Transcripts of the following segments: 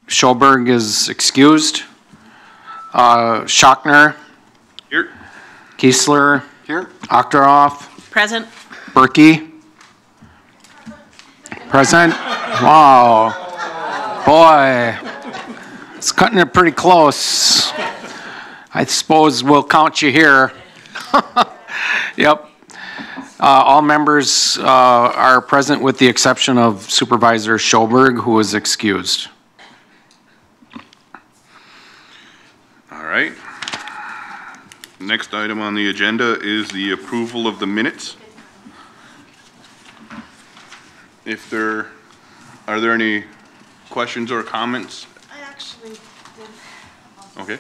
Schoberg is excused. Schochner. Here. Kiesler. Here. Ochteroff. Present. Berkey. Present. Wow. Boy. It's cutting it pretty close. I suppose we'll count you here. Yep. All members are present with the exception of Supervisor Schoberg, who is excused. All right. Next item on the agenda is the approval of the minutes. Are there any questions or comments? I actually did. Okay.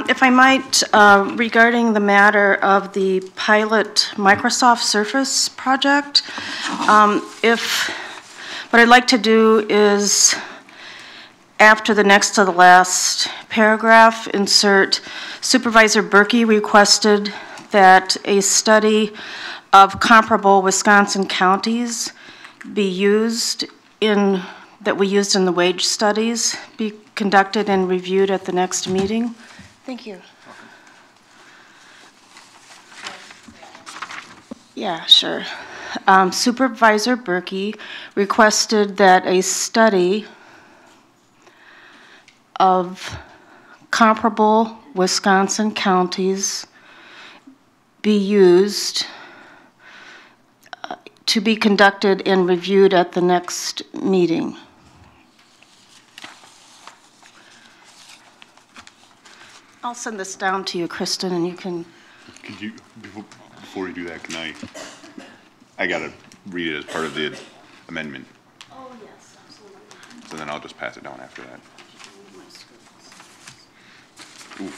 If I might, regarding the matter of the pilot Microsoft Surface project, what I'd like to do is, after the next to the last paragraph, insert Supervisor Berkey requested that a study of comparable Wisconsin counties be used that we used in the wage studies, be conducted and reviewed at the next meeting. Thank you. Yeah, sure. Supervisor Berkey requested that a study of comparable Wisconsin counties be used to be conducted and reviewed at the next meeting. I'll send this down to you, Kristen, and you can... Could you, before you do that, I gotta read it as part of the amendment. Oh, yes, absolutely. So then I'll just pass it down after that. Ooh.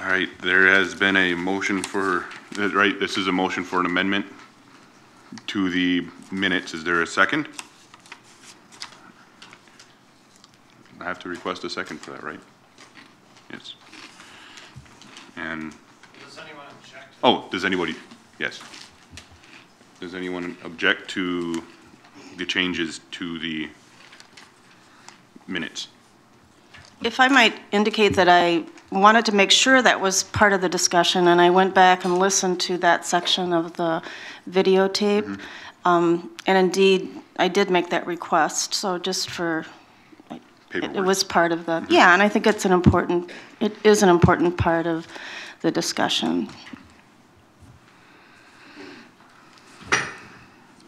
All right, there has been a motion for, right, this is a motion for an amendment to the minutes. Is there a second? I have to request a second for that, right? Yes. And. Does anyone object? Oh, does anybody? Yes. Does anyone object to the changes to the minutes? If I might indicate that I wanted to make sure that was part of the discussion, and I went back and listened to that section of the videotape, and indeed, I did make that request, so just for, it was part of the, yeah, and I think it's it is an important part of the discussion.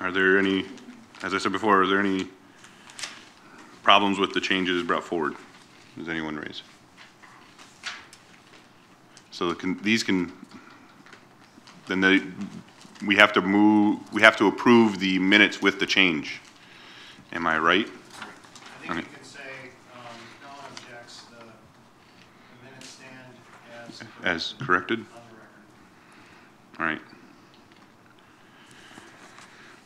Are there any, as I said before, are there any problems with the changes brought forward? Does anyone raise? So we have to approve the minutes with the change. Am I right? I think you can say, no one objects, the minutes stand as corrected? On the record. All right.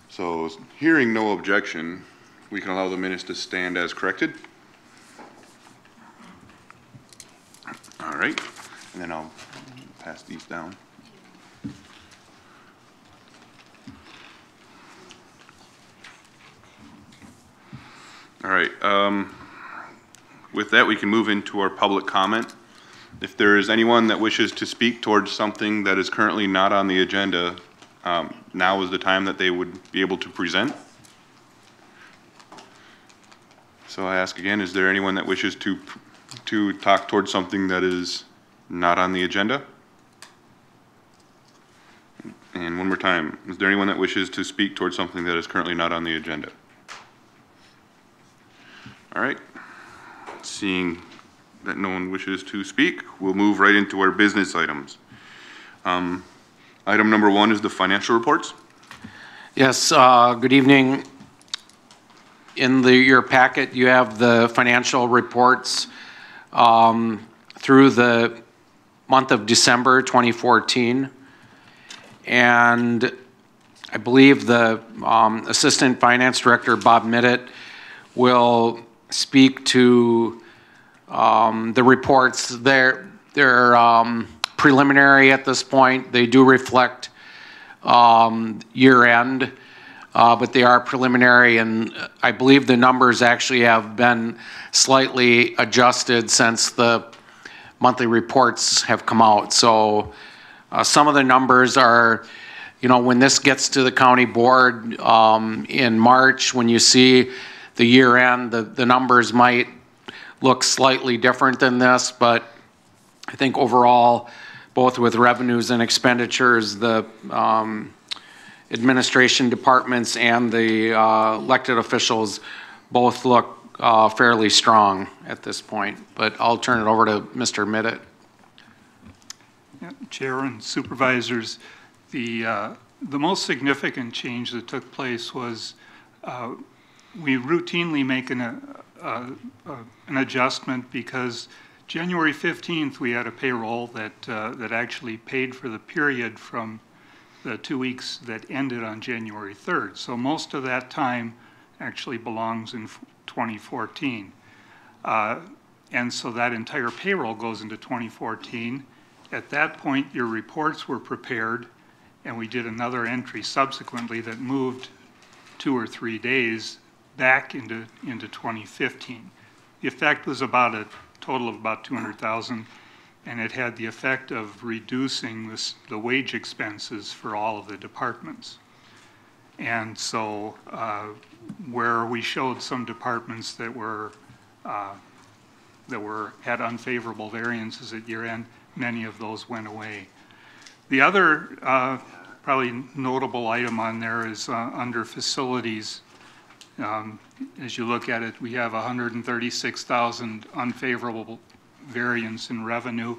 So hearing no objection, we can allow the minutes to stand as corrected. All right, and then I'll pass these down. All right, with that, we can move into our public comment. If there is anyone that wishes to speak towards something that is currently not on the agenda, now is the time that they would be able to present. So I ask again, is there anyone that wishes to talk towards something that is not on the agenda? And one more time, is there anyone that wishes to speak towards something that is currently not on the agenda? All right, seeing that no one wishes to speak, we'll move right into our business items. Item number 1 is the financial reports. Yes, good evening. In your packet, you have the financial reports through the month of December 2014. And I believe the Assistant Finance Director, Bob Midditt, will speak to the reports. They're preliminary at this point. They do reflect year end, but they are preliminary, and I believe the numbers actually have been slightly adjusted since the monthly reports have come out. So some of the numbers are, you know, when this gets to the county board in March, when you see the year end, the numbers might look slightly different than this, but I think overall, both with revenues and expenditures, the administration departments and the elected officials both look fairly strong at this point. But I'll turn it over to Mr. Midditt. Yeah, Chair and Supervisors, the most significant change that took place was we routinely make an adjustment because January 15th we had a payroll that actually paid for the period from the 2 weeks that ended on January 3rd. So most of that time actually belongs in 2014. And so that entire payroll goes into 2014. At that point, your reports were prepared, and we did another entry subsequently that moved 2 or 3 days back into 2015. The effect was about a total of about $200,000, and it had the effect of reducing the wage expenses for all of the departments. And so where we showed some departments that had unfavorable variances at year end, many of those went away. The other probably notable item on there is under facilities. As you look at it, we have 136,000 unfavorable variance in revenue.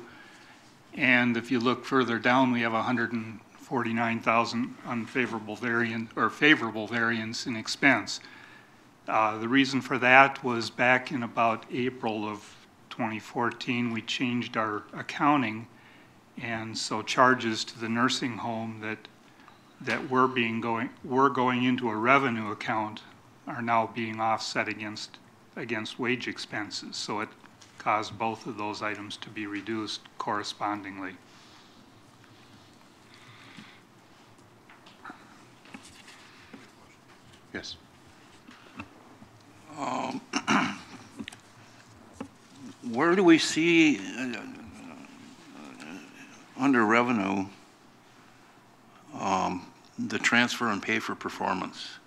And if you look further down, we have 149,000 unfavorable variance or favorable variance in expense. The reason for that was back in about April of 2014, we changed our accounting, and so charges to the nursing home that were going into a revenue account are now being offset against wage expenses. So it caused both of those items to be reduced correspondingly. Yes. Where do we see under revenue the transfer and pay for performance?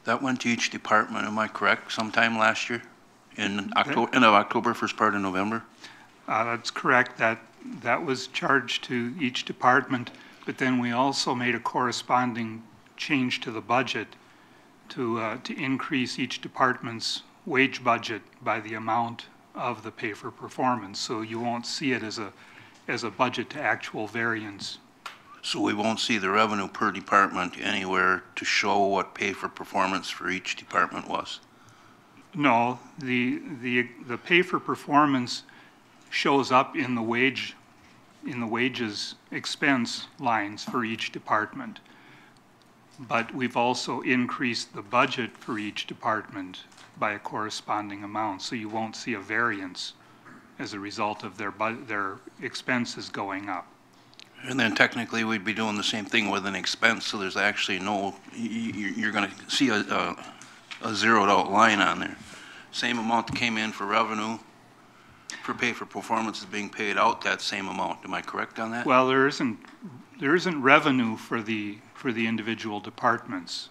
That went to each department, am I correct, sometime last year? In October, end of October, first part of November? That's correct. That was charged to each department, but then we also made a corresponding change to the budget to increase each department's wage budget by the amount of the pay for performance. So you won't see it as a budget to actual variance. So we won't see the revenue per department anywhere to show what pay for performance for each department was? No, the pay for performance shows up in the wages expense lines for each department. But we've also increased the budget for each department by a corresponding amount, so you won't see a variance as a result of their expenses going up. And then technically we'd be doing the same thing with an expense, so there's actually no, you're going to see a zeroed out line on there. Same amount that came in for revenue, for pay for performance is being paid out that same amount. Am I correct on that? Well, there isn't revenue for the individual departments.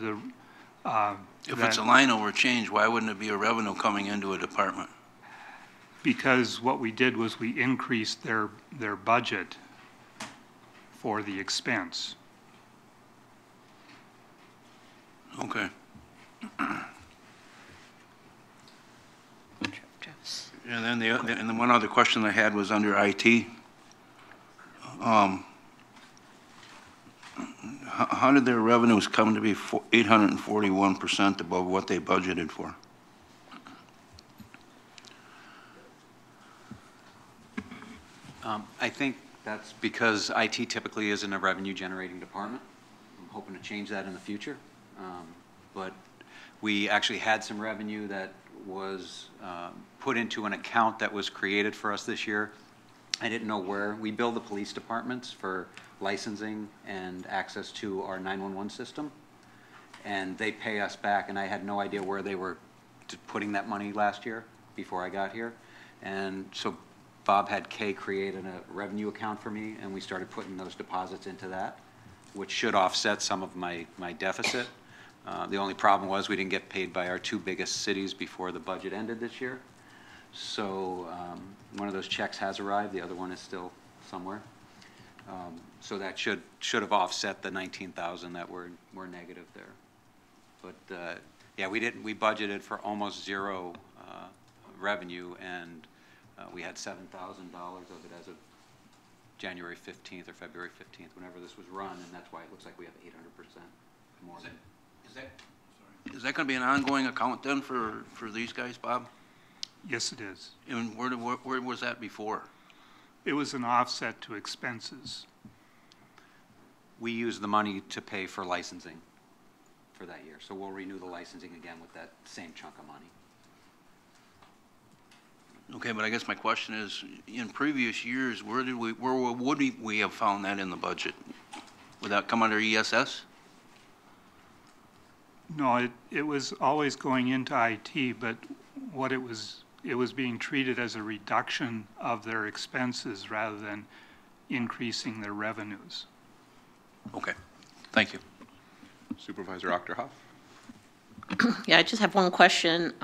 If it's a line over change, why wouldn't it be a revenue coming into a department? Because what we did was we increased their budget for the expense. Okay. And then the one other question I had was under IT. How did their revenues come to be 841% above what they budgeted for? I think that's because IT typically isn't a revenue-generating department. I'm hoping to change that in the future. But we actually had some revenue that was put into an account that was created for us this year. I didn't know where. We bill the police departments for licensing and access to our 911 system, and they pay us back, and I had no idea where they were putting that money last year before I got here. And so Bob had Kay create a revenue account for me, and we started putting those deposits into that, which should offset some of my deficit. The only problem was we didn't get paid by our two biggest cities before the budget ended this year. So one of those checks has arrived, the other one is still somewhere. So that should have offset the 19,000 that were negative there. But yeah, we budgeted for almost zero revenue, and we had $7,000 of it as of January 15th or February 15th, whenever this was run, and that's why it looks like we have 800% more. Is that going to be an ongoing account then for these guys, Bob? Yes, it is. And where was that before? It was an offset to expenses. We use the money to pay for licensing for that year, so we'll renew the licensing again with that same chunk of money. Okay, but I guess my question is, in previous years, where would we have found that in the budget? Would that come under ESS? No, it was always going into IT, but what it was being treated as a reduction of their expenses rather than increasing their revenues. Okay, thank you. Supervisor Achterhoff? Yeah, I just have one question.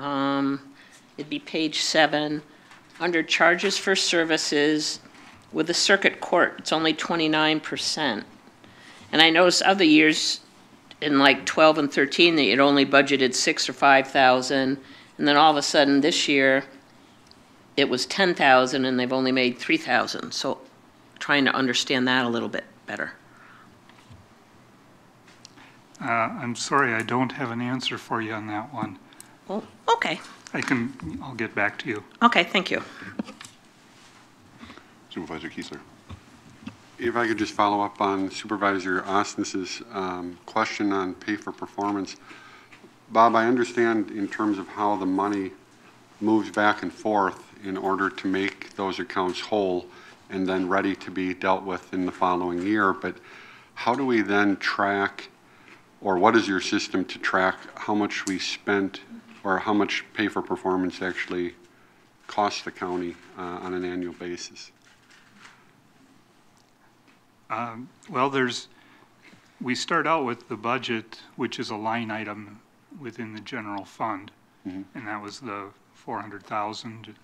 It'd be page 7. Under charges for services with the circuit court, it's only 29%. And I noticed other years in like 12 and 13 that you'd only budgeted 6 or 5,000. And then all of a sudden this year, it was 10,000 and they've only made 3,000. So trying to understand that a little bit better. I'm sorry, I don't have an answer for you on that one. Well, okay. I'll get back to you. Okay, thank you. Supervisor Kiesler? If I could just follow up on Supervisor Ostens's question on pay for performance. Bob, I understand in terms of how the money moves back and forth in order to make those accounts whole and then ready to be dealt with in the following year, but how do we then track, or what is your system to track how much we spent or how much pay for performance actually costs the county on an annual basis? Well, we start out with the budget, which is a line item within the general fund, and that was the 400,000.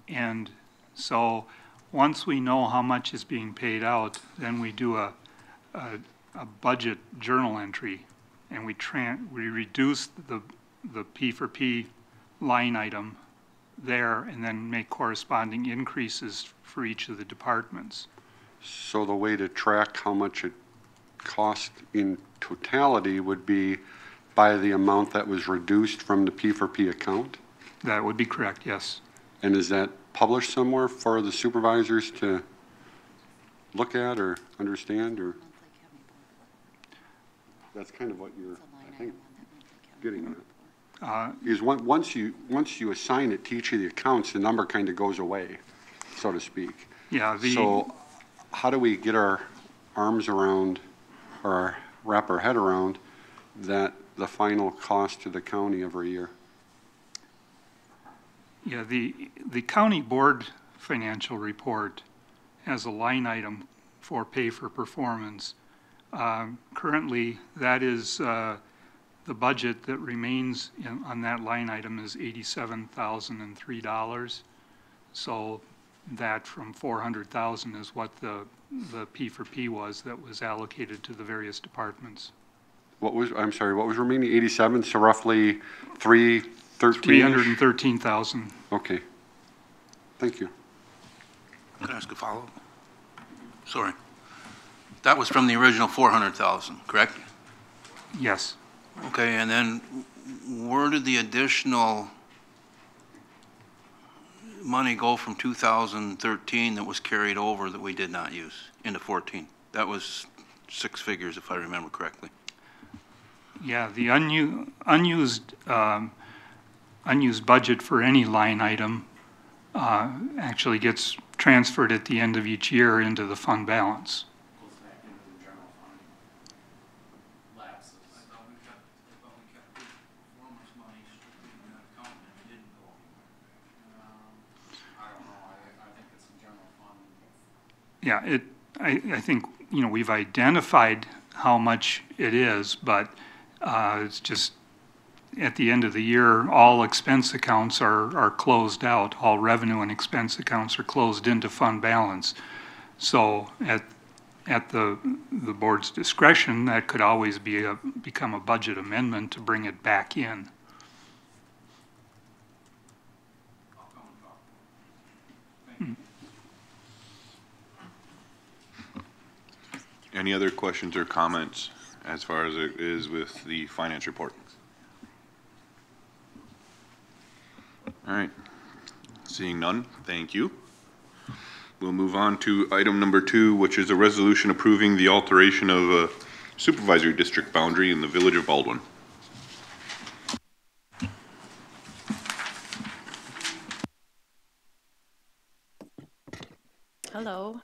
And so once we know how much is being paid out, then we do a budget journal entry, and we reduce the P for P line item there, and then make corresponding increases for each of the departments. So the way to track how much it cost in totality would be by the amount that was reduced from the P for P account? That would be correct, yes. And is that published somewhere for the supervisors to look at or understand, or? That's kind of what you're, I think, getting at. Because once you assign it to each of the accounts, the number kind of goes away, so to speak. Yeah. So how do we get our arms around or wrap our head around that the final cost to the county every year? Yeah, the county board financial report has a line item for pay for performance. Currently, that is the budget that remains on that line item is $87,003. So that from 400,000 is what the P for P was that was allocated to the various departments. I'm sorry, what was remaining? 87, so roughly 313? 313,000. Okay. Thank you. Can I ask a follow-up? Sorry. That was from the original 400,000, correct? Yes. Okay, and then where did the additional money go from 2013 that was carried over that we did not use into 14? That was 6 figures, if I remember correctly. Yeah, the unused budget for any line item actually gets transferred at the end of each year into the fund balance. Goes back into the general fund. Lapses. I thought we kept performance money strictly in that account and it didn't go. I don't know, I think it's a general fund. Yeah, I think, you know, we've identified how much it is, but it's just at the end of the year, all expense accounts are closed out. All revenue and expense accounts are closed into fund balance. So at the board's discretion, that could always become a budget amendment to bring it back in. Any other questions or comments as far as it is with the finance report? All right. Seeing none, thank you. We'll move on to item number 2, which is a resolution approving the alteration of a supervisory district boundary in the village of Baldwin. Hello.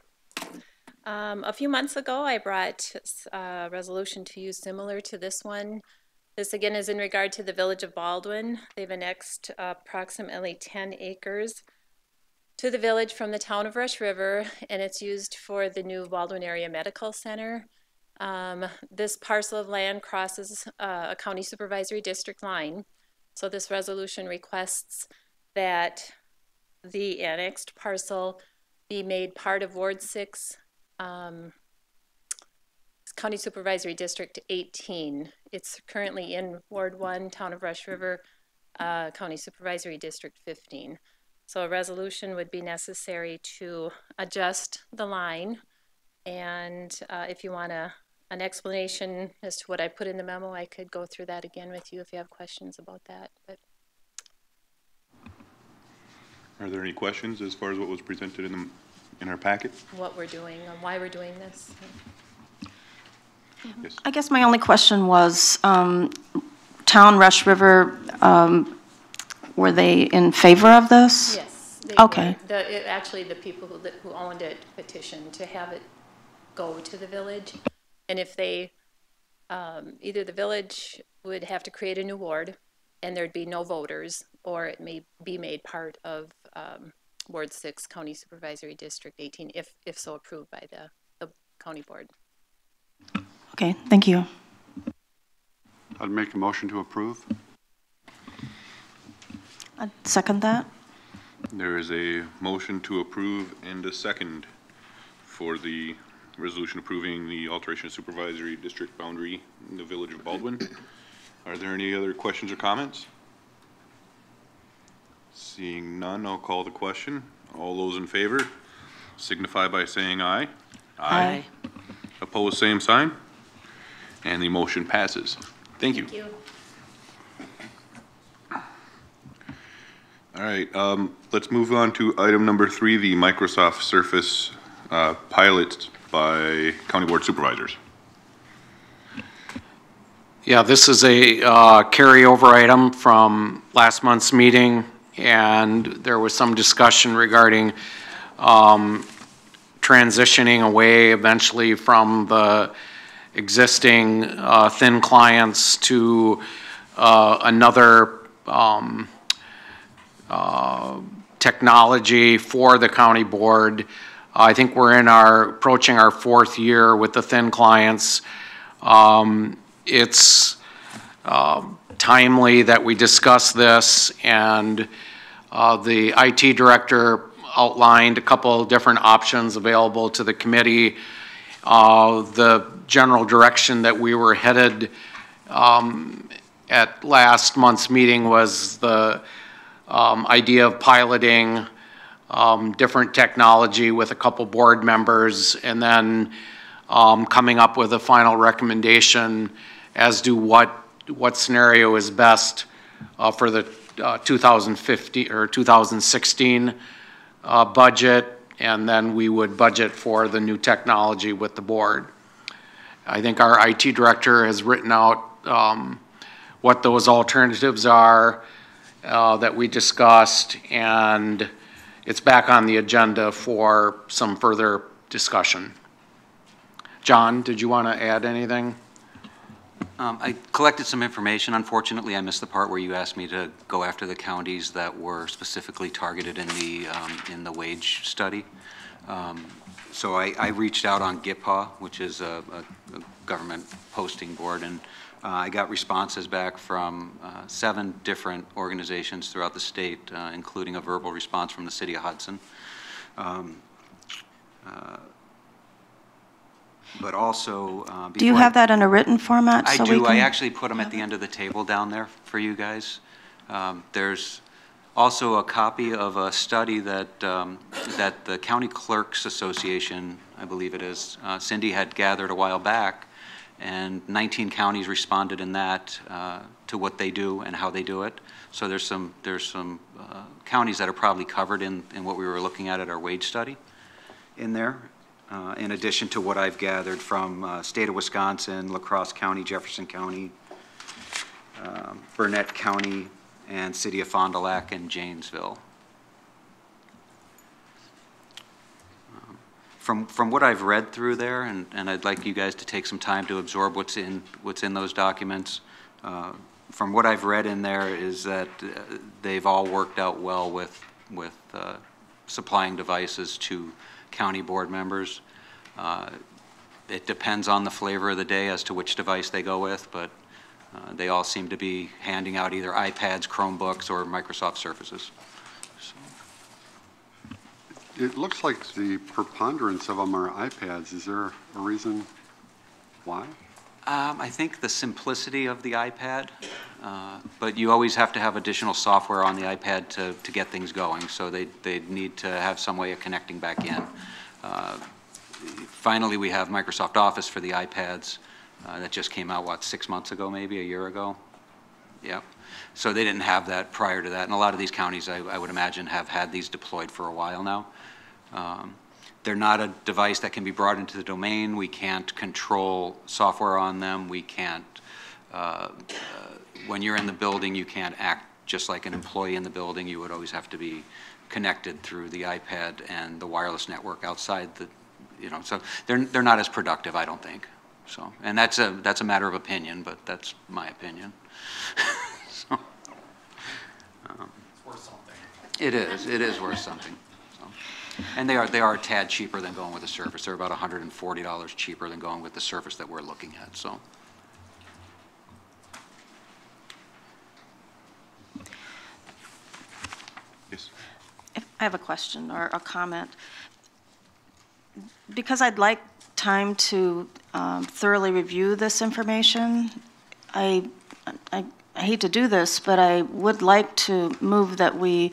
A few months ago, I brought a resolution to you similar to this one. This again is in regard to the village of Baldwin. They've annexed approximately 10 acres to the village from the town of Rush River, and it's used for the new Baldwin Area Medical Center. This parcel of land crosses a county supervisory district line. So this resolution requests that the annexed parcel be made part of Ward 6, County Supervisory District 18. It's currently in Ward 1, Town of Rush River, County Supervisory District 15. So a resolution would be necessary to adjust the line. And if you want an explanation as to what I put in the memo, I could go through that again with you if you have questions about that. But Are there any questions as far as what was presented in our packet? what we're doing and why we're doing this. Yes. I guess my only question was, Town Rush River, were they in favor of this? Yes. They Okay. were. Actually, the people who owned it petitioned to have it go to the village. And if they, either the village would have to create a new ward and there'd be no voters, or it may be made part of Ward 6, County Supervisory District 18, if so approved by the county board. Okay, thank you. I'd make a motion to approve. I'd second that. There is a motion to approve and a second for the resolution approving the alteration of supervisory district boundary in the village of Baldwin. Are there any other questions or comments? Seeing none, I'll call the question. All those in favor signify by saying aye. Aye. Opposed, same sign. And the motion passes. Thank you. Thank you. All right, let's move on to item number 3, the Microsoft Surface pilot by County Board Supervisors. Yeah, this is a carryover item from last month's meeting, and there was some discussion regarding transitioning away eventually from the existing thin clients to another technology for the county board. I think we're approaching our 4th year with the thin clients. It's timely that we discuss this, and the IT director outlined a couple of different options available to the committee. The general direction that we were headed at last month's meeting was the idea of piloting different technology with a couple board members, and then coming up with a final recommendation as to what scenario is best for the 2015 or 2016 budget, and then we would budget for the new technology with the board. I think our IT director has written out what those alternatives are that we discussed, and it's back on the agenda for some further discussion. John, did you want to add anything? I collected some information. Unfortunately, I missed the part where you asked me to go after the counties that were specifically targeted in the wage study. So I reached out on GIPA, which is a government posting board, and I got responses back from 7 different organizations throughout the state, including a verbal response from the city of Hudson. But also, do you have that in a written format? I do. I actually put them at the end of the table down there for you guys. There's also a copy of a study that that the County Clerks Association, I believe it is, Cindy had gathered a while back, and 19 counties responded in that to what they do and how they do it. So there's some counties that are probably covered in what we were looking at our wage study in there. In addition to what I've gathered from state of Wisconsin, La Crosse County, Jefferson County, Burnett County, and city of Fond du Lac and Janesville. From what I've read through there, and I'd like you guys to take some time to absorb what's in those documents. From what I've read in there is that they've all worked out well with supplying devices to county board members. It depends on the flavor of the day as to which device they go with, but they all seem to be handing out either iPads, Chromebooks, or Microsoft Surfaces. So. It looks like the preponderance of them are iPads. Is there a reason why? I think the simplicity of the iPad, but you always have to have additional software on the iPad to get things going, so they need to have some way of connecting back in. Finally, we have Microsoft Office for the iPads that just came out, what, 6 months ago, maybe a year ago? Yep. So they didn't have that prior to that, and a lot of these counties, I would imagine, have had these deployed for a while now. They're not a device that can be brought into the domain. We can't control software on them. We can't, when you're in the building, you can't act just like an employee in the building. You would always have to be connected through the iPad and the wireless network outside the, so they're not as productive, I don't think. So, and that's a matter of opinion, but that's my opinion. So, It's worth something. it is worth something. So, and they are a tad cheaper than going with the Surface. They're about $140 cheaper than going with the Surface that we're looking at. So. Yes. I have a question or a comment. Because I'd like time to thoroughly review this information, I hate to do this, but I would like to move that we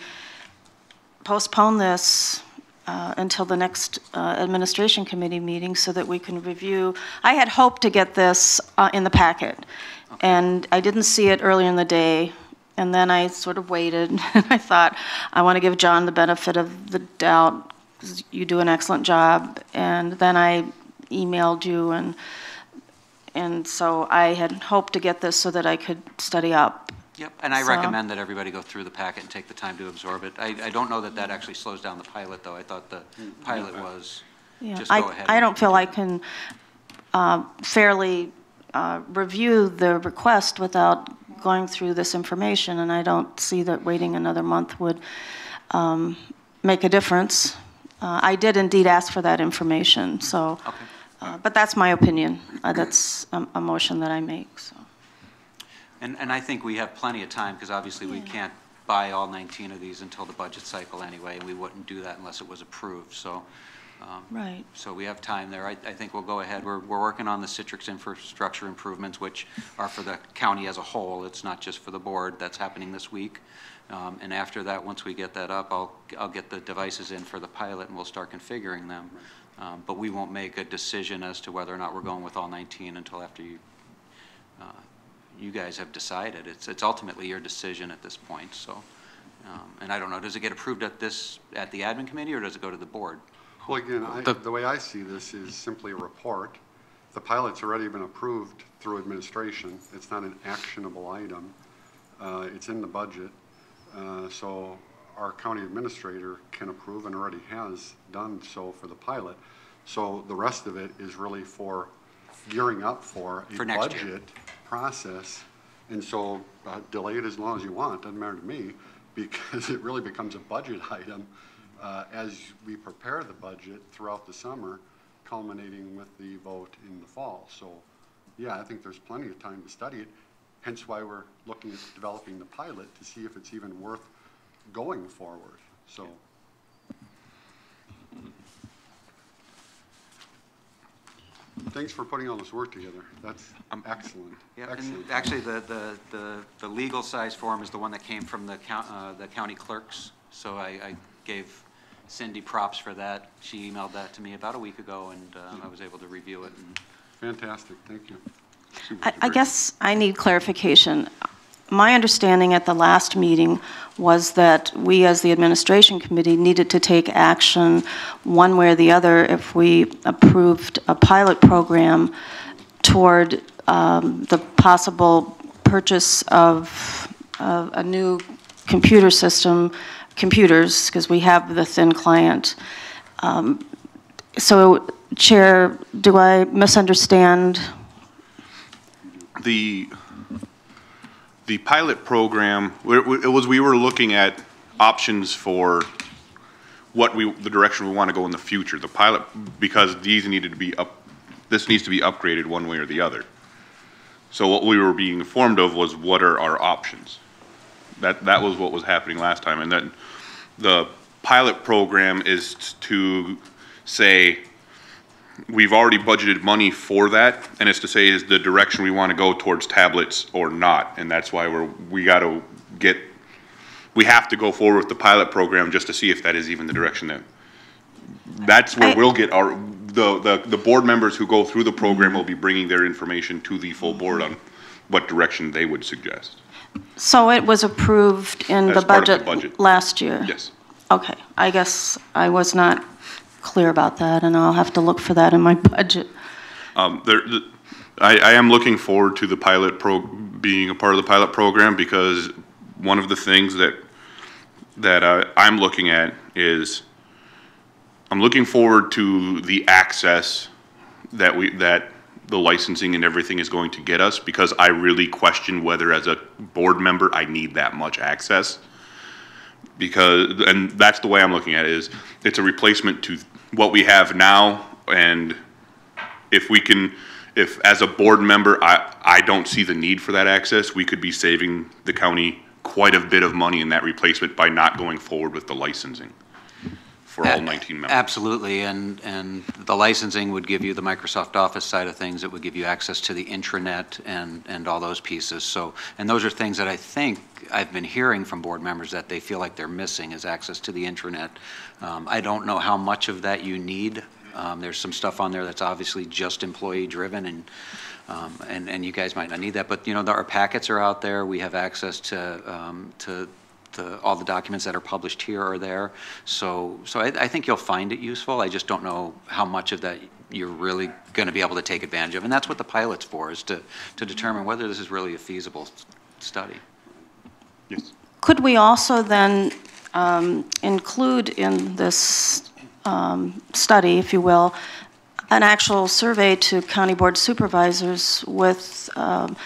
postpone this until the next administration committee meeting so that we can review. I had hoped to get this in the packet, and I didn't see it earlier in the day. And then I sort of waited, and I thought, I want to give John the benefit of the doubt, because you do an excellent job. And then I emailed you, and so I had hoped to get this so that I could study up. Yep, and I recommend that everybody go through the packet and take the time to absorb it. I don't know that actually slows down the pilot, though. I thought the pilot was just go ahead. I don't feel I can fairly review the request without going through this information, and I don't see that waiting another month would make a difference. I did indeed ask for that information, so, but that's my opinion. That's a motion that I make. So. And I think we have plenty of time, because obviously we can't buy all 19 of these until the budget cycle anyway, and we wouldn't do that unless it was approved. So. Right. So we have time there. I think we'll go ahead. We're working on the Citrix infrastructure improvements, which are for the county as a whole. It's not just for the board. That's happening this week. And after that, once we get that up, I'll get the devices in for the pilot, and we'll start configuring them. But we won't make a decision as to whether or not we're going with all 19 until after you guys have decided. It's ultimately your decision at this point. So, and I don't know, does it get approved at the admin committee, or does it go to the board? Well, again, the way I see this is simply a report. The pilot's already been approved through administration. It's not an actionable item. It's in the budget. So our county administrator can approve and already has done so for the pilot. So the rest of it is really for gearing up for a budget process. And so delay it as long as you want, doesn't matter to me, because it really becomes a budget item as we prepare the budget throughout the summer, culminating with the vote in the fall. So yeah, I think there's plenty of time to study it, hence why we're looking at developing the pilot to see if it's even worth going forward. So thanks for putting all this work together. That's excellent. Yeah, excellent. and actually the legal size form is the one that came from the county clerks. So I gave Cindy props for that. She emailed that to me about a week ago, and I was able to review it. And fantastic, thank you. I guess I need clarification. My understanding at the last meeting was that we, as the administration committee, needed to take action one way or the other if we approved a pilot program toward the possible purchase of a new computer system, computers, because we have the thin client. So, Chair, do I misunderstand? The pilot program, we were looking at options for the direction we want to go in the future. The pilot, because these needed to be this needs to be upgraded one way or the other. So what we were being informed of was what are our options. That was what was happening last time, and then the pilot program is to say, we've already budgeted money for that, and it's to say is the direction we want to go towards tablets or not, and that's why we have to go forward with the pilot program just to see if that is even the direction that's where we'll get the board members who go through the program will be bringing their information to the full board on what direction they would suggest. So it was approved in the budget last year? Yes. Okay, I guess I was not clear about that, and I'll have to look for that in my budget. I am looking forward to the pilot being a part of the pilot program, because one of the things that I'm looking at is I'm looking forward to the access that the licensing and everything is going to get us, because I really question whether as a board member I need that much access. And that's the way I'm looking at it, is it's a replacement to what we have now, and if as a board member I don't see the need for that access, we could be saving the county quite a bit of money in that replacement by not going forward with the licensing for all 19 members. Absolutely, and the licensing would give you the Microsoft Office side of things. It would give you access to the intranet and all those pieces. So, and those are things that I think I've been hearing from board members that they feel like they're missing, is access to the intranet. I don't know how much of that you need. There's some stuff on there that's obviously just employee driven, and you guys might not need that. But you know, our packets are out there. We have access to all the documents that are published here are there. So I think you'll find it useful. I just don't know how much of that you're really going to be able to take advantage of. And that's what the pilot's for, is to determine whether this is really a feasible study. Yes. Could we also then include in this study, if you will, an actual survey to county board supervisors with a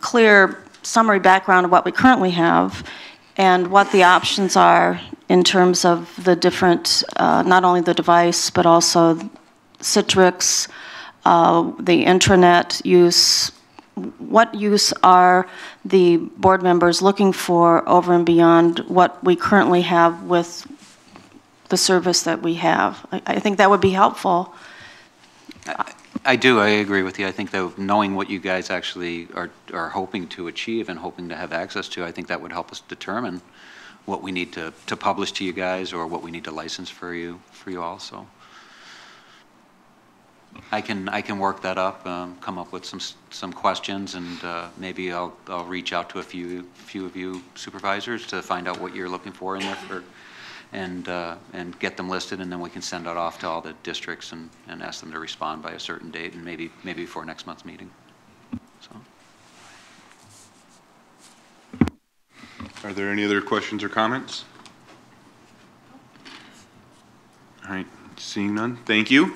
clear summary background of what we currently have and what the options are in terms of the different, not only the device, but also Citrix, the intranet use? What use are the board members looking for over and beyond what we currently have with the service that we have? I think that would be helpful. I do. I agree with you. I think that knowing what you guys actually are hoping to achieve and hoping to have access to, I think that would help us determine what we need to publish to you guys, or what we need to license for you all. So I can work that up, come up with some questions, and maybe I'll reach out to a few of you supervisors to find out what you're looking for in there and get them listed, and then we can send it off to all the districts and ask them to respond by a certain date, and maybe before next month's meeting. So. Are there any other questions or comments? All right, seeing none, thank you.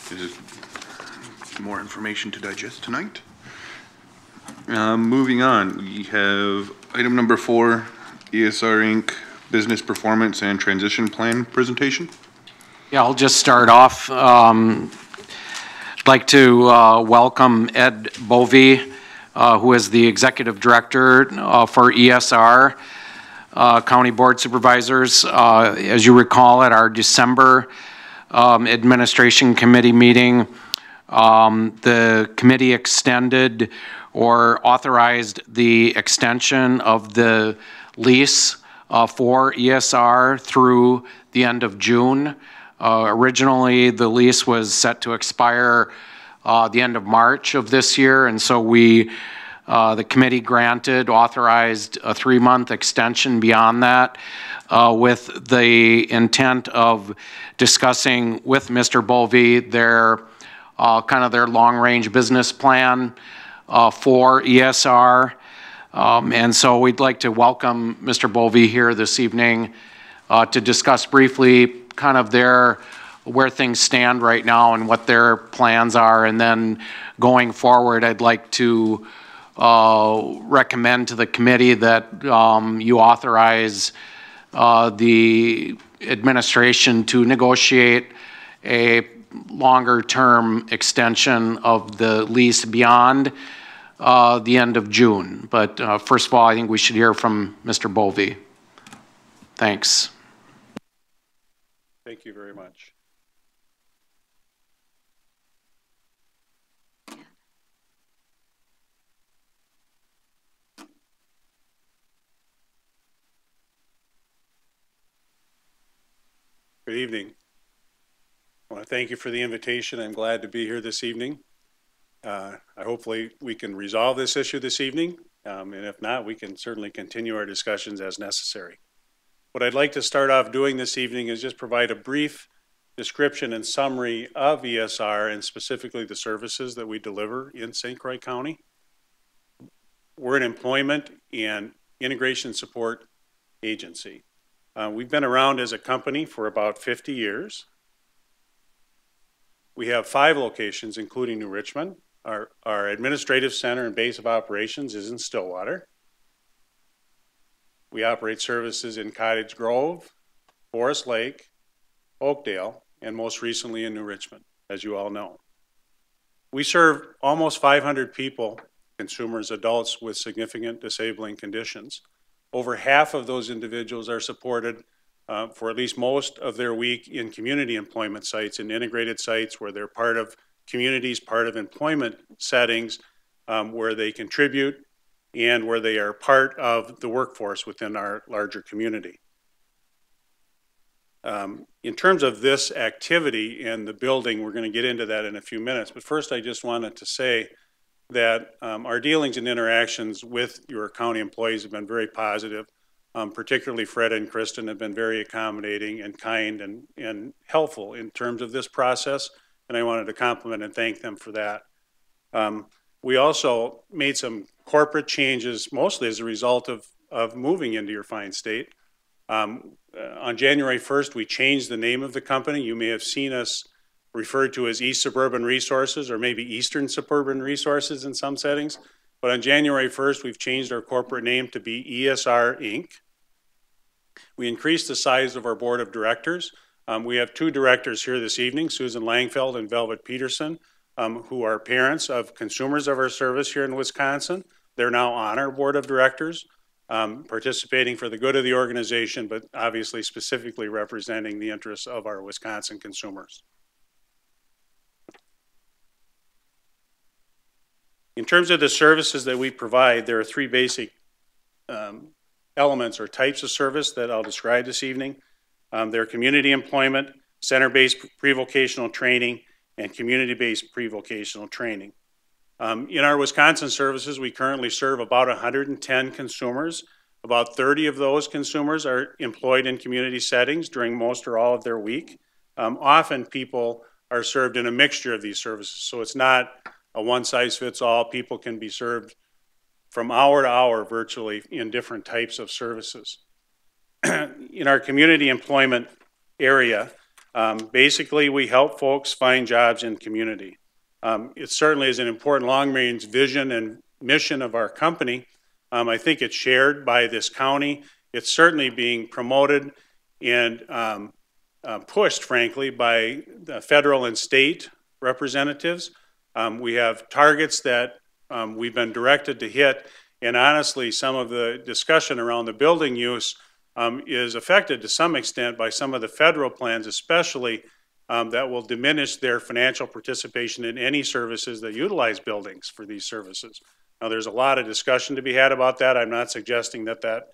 There's more information to digest tonight. Moving on, we have item number 4, ESR Inc. Business Performance and Transition Plan presentation. Yeah, I'll just start off. I'd like to welcome Ed Bovee, who is the Executive Director for ESR, County Board Supervisors. As you recall, at our December Administration Committee meeting, the committee extended or authorized the extension of the lease for ESR through the end of June. Originally, the lease was set to expire the end of March of this year, and so the committee authorized a 3-month extension beyond that, with the intent of discussing with Mr. Bovee their long-range business plan for ESR. And so we'd like to welcome Mr. Bovee here this evening to discuss briefly kind of where things stand right now and what their plans are. And then going forward, I'd like to recommend to the committee that you authorize the administration to negotiate a longer-term extension of the lease beyond the end of June. But first of all, I think we should hear from Mr. Bovee. Thanks. Thank you very much. Good evening. I want to thank you for the invitation. I'm glad to be here this evening. Hopefully we can resolve this issue this evening, and if not, we can certainly continue our discussions as necessary. What I'd like to start off doing this evening is just provide a brief description and summary of ESR and specifically the services that we deliver in St. Croix County. We're an employment and integration support agency. We've been around as a company for about 50 years. We have 5 locations, including New Richmond. Our administrative center and base of operations is in Stillwater. We operate services in Cottage Grove, Forest Lake, Oakdale, and most recently in New Richmond, as you all know. We serve almost 500 people, consumers, adults with significant disabling conditions. Over half of those individuals are supported for at least most of their week in community employment sites and integrated sites where they're part of communities, part of employment settings where they contribute and where they are part of the workforce within our larger community. In terms of this activity and the building, we're going to get into that in a few minutes, but first I just wanted to say that our dealings and interactions with your county employees have been very positive. Particularly Fred and Kristen have been very accommodating and kind and helpful in terms of this process, and I wanted to compliment and thank them for that. We also made some corporate changes, mostly as a result of moving into your fine state. On January 1st, we changed the name of the company. You may have seen us referred to as East Suburban Resources or maybe Eastern Suburban Resources in some settings. But on January 1st, we've changed our corporate name to be ESR Inc. We increased the size of our board of directors. We have 2 directors here this evening, Susan Langfeld and Velvet Peterson, who are parents of consumers of our service here in Wisconsin. They're now on our board of directors, participating for the good of the organization, but obviously specifically representing the interests of our Wisconsin consumers. In terms of the services that we provide, there are 3 basic elements or types of service that I'll describe this evening. They're community employment, center-based pre-vocational training, and community-based pre-vocational training. In our Wisconsin services, we currently serve about 110 consumers. About 30 of those consumers are employed in community settings during most or all of their week. Often people are served in a mixture of these services, so it's not a one-size-fits-all. People can be served from hour to hour virtually in different types of services. In our community employment area, basically we help folks find jobs in community. It certainly is an important long-range vision and mission of our company. I think it's shared by this county. It's certainly being promoted and pushed, frankly, by the federal and state representatives. We have targets that we've been directed to hit, and honestly, some of the discussion around the building use is affected to some extent by some of the federal plans, especially that will diminish their financial participation in any services that utilize buildings for these services. Now, there's a lot of discussion to be had about that. I'm not suggesting that that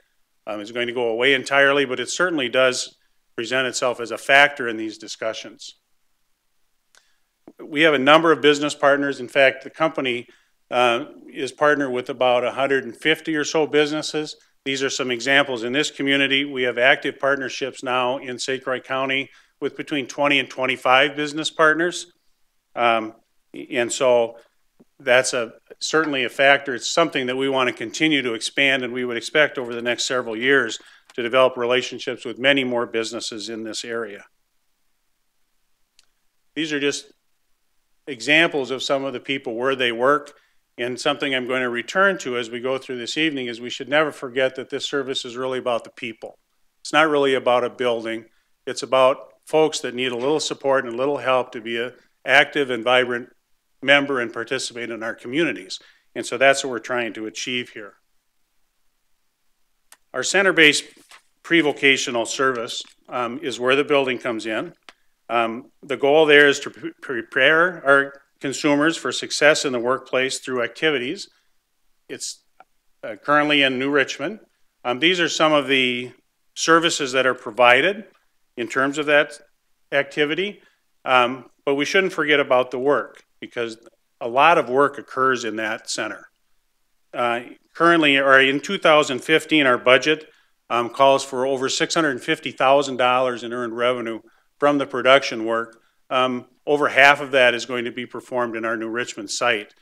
is going to go away entirely, but it certainly does present itself as a factor in these discussions. We have a number of business partners. In fact, the company is partnered with about 150 or so businesses. These are some examples. In this community, we have active partnerships now in St. Croix County with between 20 and 25 business partners. And so that's certainly a factor. It's something that we want to continue to expand, and we would expect over the next several years to develop relationships with many more businesses in this area. These are just examples of some of the people where they work, and something I'm going to return to as we go through this evening is we should never forget that this service is really about the people. It's not really about a building. It's about folks that need a little support and a little help to be an active and vibrant member and participate in our communities. And so that's what we're trying to achieve here. Our center-based pre-vocational service is where the building comes in. The goal there is to prepare our consumers for success in the workplace through activities. It's currently in New Richmond. These are some of the services that are provided in terms of that activity, but we shouldn't forget about the work, because a lot of work occurs in that center. Currently, or in 2015, our budget calls for over $650,000 in earned revenue from the production work. Over half of that is going to be performed in our New Richmond site.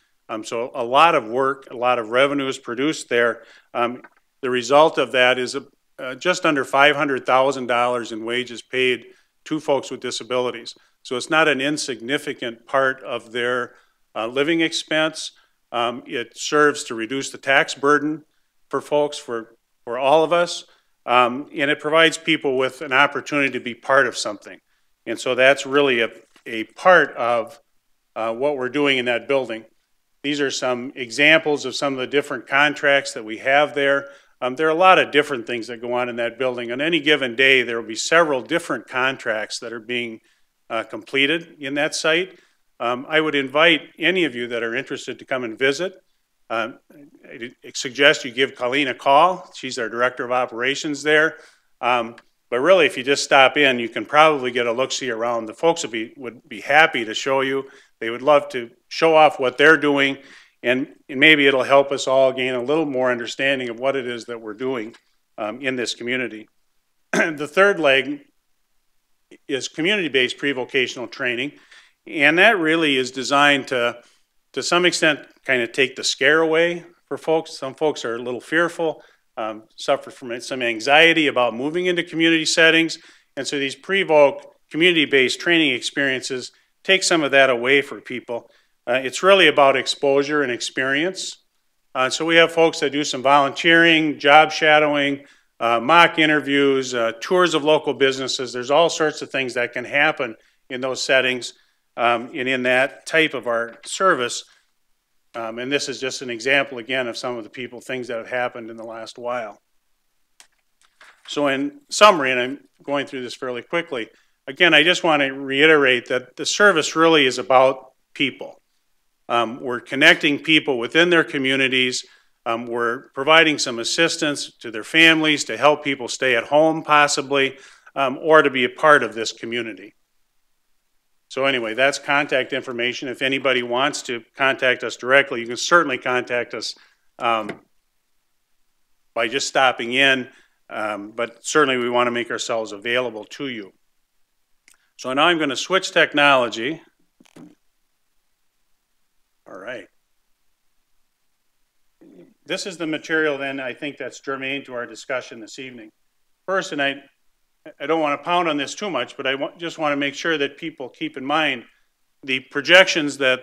So a lot of work, a lot of revenue is produced there. The result of that is just under $500,000 in wages paid to folks with disabilities. So it's not an insignificant part of their living expense. It serves to reduce the tax burden for folks, for all of us, and it provides people with an opportunity to be part of something. And so that's really a part of what we're doing in that building. These are some examples of some of the different contracts that we have there. There are a lot of different things that go on in that building. On any given day, there will be several different contracts that are being completed in that site. I would invite any of you that are interested to come and visit. I suggest you give Colleen a call. She's our Director of Operations there. But really, if you just stop in, you can probably get a look-see around. The folks would be happy to show you. They would love to show off what they're doing, and maybe it'll help us all gain a little more understanding of what it is that we're doing in this community. The third leg is community-based pre-vocational training, and that really is designed to some extent, kind of take the scare away for folks. Some folks are a little fearful, suffer from some anxiety about moving into community settings, and so these pre-voc community-based training experiences take some of that away for people. It's really about exposure and experience. So we have folks that do some volunteering, job shadowing, mock interviews, tours of local businesses. There's all sorts of things that can happen in those settings and in that type of our service. And this is just an example, again, of some of the things that have happened in the last while. So in summary, and I'm going through this fairly quickly, again, I just want to reiterate that the service really is about people. We're connecting people within their communities. We're providing some assistance to their families to help people stay at home, possibly, or to be a part of this community. So anyway, that's contact information. If anybody wants to contact us directly, you can certainly contact us by just stopping in, but certainly we want to make ourselves available to you. So now I'm going to switch technology. All right. This is the material then I think that's germane to our discussion this evening. First, and I don't want to pound on this too much, but I just want to make sure that people keep in mind the projections that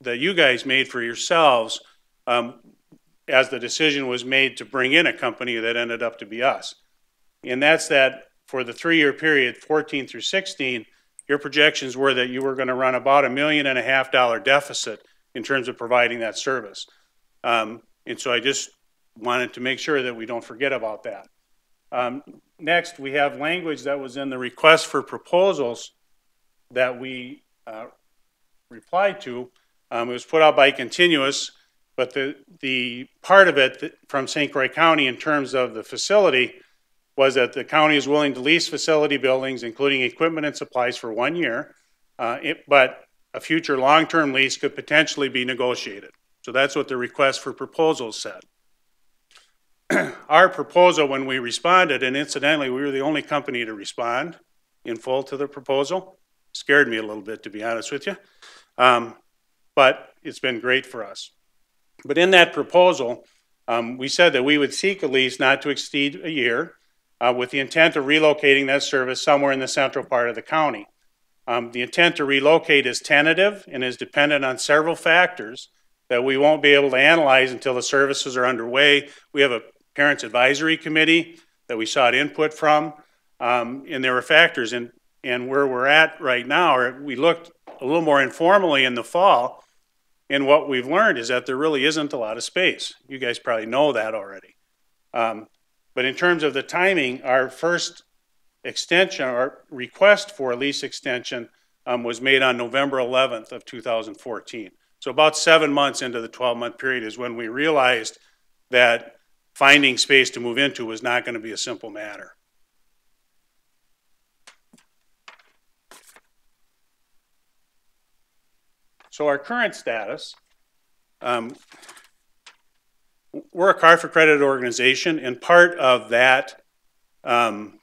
you guys made for yourselves as the decision was made to bring in a company that ended up to be us. And that's that for the 3-year period, 14 through 16, your projections were that you were going to run about $1.5 million deficit in terms of providing that service. And so I just wanted to make sure that we don't forget about that. Next, we have language that was in the request for proposals that we replied to. It was put out by Continuous, but the part of it from St. Croix County in terms of the facility was that the county is willing to lease facility buildings, including equipment and supplies, for 1 year, but a future long-term lease could potentially be negotiated. So that's what the request for proposals said. Our proposal, when we responded, and incidentally, we were the only company to respond in full to the proposal. Scared me a little bit, to be honest with you. But it's been great for us. But in that proposal, we said that we would seek a lease not to exceed a year with the intent of relocating that service somewhere in the central part of the county. The intent to relocate is tentative and is dependent on several factors that we won't be able to analyze until the services are underway. We have a Parents Advisory Committee that we sought input from, and there were factors. And where we're at right now, we looked a little more informally in the fall, and what we've learned is that there really isn't a lot of space. You guys probably know that already. But in terms of the timing, our first extension, our request for a lease extension was made on November 11th of 2014. So about 7 months into the 12-month period is when we realized that finding space to move into was not going to be a simple matter. So our current status, we're a Car for Credit organization, and part of that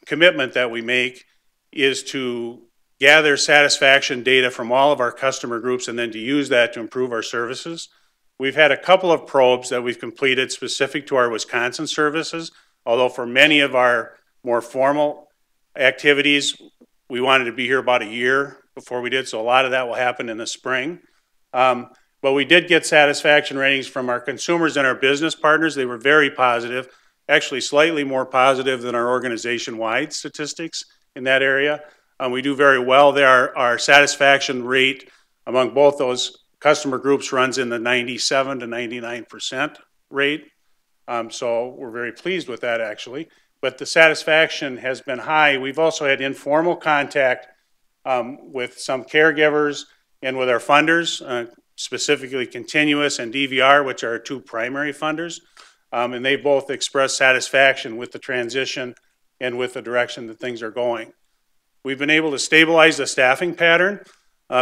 commitment that we make is to gather satisfaction data from all of our customer groups and then to use that to improve our services. We've had a couple of probes that we've completed specific to our Wisconsin services, although for many of our more formal activities, we wanted to be here about a year before we did, so a lot of that will happen in the spring. But we did get satisfaction ratings from our consumers and our business partners. They were very positive, actually slightly more positive than our organization-wide statistics in that area. We do very well there. Our satisfaction rate among both those customer groups runs in the 97 to 99% rate. So we're very pleased with that, actually. But the satisfaction has been high. We've also had informal contact with some caregivers and with our funders, specifically Continuous and DVR, which are our two primary funders. And they both expressed satisfaction with the transition and with the direction that things are going. We've been able to stabilize the staffing pattern.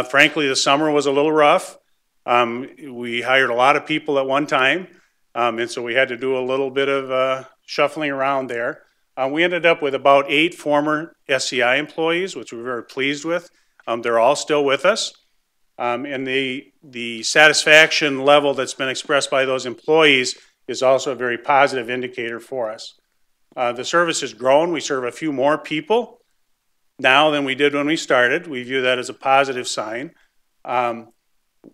Frankly, the summer was a little rough. We hired a lot of people at one time, and so we had to do a little bit of shuffling around there. We ended up with about 8 former SCI employees, which we're very pleased with. They're all still with us. And the satisfaction level that's been expressed by those employees is also a very positive indicator for us. The service has grown. We serve a few more people now than we did when we started. We view that as a positive sign.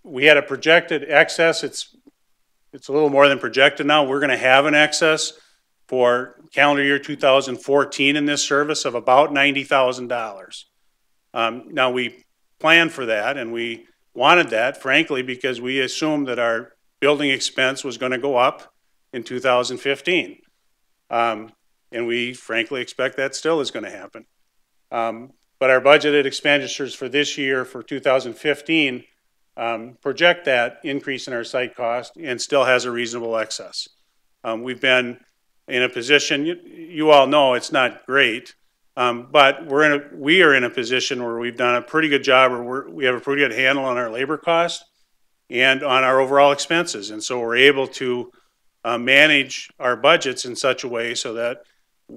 We had a projected excess. It's a little more than projected now. We're going to have an excess for calendar year 2014 in this service of about $90,000. Now we planned for that, and we wanted that, frankly, because we assumed that our building expense was going to go up in 2015. And we frankly expect that still is going to happen. But our budgeted expenditures for this year, for 2015, project that increase in our site cost and still has a reasonable excess. We've been in a position, you all know it's not great, But we are in a position where we've done a pretty good job, or we have a pretty good handle on our labor cost and on our overall expenses. And so we're able to manage our budgets in such a way so that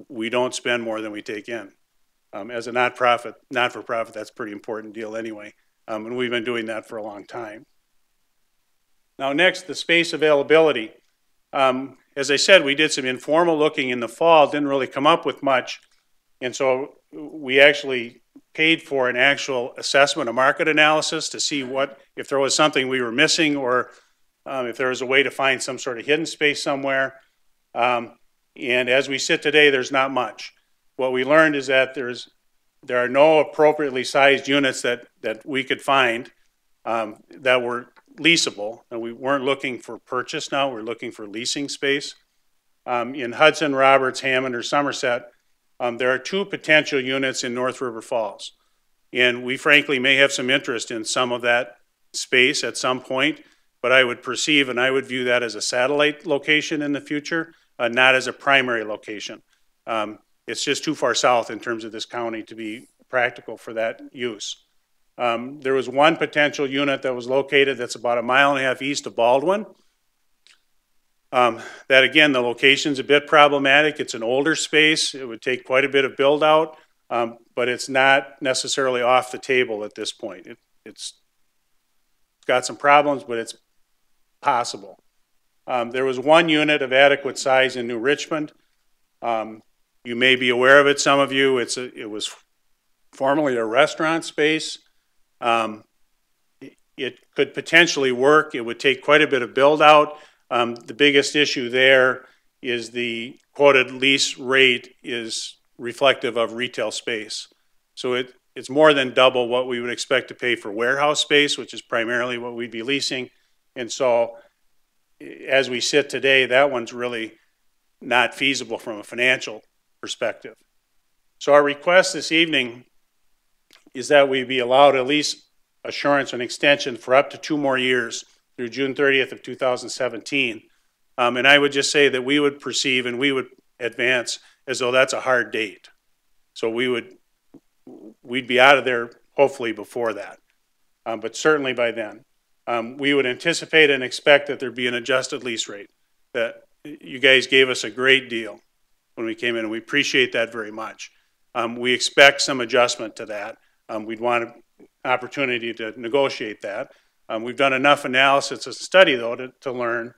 we don't spend more than we take in. As a not-for-profit, that's a pretty important deal anyway. And we've been doing that for a long time. Now next, the space availability. As I said, we did some informal looking in the fall, didn't really come up with much. And so we actually paid for an actual assessment, a market analysis to see if there was something we were missing, or if there was a way to find some sort of hidden space somewhere. And as we sit today, there's not much. What we learned is that there are no appropriately sized units that we could find that were leasable, and we weren't looking for purchase now, we're looking for leasing space. In Hudson, Roberts, Hammond, or Somerset, there are 2 potential units in North River Falls. And we frankly may have some interest in some of that space at some point, but I would perceive and I would view that as a satellite location in the future, not as a primary location. It's just too far south in terms of this county to be practical for that use. There was 1 potential unit that was located that's about 1.5 miles east of Baldwin. That again, the location's a bit problematic. It's an older space. It would take quite a bit of build out, but it's not necessarily off the table at this point. It's got some problems, but it's possible. There was 1 unit of adequate size in New Richmond. You may be aware of it, some of you. It was formerly a restaurant space. It could potentially work. It would take quite a bit of build out. The biggest issue there is the quoted lease rate is reflective of retail space. So it's more than double what we would expect to pay for warehouse space, which is primarily what we'd be leasing. And so as we sit today, that one's really not feasible from a financial perspective. So our request this evening is that we be allowed a lease assurance and extension for up to 2 more years through June 30th of 2017. And I would just say that we would perceive and we would advance as though that's a hard date. So we'd be out of there hopefully before that, but certainly by then. We would anticipate and expect that there'd be an adjusted lease rate. That you guys gave us a great deal when we came in, and we appreciate that very much. We expect some adjustment to that. We'd want an opportunity to negotiate that. We've done enough analysis and study, though, to learn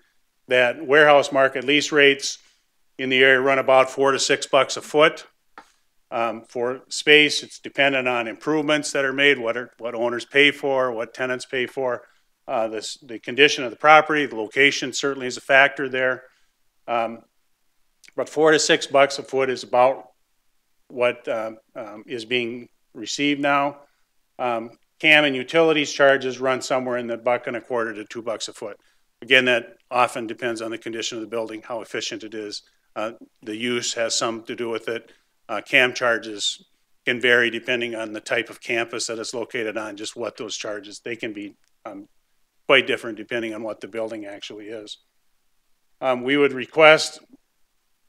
that warehouse market lease rates in the area run about $4 to $6 a foot. For space, it's dependent on improvements that are made, what owners pay for, what tenants pay for, the condition of the property, the location certainly is a factor there. But $4 to $6 a foot is about what is being received now. CAM and utilities charges run somewhere in the $1.25 to $2 a foot. Again, that often depends on the condition of the building, how efficient it is. The use has some to do with it. CAM charges can vary depending on the type of campus that it's located on, just what those charges. They can be quite different depending on what the building actually is. We would request,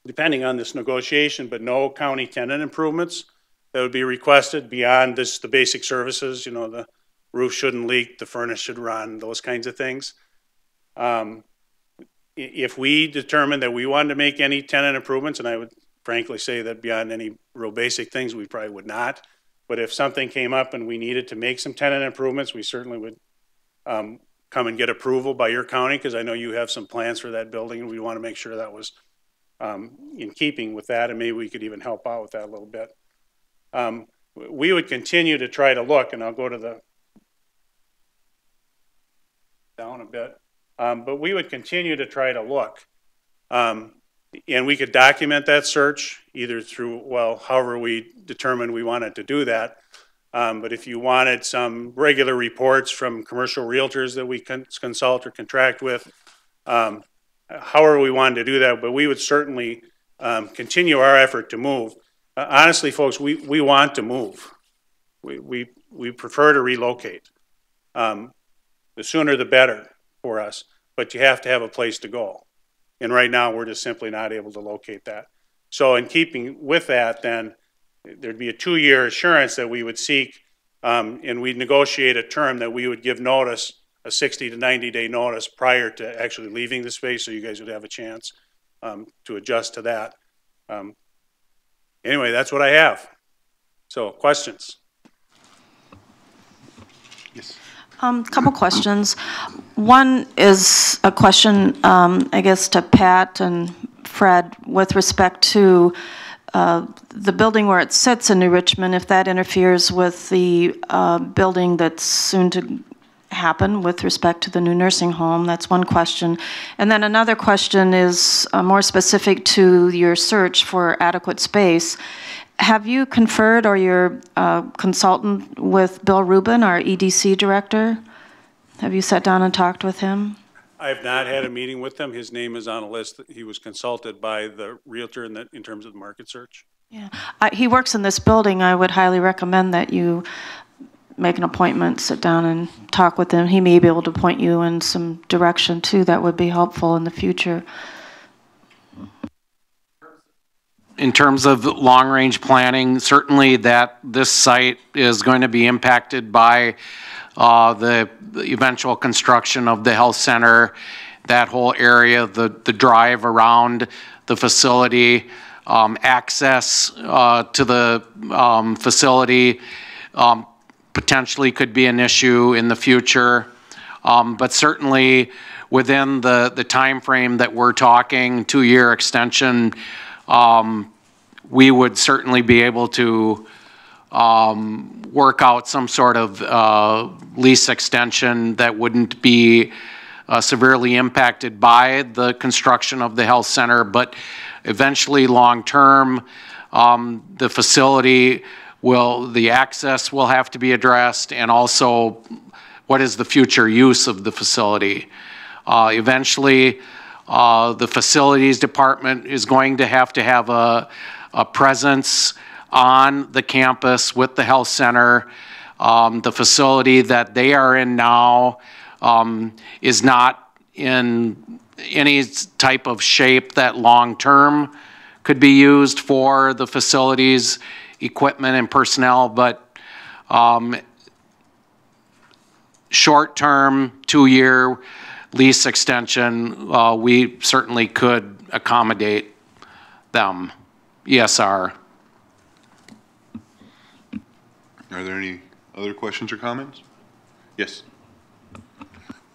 depending on this negotiation, but no county tenant improvements that would be requested beyond this, the basic services, you know, the roof shouldn't leak, the furnace should run, those kinds of things. If we determined that we wanted to make any tenant improvements, and I would frankly say that beyond any real basic things, we probably would not. But if something came up and we needed to make some tenant improvements, we certainly would come and get approval by your county, because I know you have some plans for that building, and we want to make sure that was in keeping with that, and maybe we could even help out with that a little bit. We would continue to try to look, and I'll go to the down a bit, but we would continue to try to look, and we could document that search either through, well, however we determined we wanted to do that. But if you wanted some regular reports from commercial realtors that we consult or contract with, however we wanted to do that, but we would certainly continue our effort to move. Honestly, folks, we want to move. We prefer to relocate. The sooner the better for us, but you have to have a place to go. And right now, we're just simply not able to locate that. So in keeping with that, then, there'd be a 2-year assurance that we would seek, and we'd negotiate a term that we would give notice, a 60 to 90-day notice prior to actually leaving the space, so you guys would have a chance to adjust to that. Anyway, that's what I have. So, questions? Yes. Couple questions. One is a question, I guess, to Pat and Fred with respect to the building where it sits in New Richmond, if that interferes with the building that's soon to happen with respect to the new nursing home. That's one question. And then another question is more specific to your search for adequate space. Have you conferred, or your consultant, with Bill Rubin, our EDC director? Have you sat down and talked with him? I have not had a meeting with him. His name is on a list. He was consulted by the realtor in terms of the market search. Yeah, he works in this building. I would highly recommend that you make an appointment, sit down and talk with him. He may be able to point you in some direction too that would be helpful in the future. In terms of long-range planning, certainly that this site is going to be impacted by the eventual construction of the health center, that whole area, the drive around the facility, access to the facility potentially could be an issue in the future. But certainly within the time frame that we're talking, 2-year extension, we would certainly be able to work out some sort of lease extension that wouldn't be severely impacted by the construction of the health center, but eventually long-term, the facility the access will have to be addressed, and also what is the future use of the facility. Eventually, the facilities department is going to have a presence on the campus with the health center. The facility that they are in now is not in any type of shape that long-term could be used for the facilities, equipment, and personnel, but short-term, 2-year lease extension, we certainly could accommodate them, ESR. Are there any other questions or comments? Yes.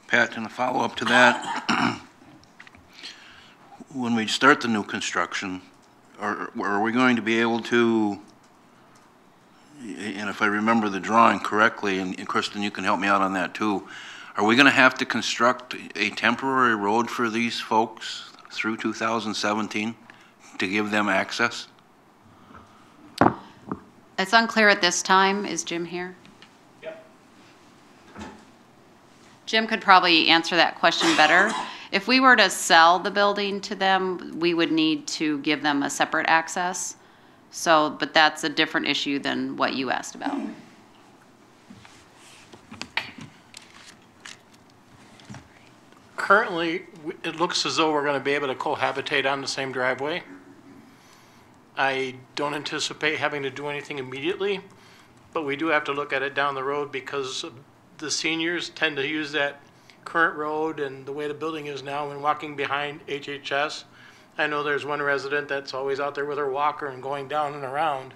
Pat, and a follow-up to that, when we start the new construction, are we going to be able to, and if I remember the drawing correctly, and Kristen, you can help me out on that too, are we going to have to construct a temporary road for these folks through 2017 to give them access? It's unclear at this time. Is Jim here? Yep. Jim could probably answer that question better. If we were to sell the building to them, we would need to give them a separate access. So, but that's a different issue than what you asked about. Currently, it looks as though we're going to be able to cohabitate on the same driveway. I don't anticipate having to do anything immediately, but we do have to look at it down the road because the seniors tend to use that current road and the way the building is now when walking behind HHS. I know there's one resident that's always out there with her walker and going down and around.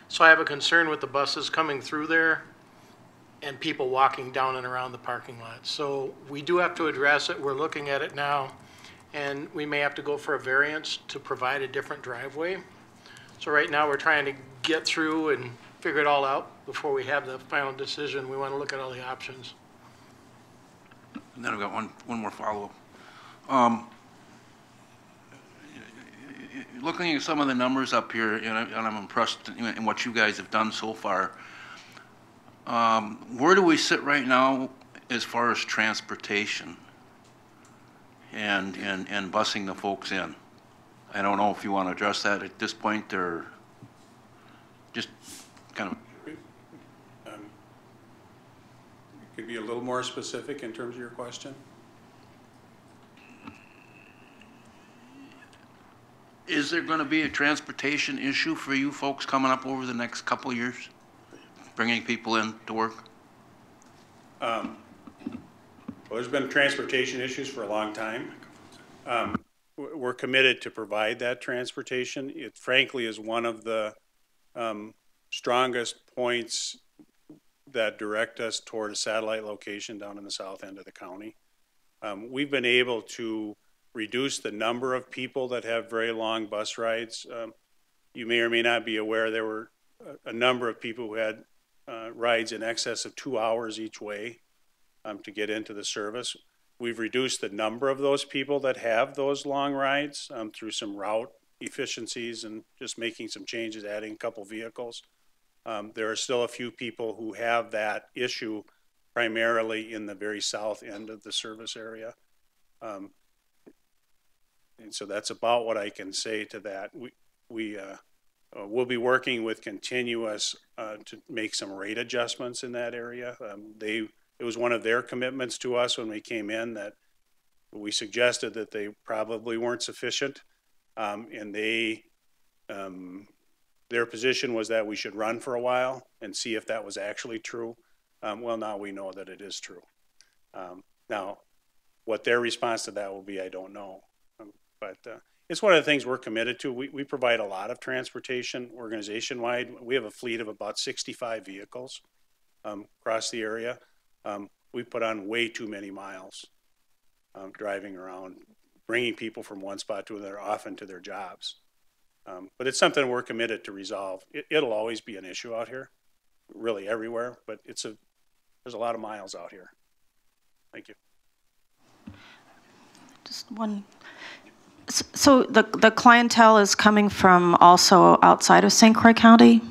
So I have a concern with the buses coming through there and people walking down and around the parking lot. So we do have to address it. We're looking at it now, and we may have to go for a variance to provide a different driveway. So right now we're trying to get through and figure it all out before we have the final decision. We want to look at all the options. And then I've got one more follow-up. Looking at some of the numbers up here, and I'm impressed in what you guys have done so far. Where do we sit right now as far as transportation and busing the folks in? I don't know if you want to address that at this point, or just kind of. Could be a little more specific in terms of your question? Is there going to be a transportation issue for you folks coming up over the next couple of years? Bringing people in to work? Well, there's been transportation issues for a long time. We're committed to provide that transportation. It frankly is one of the strongest points that direct us toward a satellite location down in the south end of the county. We've been able to reduce the number of people that have very long bus rides. You may or may not be aware there were a number of people who had rides in excess of 2 hours each way to get into the service. We've reduced the number of those people that have those long rides through some route efficiencies and just making some changes, adding a couple vehicles. There are still a few people who have that issue primarily in the very south end of the service area. And so that's about what I can say to that. We'll be working with Continuous to make some rate adjustments in that area. It was one of their commitments to us when we came in that we suggested that they probably weren't sufficient, and their position was that we should run for a while and see if that was actually true. Well, now we know that it is true. Now, what their response to that will be, I don't know. But it's one of the things we're committed to. We provide a lot of transportation organization-wide. We have a fleet of about 65 vehicles across the area. We put on way too many miles driving around, bringing people from one spot to another, often to their jobs. But it's something we're committed to resolve. It'll always be an issue out here, really everywhere, but there's a lot of miles out here. Thank you. Just one. So the clientele is coming from also outside of St. Croix County?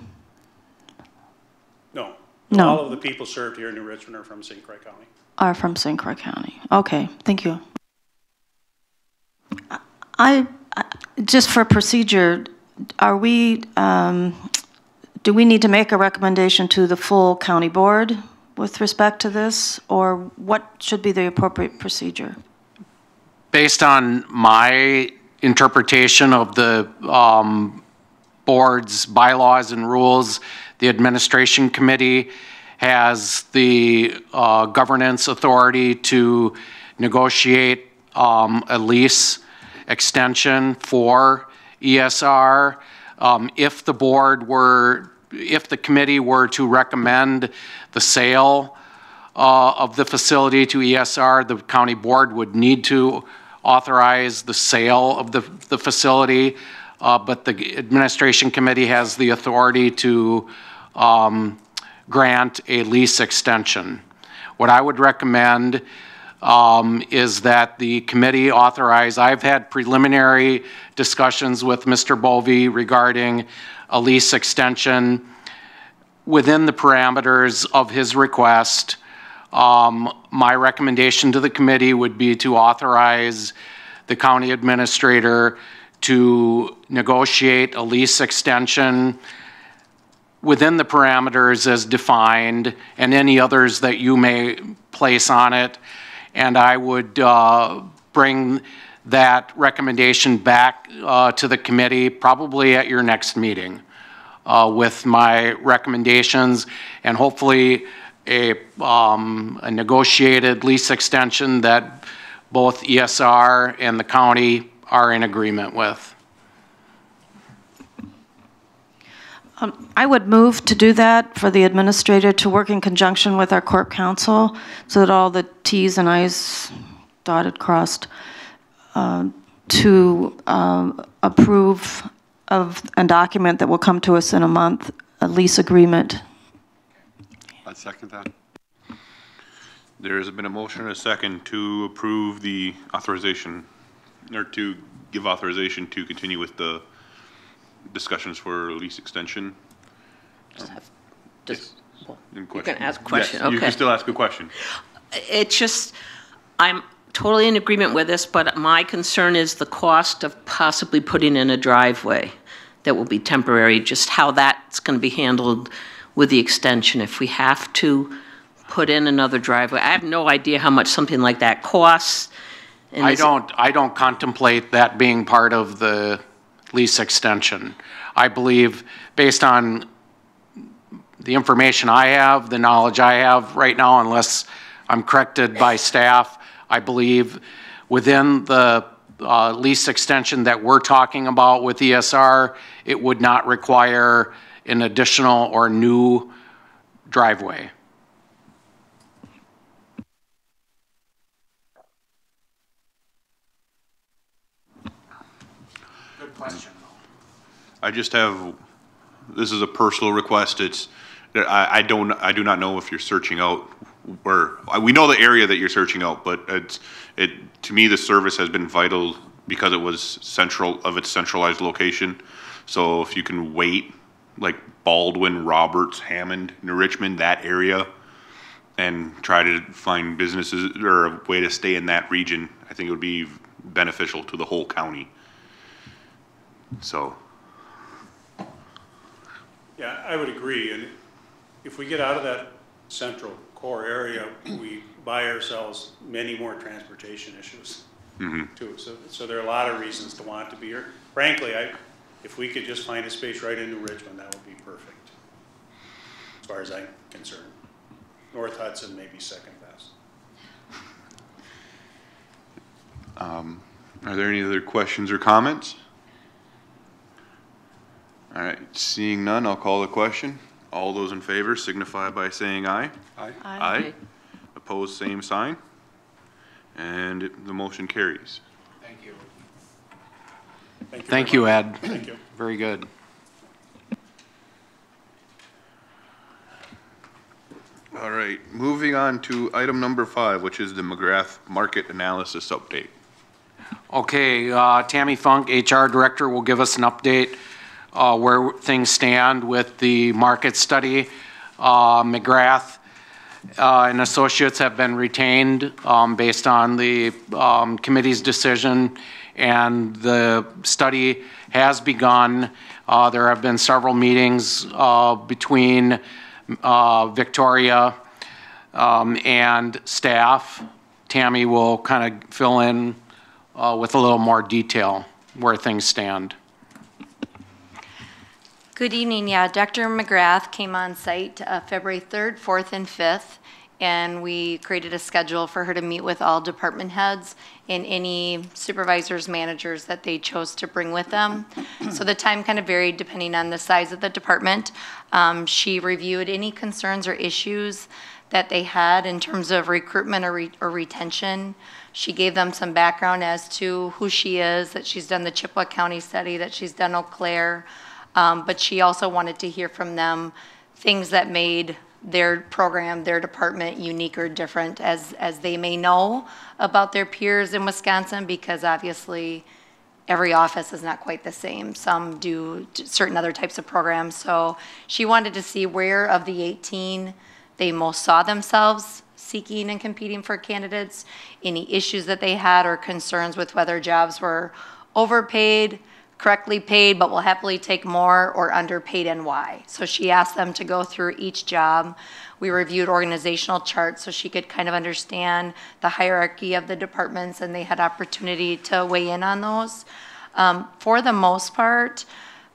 No. No. All of the people served here in New Richmond are from St. Croix County. Are from St. Croix County. Okay, thank you. Just for procedure, do we need to make a recommendation to the full county board with respect to this, or what should be the appropriate procedure? Based on my interpretation of the board's bylaws and rules, the administration committee has the governance authority to negotiate a lease extension for ESR. If the committee were to recommend the sale of the facility to ESR, the county board would need to authorize the sale of the facility, but the administration committee has the authority to grant a lease extension. What I would recommend is that the committee authorize, I've had preliminary discussions with Mr. Bovee regarding a lease extension within the parameters of his request. My recommendation to the committee would be to authorize the county administrator to negotiate a lease extension within the parameters as defined and any others that you may place on it. And I would bring that recommendation back to the committee probably at your next meeting with my recommendations and hopefully a negotiated lease extension that both ESR and the county are in agreement with. I would move to do that for the administrator to work in conjunction with our corp counsel so that all the T's and I's dotted, crossed, to approve of a document that will come to us in a month, a lease agreement. I second that. There has been a motion and a second to approve the authorization, or to give authorization to continue with the discussions for lease extension. You can ask a question. Yes, okay. You can still ask a question. It's just, I'm totally in agreement with this, but my concern is the cost of possibly putting in a driveway that will be temporary, just how that's going to be handled with the extension. If we have to put in another driveway, I have no idea how much something like that costs. And I don't contemplate that being part of the lease extension. I believe, based on the information I have, the knowledge I have right now, unless I'm corrected by staff, I believe within the lease extension that we're talking about with ESR, it would not require an additional or new driveway. Good question. I just have, this is a personal request. It's, I do not know if you're searching out where, we know the area that you're searching out, but to me, the service has been vital because it was its centralized location. So if you can wait, like Baldwin, Roberts, Hammond, New Richmond, that area, and try to find businesses or a way to stay in that region, I think it would be beneficial to the whole county. So. Yeah, I would agree. And if we get out of that central core area, we buy ourselves many more transportation issues too. So there are a lot of reasons to want to be here. Frankly, if we could just find a space right in New Richmond, that would be perfect, as far as I'm concerned. North Hudson may be second best. Are there any other questions or comments? All right, seeing none, I'll call the question. All those in favor signify by saying aye. Aye. Aye. Opposed, same sign. And the motion carries. Thank you. Thank you, Ed. Thank you. Very good. All right, moving on to item number 5, which is the McGrath Market Analysis Update. Okay, Tammy Funk, HR Director, will give us an update where things stand with the market study. McGrath and Associates have been retained based on the committee's decision, and the study has begun. There have been several meetings between Victoria and staff. Tammy will kind of fill in with a little more detail where things stand. Good evening. Yeah, Dr. McGrath came on site February 3rd, 4th, and 5th, and we created a schedule for her to meet with all department heads and any supervisors, managers that they chose to bring with them. So the time kind of varied depending on the size of the department. She reviewed any concerns or issues that they had in terms of recruitment or retention. She gave them some background as to who she is, that she's done the Chippewa County study, that she's done Eau Claire, but she also wanted to hear from them things that made their program, their department unique or different as they may know about their peers in Wisconsin, because obviously every office is not quite the same. Some do certain other types of programs. So she wanted to see where of the 18 they most saw themselves seeking and competing for candidates, any issues that they had or concerns with whether jobs were overpaid, correctly paid, but will happily take more, or underpaid, and why. So she asked them to go through each job. We reviewed organizational charts so she could kind of understand the hierarchy of the departments, and they had opportunity to weigh in on those. For the most part,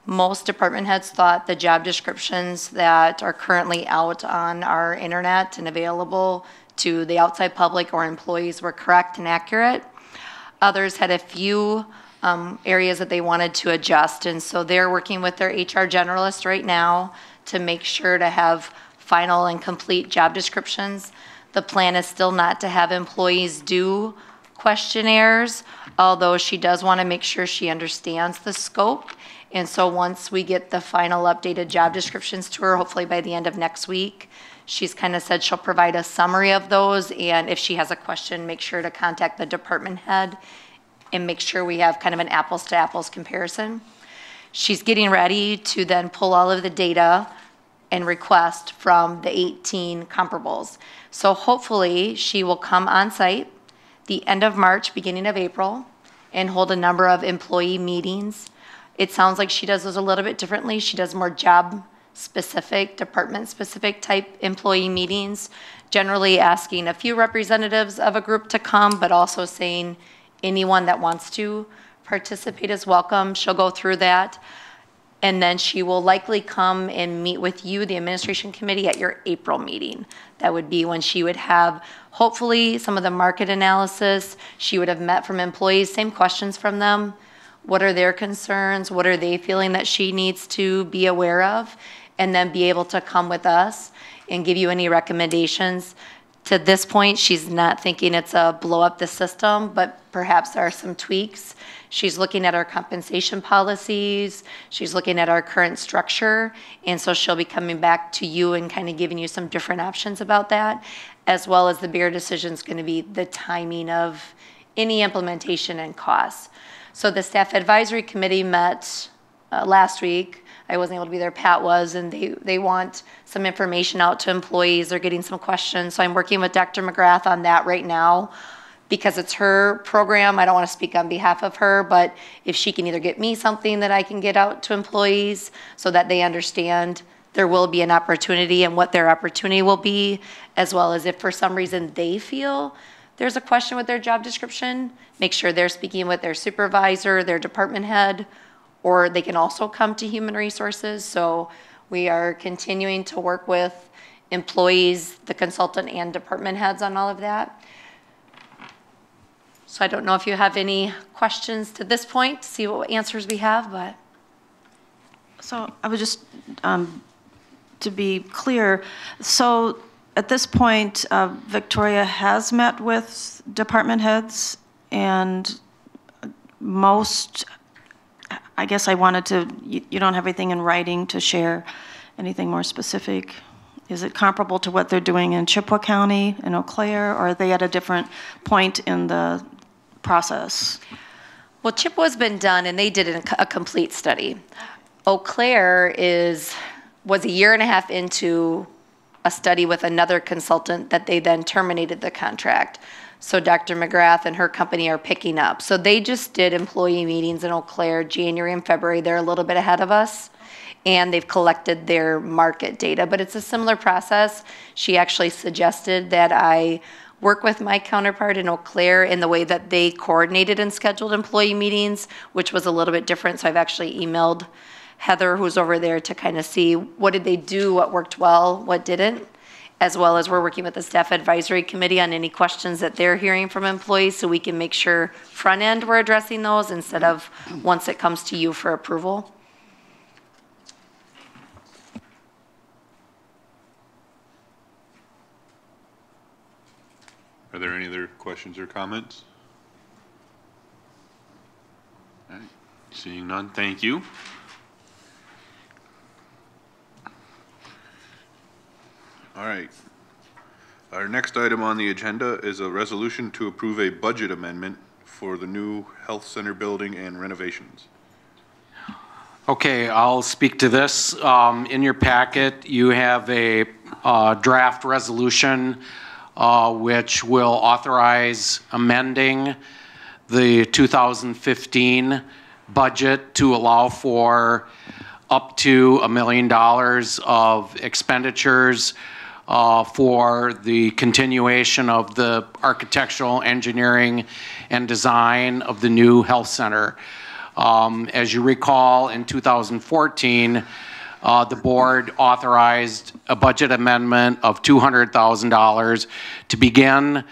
most department heads thought the job descriptions that are currently out on our internet and available to the outside public or employees were correct and accurate. Others had a few areas that they wanted to adjust, and so they're working with their HR generalist right now to make sure to have final and complete job descriptions. The plan is still not to have employees do questionnaires, although she does want to make sure she understands the scope. And so once we get the final updated job descriptions to her, hopefully by the end of next week, she's kind of said she'll provide a summary of those, and if she has a question, make sure to contact the department head and make sure we have kind of an apples to apples comparison. She's getting ready to then pull all of the data and request from the 18 comparables. So hopefully she will come on site the end of March, beginning of April, and hold a number of employee meetings. It sounds like she does those a little bit differently. She does more job specific, department specific type employee meetings, generally asking a few representatives of a group to come, but also saying anyone that wants to participate is welcome. She'll go through that. And then she will likely come and meet with you, the administration committee, at your April meeting. That would be when she would have, hopefully, some of the market analysis. She would have met from employees, same questions from them. What are their concerns? What are they feeling that she needs to be aware of? And then be able to come with us and give you any recommendations. To this point, she's not thinking it's a blow up the system, but perhaps there are some tweaks. She's looking at our compensation policies. She's looking at our current structure. And so she'll be coming back to you and kind of giving you some different options about that, as well as the bigger decision is going to be the timing of any implementation and costs. So the staff advisory committee met last week. I wasn't able to be there, Pat was, and they want some information out to employees. They're getting some questions. So I'm working with Dr. McGrath on that right now because it's her program. I don't want to speak on behalf of her, but if she can either get me something that I can get out to employees so that they understand there will be an opportunity and what their opportunity will be, as well as if for some reason they feel there's a question with their job description, make sure they're speaking with their supervisor, their department head, or they can also come to human resources. So we are continuing to work with employees, the consultant, and department heads on all of that. So I don't know if you have any questions to this point, to see what answers we have, but. So I would just, to be clear, so at this point, Victoria has met with department heads, and most, I guess I wanted to, you don't have anything in writing to share, anything more specific? Is it comparable to what they're doing in Chippewa County, in Eau Claire, or are they at a different point in the process? Well, Chippewa's been done, and they did a complete study. Eau Claire was a year and a half into a study with another consultant that they then terminated the contract. So Dr. McGrath and her company are picking up. So they just did employee meetings in Eau Claire, January and February. They're a little bit ahead of us, and they've collected their market data, but it's a similar process. She actually suggested that I work with my counterpart in Eau Claire in the way that they coordinated and scheduled employee meetings, which was a little bit different. So I've actually emailed Heather, who's over there, to kind of see what did they do, what worked well, what didn't, as well as we're working with the staff advisory committee on any questions that they're hearing from employees so we can make sure front end we're addressing those instead of once it comes to you for approval. Are there any other questions or comments? All right. Seeing none, thank you. All right. Our next item on the agenda is a resolution to approve a budget amendment for the new health center building and renovations. Okay, I'll speak to this. In your packet, you have a draft resolution which will authorize amending the 2015 budget to allow for up to $1 million of expenditures for the continuation of the architectural, engineering, and design of the new health center. As you recall, in 2014, the board authorized a budget amendment of $200,000 to begin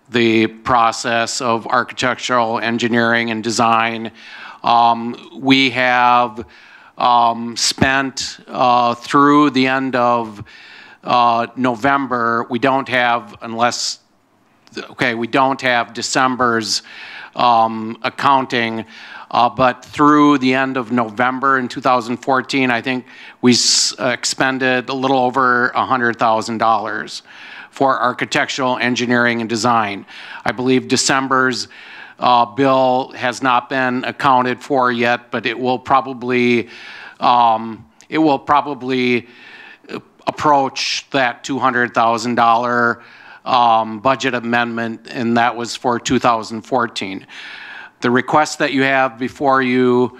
the process of architectural, engineering, and design. We have spent through the end of November. We don't have, unless, okay, we don't have December's accounting, but through the end of November in 2014, I think we expended a little over $100,000 for architectural, engineering, and design. I believe December's bill has not been accounted for yet, but it will probably approach that $200,000 budget amendment, and that was for 2014. The request that you have before you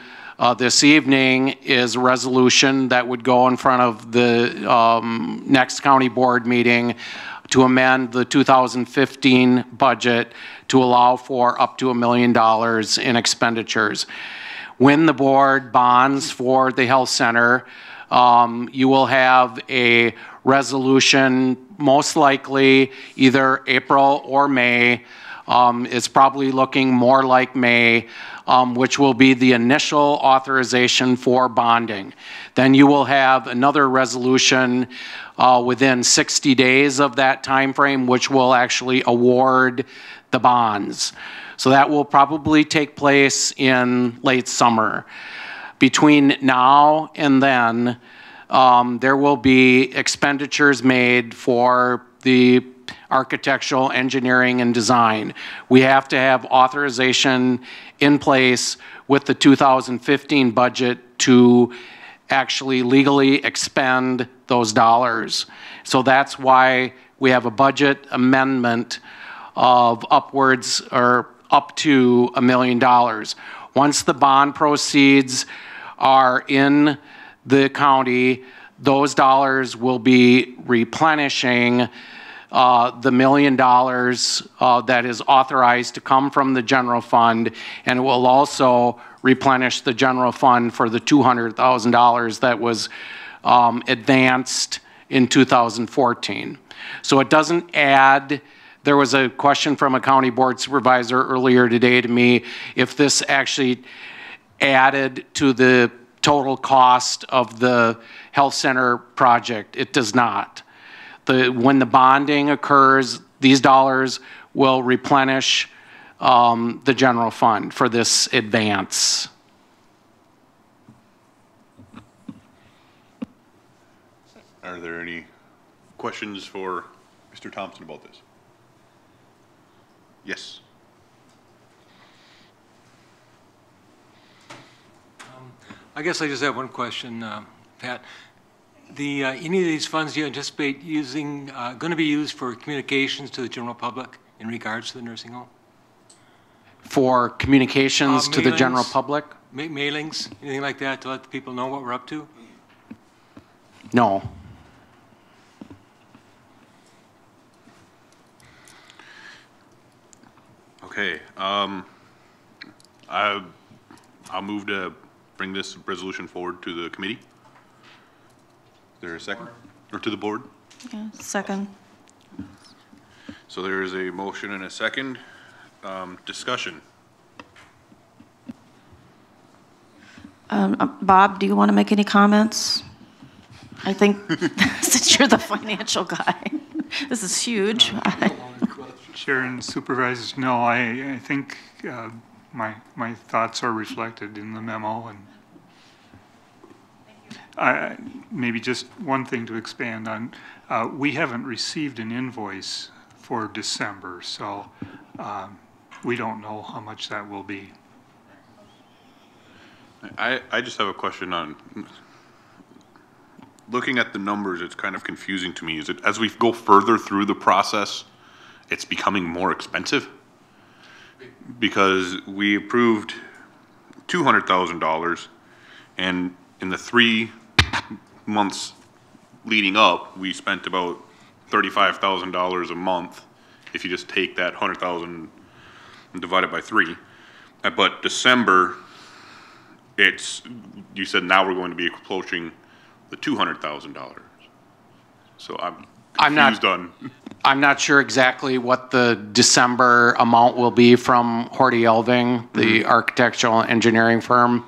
this evening is a resolution that would go in front of the next county board meeting to amend the 2015 budget to allow for up to $1 million in expenditures. When the board bonds for the health center, you will have a resolution, most likely either April or May. It's probably looking more like May, which will be the initial authorization for bonding. Then you will have another resolution within 60 days of that time frame, which will actually award the bonds. So that will probably take place in late summer. Between now and then, there will be expenditures made for the architectural, engineering, and design. We have to have authorization in place with the 2015 budget to actually legally expend those dollars. So that's why we have a budget amendment of upwards or up to $1 million. Once the bond proceeds are in the county, those dollars will be replenishing the $1 million that is authorized to come from the general fund, and it will also replenish the general fund for the $200,000 that was advanced in 2014. So it doesn't add. There was a question from a county board supervisor earlier today to me if this actually added to the total cost of the health center project. It does not. When the bonding occurs, these dollars will replenish the general fund for this advance. Are there any questions for Mr. Thompson about this? Yes. I guess I just have one question, Pat. Any of these funds you anticipate using, going to be used for communications to the general public in regards to the nursing home? For communications to the general public? Mailings, anything like that, to let the people know what we're up to? No. Okay. I'll move to bring this resolution forward to the committee. Is there a second? Or to the board? Yeah, second. So there is a motion and a second. Discussion. Bob, do you want to make any comments? I think since you're the financial guy, this is huge. Chair and supervisors, no, I think my thoughts are reflected in the memo, and maybe just one thing to expand on. We haven't received an invoice for December, so we don't know how much that will be. I just have a question on, looking at the numbers, it's kind of confusing to me. Is it, as we go further through the process, it's becoming more expensive? Because we approved $200,000, and in the 3 months leading up, we spent about $35,000 a month. If you just take that 100,000 and divide it by 3, but December, you said now we're going to be approaching the $200,000. So I'm not sure exactly what the December amount will be from Horty Elving, the architectural engineering firm.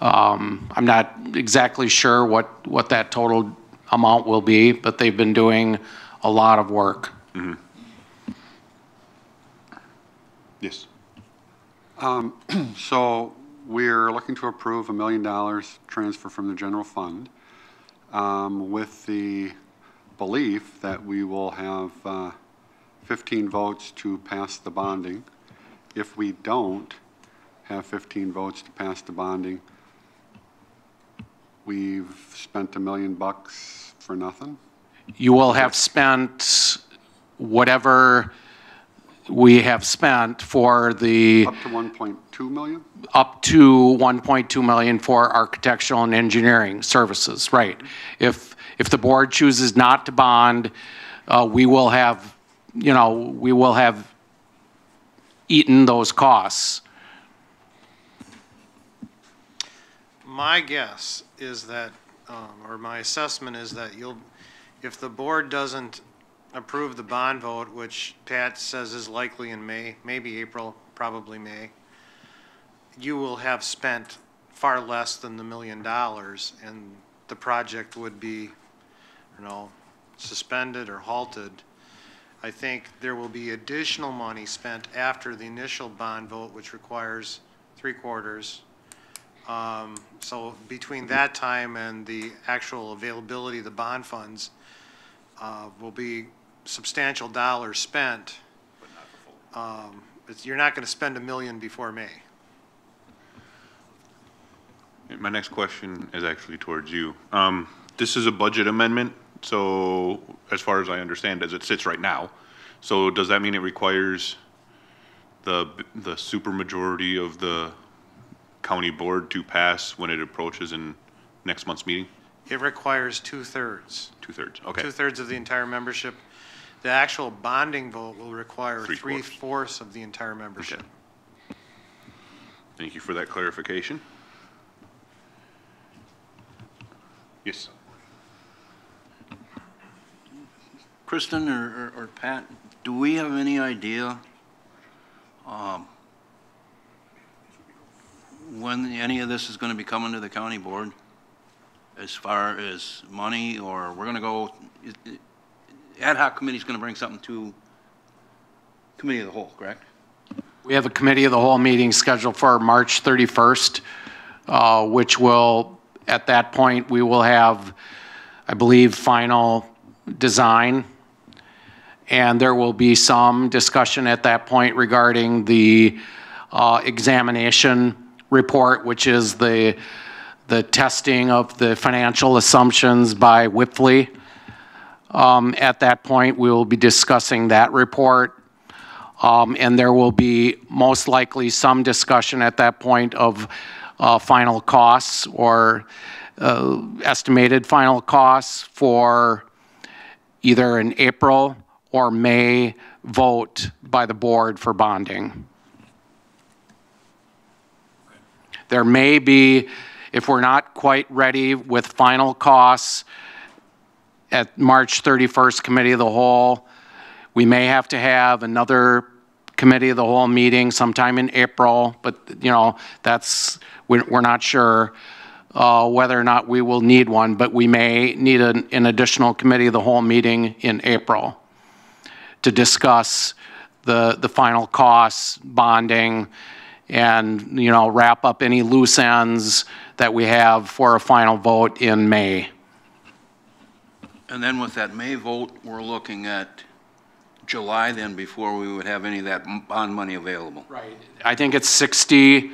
I'm not exactly sure what that total amount will be, but they've been doing a lot of work. Mm-hmm. Yes. So we're looking to approve $1 million transfer from the general fund with the belief that we will have 15 votes to pass the bonding. If we don't have 15 votes to pass the bonding, we've spent $1 million for nothing. You will have spent whatever we have spent for the... Up to 1.2 million? Up to 1.2 million for architectural and engineering services, right. If the board chooses not to bond, we will have, we will have eaten those costs. My guess is that, or my assessment is that if the board doesn't approve the bond vote, which Pat says is likely in May, maybe April, probably May, you will have spent far less than the $1 million, and the project would be, suspended or halted. I think there will be additional money spent after the initial bond vote, which requires 3/4. So between that time and the actual availability of the bond funds, will be substantial dollars spent. But not the full. You're not going to spend $1 million before May. My next question is actually towards you. This is a budget amendment, so as far as I understand, as it sits right now, so does that mean it requires the supermajority of the county board to pass when it approaches in next month's meeting? It requires 2/3. 2/3, okay. 2/3 of the entire membership. The actual bonding vote will require 3/4 of the entire membership. Okay. Thank you for that clarification. Yes. Kristen or Pat, do we have any idea when any of this is going to be coming to the county board as far as money, or we're going to go, ad hoc committee is going to bring something to committee of the whole, correct? We have a committee of the whole meeting scheduled for March 31st, which will, at that point, we will have, I believe, final design. And there will be some discussion at that point regarding the examination report, which is the testing of the financial assumptions by Whipley. At that point, we will be discussing that report. And there will be most likely some discussion at that point of final costs or estimated final costs for either an April or May vote by the board for bonding. There may be, if we're not quite ready with final costs at March 31st Committee of the Whole, we may have to have another Committee of the Whole meeting sometime in April, but that's, we're not sure whether or not we will need one, but we may need an additional Committee of the Whole meeting in April to discuss the final costs, bonding, and wrap up any loose ends that we have for a final vote in May. And then with that May vote, we're looking at July then before we would have any of that bond money available. Right. I think it's 60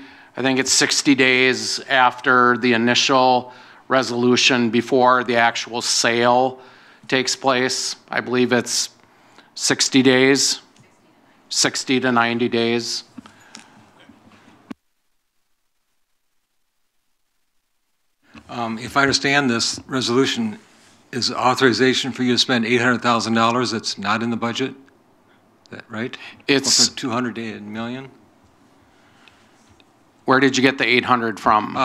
days after the initial resolution before the actual sale takes place. I believe it's 60 days, 60 to 90 days. If I understand this resolution is authorization for you to spend $800,000 that's not in the budget, is that right? It's 200 million. Where did you get the 800 from?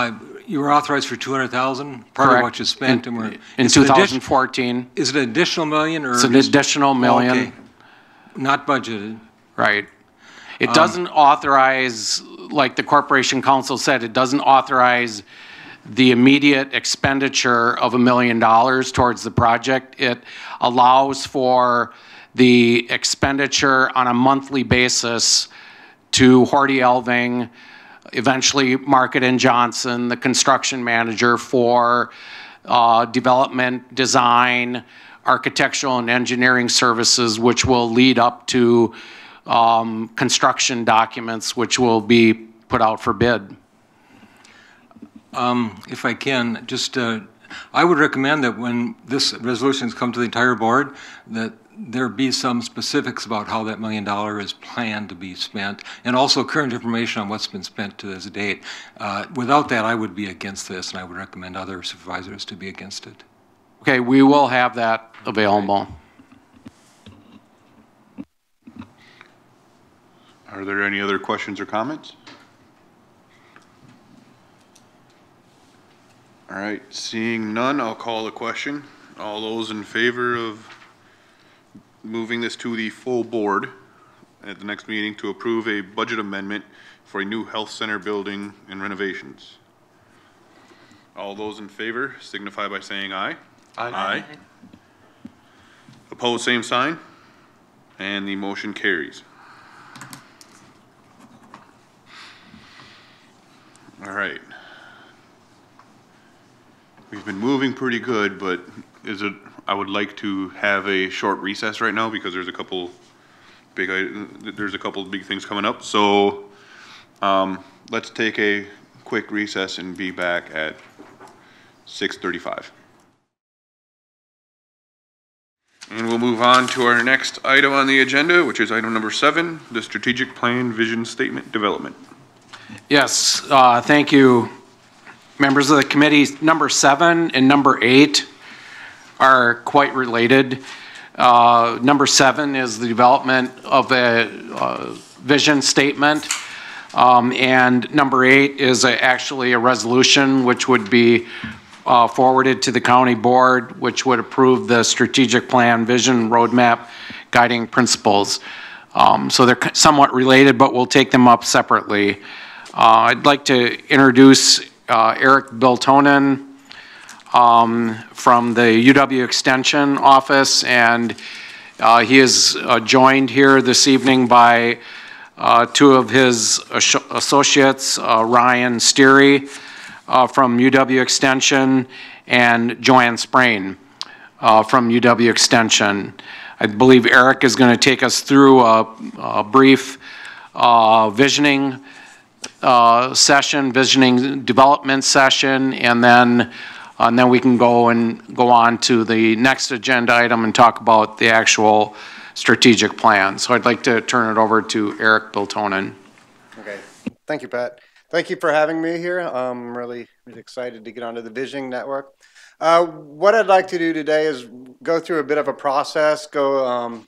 You were authorized for 200,000, part Correct. of what you spent, in 2014. Is it an additional million or? It's an additional million. Okay. Not budgeted. Right. It doesn't authorize, like the Corporation Council said, it doesn't authorize the immediate expenditure of $1 million towards the project. It allows for the expenditure on a monthly basis to Horty Elving, eventually Market and Johnson, the construction manager, for development, design, architectural and engineering services, which will lead up to construction documents, which will be put out for bid. If I can, just I would recommend that when this resolution has come to the entire board, that there be some specifics about how that $1 million is planned to be spent, and also current information on what's been spent to this date. Without that, I would be against this, and I would recommend other supervisors to be against it. Okay, we will have that available. Are there any other questions or comments? All right, seeing none, I'll call the question. All those in favor of moving this to the full board at the next meeting to approve a budget amendment for a new health center building and renovations? All those in favor signify by saying aye. Aye. Opposed, same sign. And the motion carries. All right. We've been moving pretty good, but I would like to have a short recess right now because there's a couple big things coming up. So let's take a quick recess and be back at 6:35. And we'll move on to our next item on the agenda, which is item number 7, the strategic plan vision statement development. Yes, thank you, members of the committee. Number 7 and number 8 are quite related. Number 7 is the development of a vision statement, and number 8 is actually a resolution which would be forwarded to the county board, which would approve the strategic plan, vision, roadmap, guiding principles. So they're somewhat related, but we'll take them up separately. I'd like to introduce Eric Biltonen from the UW Extension office, and he is joined here this evening by 2 of his associates, Ryan Steery from UW Extension and Joanne Sprain from UW Extension. I believe Eric is going to take us through a brief visioning session, visioning development session, and then we can go on to the next agenda item and talk about the actual strategic plan. So I'd like to turn it over to Eric Biltonen. Okay, thank you, Pat. Thank you for having me here. I'm really excited to get onto the Visioning Network. What I'd like to do today is go through a bit of a process,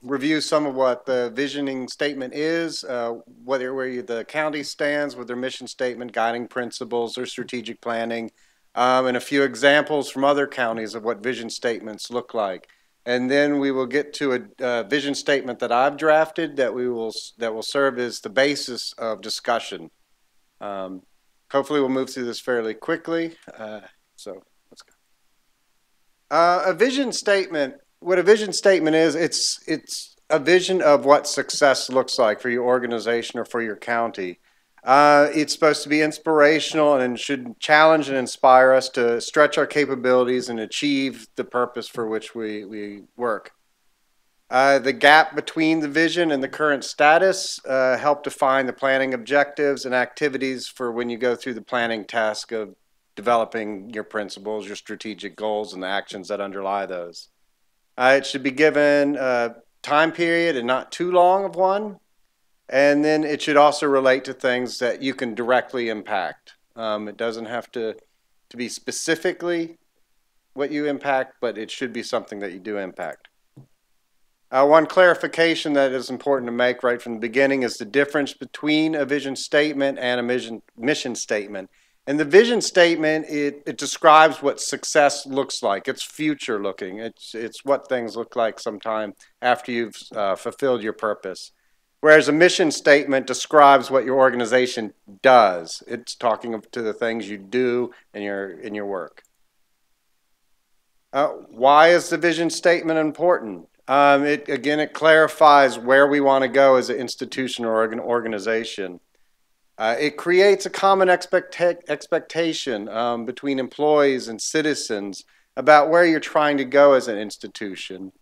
review some of what the visioning statement is, where the county stands with their mission statement, guiding principles, their strategic planning, and a few examples from other counties of what vision statements look like. And then we will get to a vision statement that I've drafted that will serve as the basis of discussion. Hopefully we'll move through this fairly quickly. So let's go. A vision statement, what a vision statement is, it's a vision of what success looks like for your organization or for your county. It's supposed to be inspirational and should challenge and inspire us to stretch our capabilities and achieve the purpose for which we work. The gap between the vision and the current status help define the planning objectives and activities for when you go through the planning task of developing your principles, your strategic goals, and the actions that underlie those. It should be given a time period and not too long of one. And then it should also relate to things that you can directly impact. It doesn't have to be specifically what you impact, but it should be something that you do impact. One clarification that is important to make right from the beginning is the difference between a vision statement and a mission statement. And the vision statement, it describes what success looks like. It's future looking. It's what things look like sometime after you've fulfilled your purpose. Whereas a mission statement describes what your organization does. It's talking to the things you do in your work. Why is the vision statement important? It clarifies where we want to go as an institution or an organization. It creates a common expectation between employees and citizens about where you're trying to go as an institution.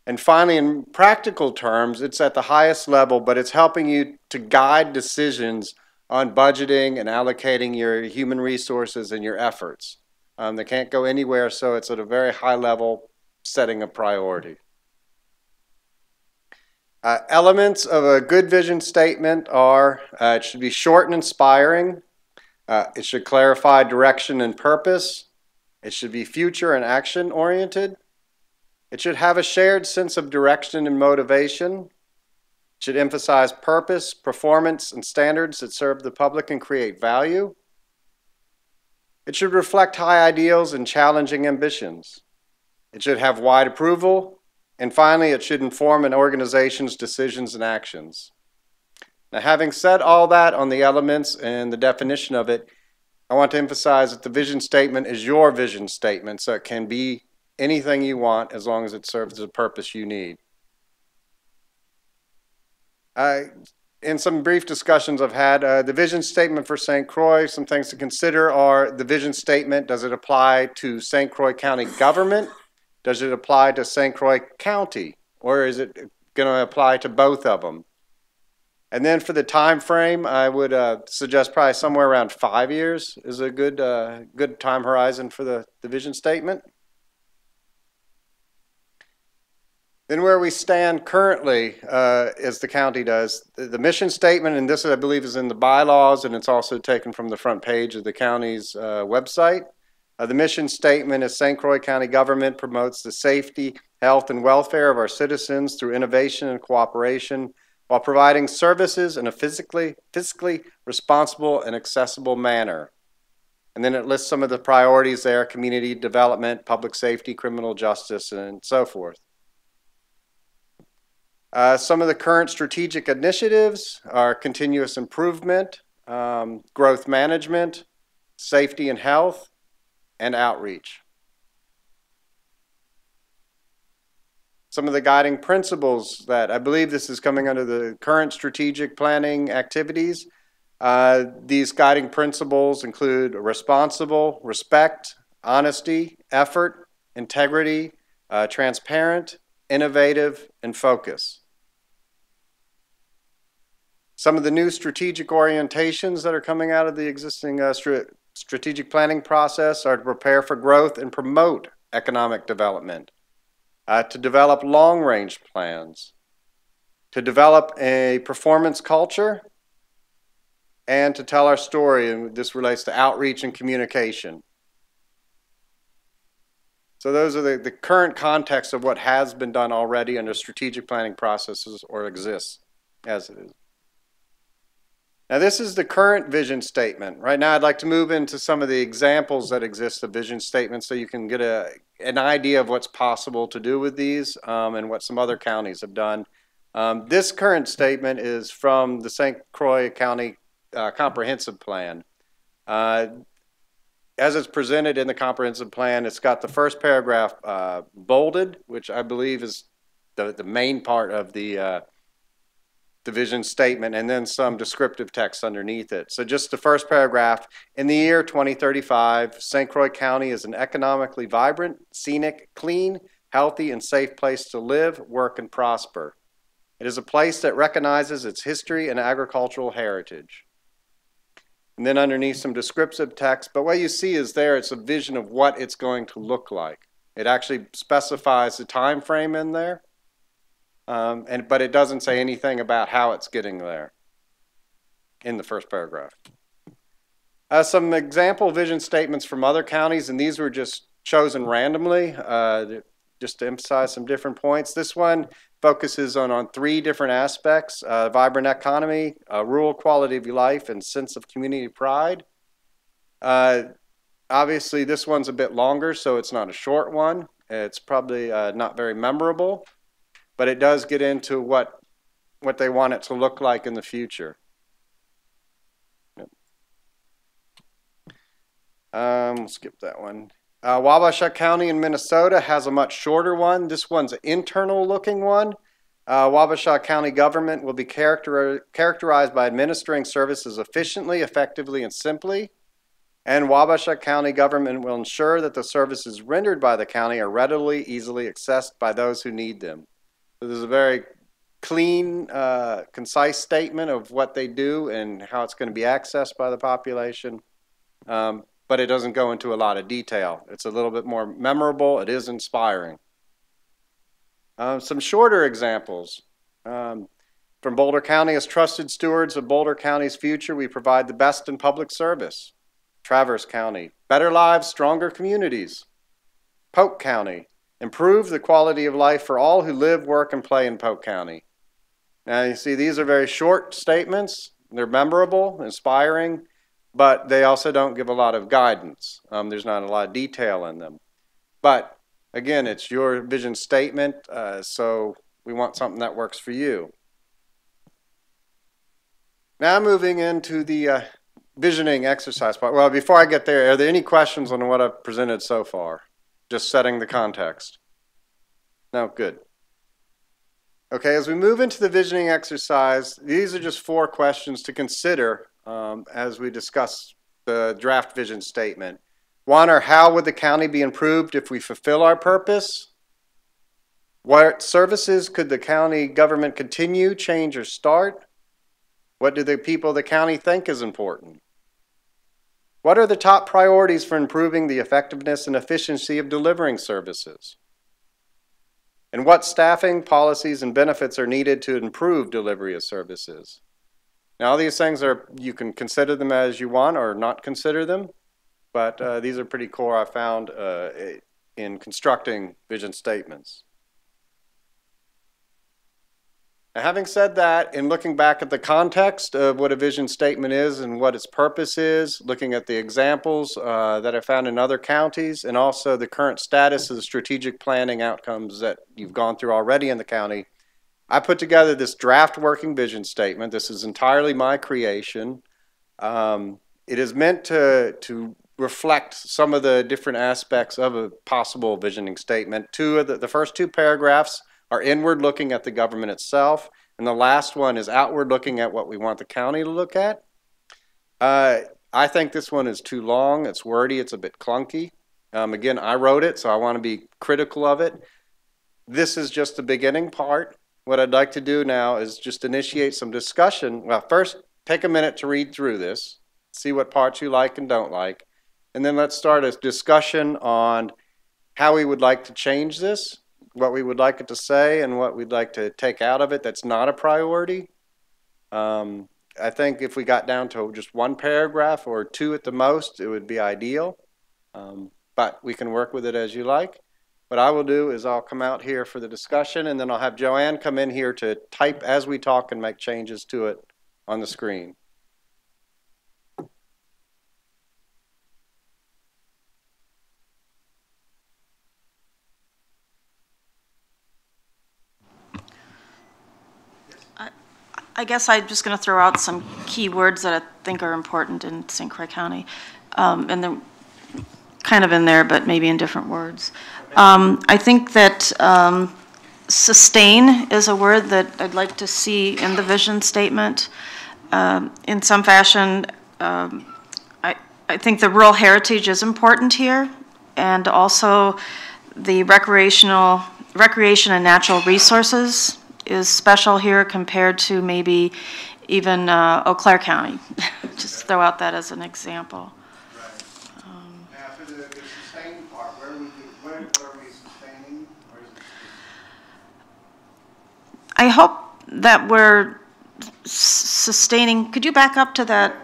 And finally, in practical terms, it's at the highest level, but it's helping you to guide decisions on budgeting and allocating your human resources and your efforts. They can't go anywhere, so it's at a very high level setting a priority. Elements of a good vision statement are, it should be short and inspiring. It should clarify direction and purpose. It should be future and action oriented. It should have a shared sense of direction and motivation. It should emphasize purpose, performance, and standards that serve the public and create value. It should reflect high ideals and challenging ambitions. It should have wide approval. And finally, it should inform an organization's decisions and actions. Now, having said all that on the elements and the definition of it, I want to emphasize that the vision statement is your vision statement, so it can be anything you want as long as it serves the purpose you need. In some brief discussions I've had, the vision statement for St. Croix, some things to consider are the vision statement, does it apply to St. Croix County government? Does it apply to St. Croix County? Or is it going to apply to both of them? And then for the time frame, I would suggest probably somewhere around 5 years is a good time horizon for the vision statement. Then where we stand currently, as the county does, the mission statement, and this I believe is in the bylaws, and it's also taken from the front page of the county's website. The mission statement is St. Croix County government promotes the safety, health, and welfare of our citizens through innovation and cooperation while providing services in a fiscally responsible and accessible manner. And then it lists some of the priorities there: community development, public safety, criminal justice, and so forth. Some of the current strategic initiatives are continuous improvement, growth management, safety and health, and outreach. Some of the guiding principles that I believe this is coming under the current strategic planning activities. These guiding principles include responsible, respect, honesty, effort, integrity, transparent, innovative, and focus. Some of the new strategic orientations that are coming out of the existing strategic planning process are to prepare for growth and promote economic development, to develop long-range plans, to develop a performance culture, and to tell our story, and this relates to outreach and communication. So those are the current context of what has been done already under strategic planning processes or exists as it is. Now this is the current vision statement. Right now I'd like to move into some of the examples that exist of vision statements so you can get an idea of what's possible to do with these and what some other counties have done. This current statement is from the St. Croix County Comprehensive Plan. As it's presented in the comprehensive plan, it's got the first paragraph bolded, which I believe is the main part of the vision statement, and then some descriptive text underneath it. So just the first paragraph: in the year 2035, St. Croix County is an economically vibrant, scenic, clean, healthy, and safe place to live, work, and prosper. It is a place that recognizes its history and agricultural heritage. And then underneath some descriptive text, but what you see is there, it's a vision of what it's going to look like. It actually specifies the time frame in there, but it doesn't say anything about how it's getting there in the first paragraph. Some example vision statements from other counties, and these were just chosen randomly just to emphasize some different points. This one focuses on 3 different aspects: vibrant economy, rural quality of life, and sense of community pride. Obviously, this one's a bit longer, so it's not a short one. It's probably not very memorable, but it does get into what they want it to look like in the future. We'll skip that one. Wabasha County in Minnesota has a much shorter one. This one's an internal looking one. Wabasha County government will be characterized by administering services efficiently, effectively, and simply. And Wabasha County government will ensure that the services rendered by the county are readily, easily accessed by those who need them. So there's a very clean, concise statement of what they do and how it's going to be accessed by the population. But it doesn't go into a lot of detail. It's a little bit more memorable. It is inspiring. Some shorter examples. From Boulder County: as trusted stewards of Boulder County's future, we provide the best in public service. Traverse County: better lives, stronger communities. Polk County: improve the quality of life for all who live, work, and play in Polk County. Now, you see, these are very short statements. They're memorable, inspiring, but they also don't give a lot of guidance. There's not a lot of detail in them. But again, it's your vision statement, so we want something that works for you. Now moving into the visioning exercise part. Well, before I get there, are there any questions on what I've presented so far? Just setting the context. No, good. Okay, as we move into the visioning exercise, these are just 4 questions to consider as we discuss the draft vision statement. 1 are, how would the county be improved if we fulfill our purpose? What services could the county government continue, change, or start? What do the people of the county think is important? What are the top priorities for improving the effectiveness and efficiency of delivering services? And what staffing, policies, and benefits are needed to improve delivery of services? Now, all these things are, you can consider them as you want or not consider them, but these are pretty core, I found, in constructing vision statements. Now, having said that, in looking back at the context of what a vision statement is and what its purpose is, looking at the examples that I found in other counties, and also the current status of the strategic planning outcomes that you've gone through already in the county, I put together this draft working vision statement. This is entirely my creation. It is meant to reflect some of the different aspects of a possible visioning statement. The first 2 paragraphs are inward looking at the government itself, and the last one is outward looking at what we want the county to look at. I think this one is too long, it's wordy, it's a bit clunky. Again, I wrote it, so I want to be critical of it. This is just the beginning part. What I'd like to do now is just initiate some discussion. Well, first, take a minute to read through this, see what parts you like and don't like, and then let's start a discussion on how we would like to change this, what we would like it to say, and what we'd like to take out of it that's not a priority. I think if we got down to just 1 paragraph or 2 at the most, it would be ideal. But we can work with it as you like. What I will do is I'll come out here for the discussion, and then I'll have Joanne come in here to type as we talk and make changes to it on the screen. I guess I'm just going to throw out some key words that I think are important in St. Croix County. And they're kind of in there, but maybe in different words. I think that sustain is a word that I'd like to see in the vision statement. In some fashion, I think the rural heritage is important here, and also the recreation and natural resources is special here compared to maybe even Eau Claire County. Just throw out that as an example. Now, for the sustain part, what are we sustaining? Or is it I hope that we're sustaining. Could you back up to that?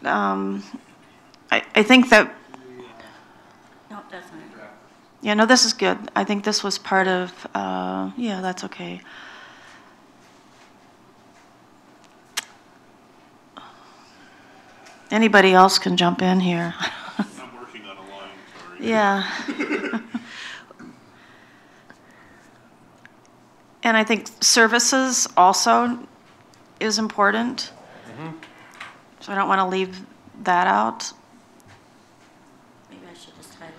I think that. No, that's not. Yeah, no, this is good. I think this was part of. Yeah, that's okay. Anybody else can jump in here. I'm working on a line, sorry. Yeah. And I think services also is important. Mm-hmm. So I don't want to leave that out. Maybe I should just highlight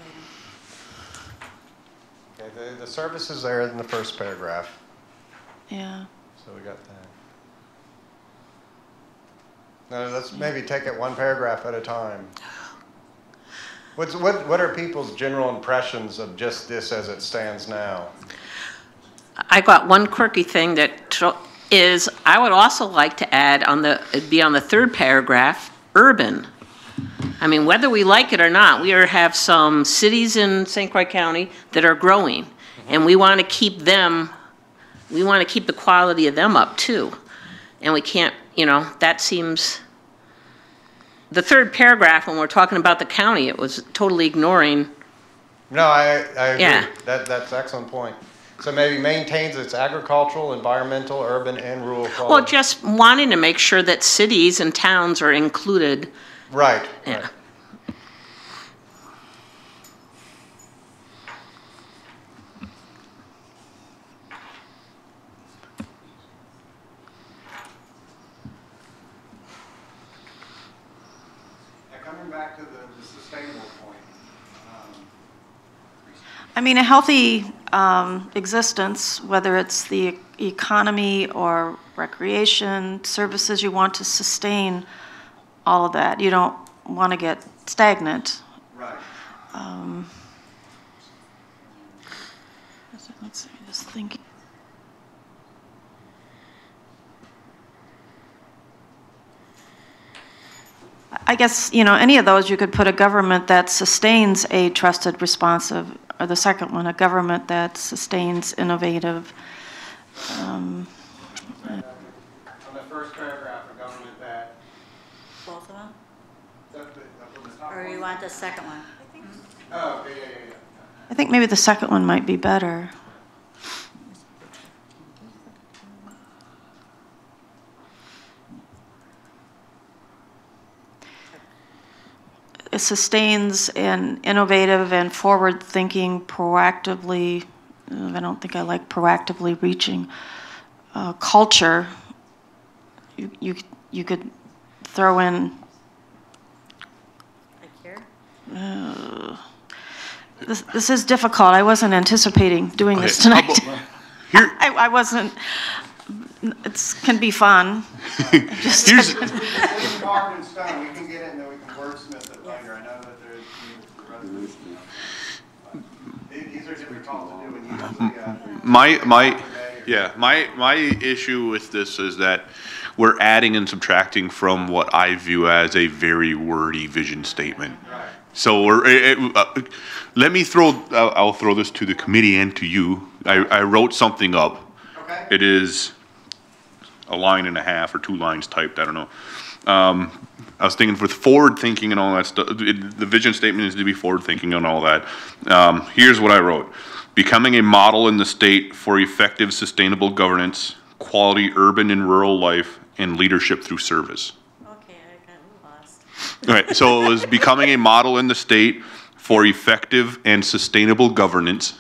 them. Okay, the services there in the first paragraph. Yeah. So we got that. Now let's maybe take it 1 paragraph at a time. What are people's general impressions of just this as it stands now? I got one quirky thing that is, I would also like to add it'd be on the 3rd paragraph, urban. I mean, whether we like it or not, we have some cities in St. Croix County that are growing, and we want to keep them, we want to keep the quality of them up too. And we can't, that seems, the 3rd paragraph, when we're talking about the county, it was totally ignoring. No, I agree. Yeah. That's an excellent point. So maybe maintains its agricultural, environmental, urban, and rural quality. Well, just wanting to make sure that cities and towns are included. Right. Yeah. Right. Coming back to the sustainable point. I mean, a healthy existence, whether it's the economy or recreation, services, you want to sustain all of that. You don't want to get stagnant. Right. Let's see, just thinking. I guess, you know, any of those, you could put a government that sustains a trusted, responsive, or the second one, a government that sustains innovative. On the first paragraph, a government that. Both of them? Or you want the second one? Oh, okay, yeah. I think maybe the second one might be better. It sustains an innovative and forward-thinking, proactively, I don't think I like proactively reaching, culture. You could throw in. Like here? This is difficult. I wasn't anticipating doing this tonight. I wasn't. It can be fun. Here's carved in stone. We can get it and then we can wordsmith it later. I know that there's the resolution. These are difficult to do, and usually. My issue with this is that we're adding and subtracting from what I view as a very wordy vision statement. Right. So let me I'll throw this to the committee and to you. I wrote something up. Okay. It is a line and a half or 2 lines typed, I don't know. I was thinking for forward thinking and all that stuff, the vision statement needs to be forward thinking and all that. Here's what I wrote. Becoming a model in the state for effective sustainable governance, quality urban and rural life, and leadership through service. Okay, I got lost. All right, so it was becoming a model in the state for effective and sustainable governance.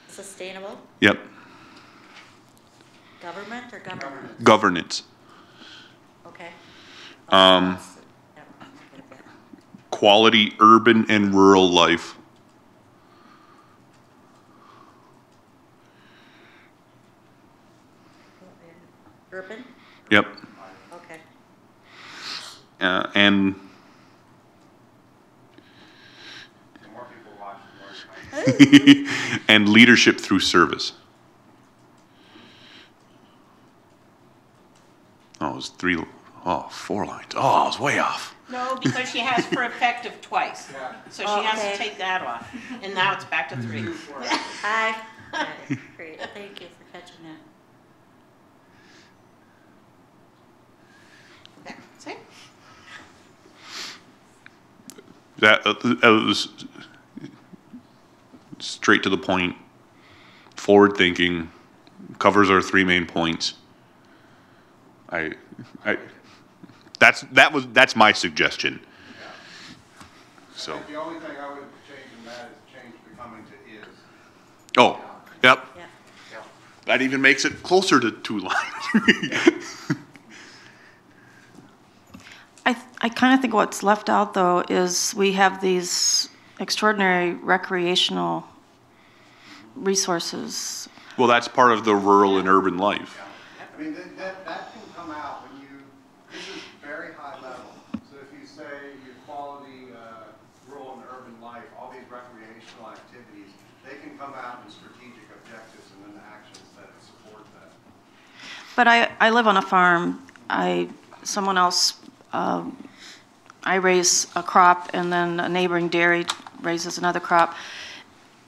Sustainable? Yep. Government or government? Governance. Okay. Quality urban and rural life. Urban? Yep. Okay. And and leadership through service. Oh, it was 4 lines. Oh, I was way off. No, because she has for effective twice. So she has Okay. to take that off. And now it's back to 3. Hi. Great, thank you for catching that. See? That was straight to the point, forward thinking, covers our 3 main points. That's my suggestion. So. The only thing I would change in that is change becoming to is. Oh, yep. Yeah. That even makes it closer to 2 lines. I kind of think what's left out, though, is we have these extraordinary recreational resources. Well, that's part of the rural and urban life. I mean, that can come out when this is very high level. So if you say your quality, rural and urban life, all these recreational activities, they can come out in strategic objectives and then the actions that support that. But I live on a farm. Someone else, I raise a crop, and then a neighboring dairy raises another crop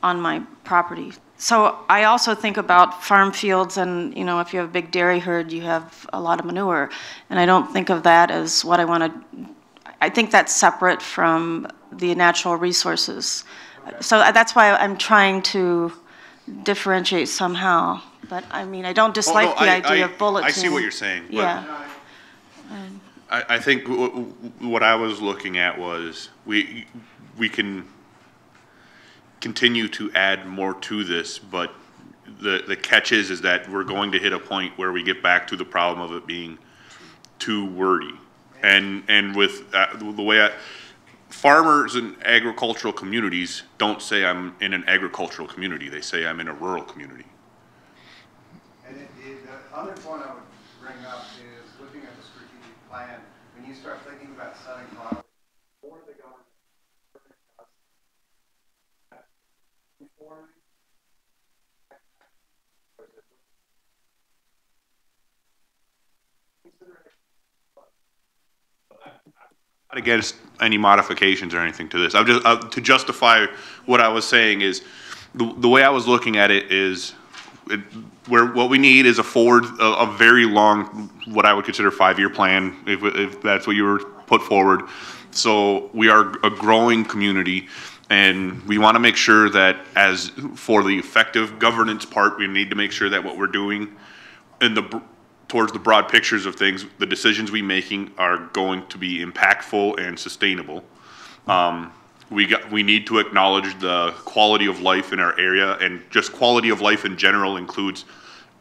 on my property. So I also think about farm fields, and you know, if you have a big dairy herd, you have a lot of manure, and I don't think of that as what I want to. I think that's separate from the natural resources So that's why I'm trying to differentiate somehow. But I mean, I don't dislike the idea of bulleting. I see what you're saying. Yeah. I think what I was looking at was we can continue to add more to this, but the catch is that we're going to hit a point where we get back to the problem of it being too wordy. And with the way farmers and agricultural communities don't say I'm in an agricultural community, they say I'm in a rural community. And the other point I would bring up is looking at the strategic plan, when you start thinking about setting priorities for the government, Not against any modifications or anything to this. I'm just to justify what I was saying is the way I was looking at it is what we need is a very long, what I would consider 5-year plan, if that's what you were put forward. So we are a growing community, and we want to make sure that as for the effective governance part, we need to make sure that what we're doing in towards the broad pictures of things, the decisions we making are going to be impactful and sustainable. We need to acknowledge the quality of life in our area, and just quality of life in general includes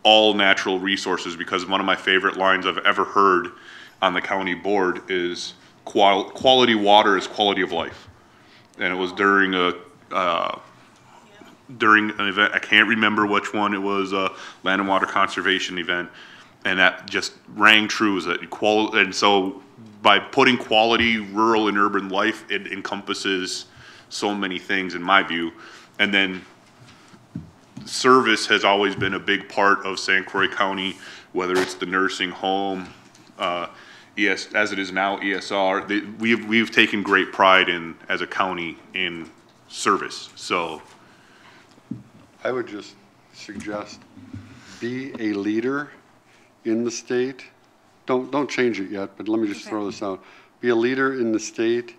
all natural resources, because one of my favorite lines I've ever heard on the county board is quality water is quality of life. And it was during an event, I can't remember which one it was, a land and water conservation event, and that just rang true. Is that and so by putting quality rural and urban life, it encompasses so many things in my view. And then service has always been a big part of St. Croix County, whether it's the nursing home, as it is now ESR. We've taken great pride in, as a county, in service. So I would just suggest be a leader in the state. Don't change it yet, but let me just throw this out. Be a leader in the state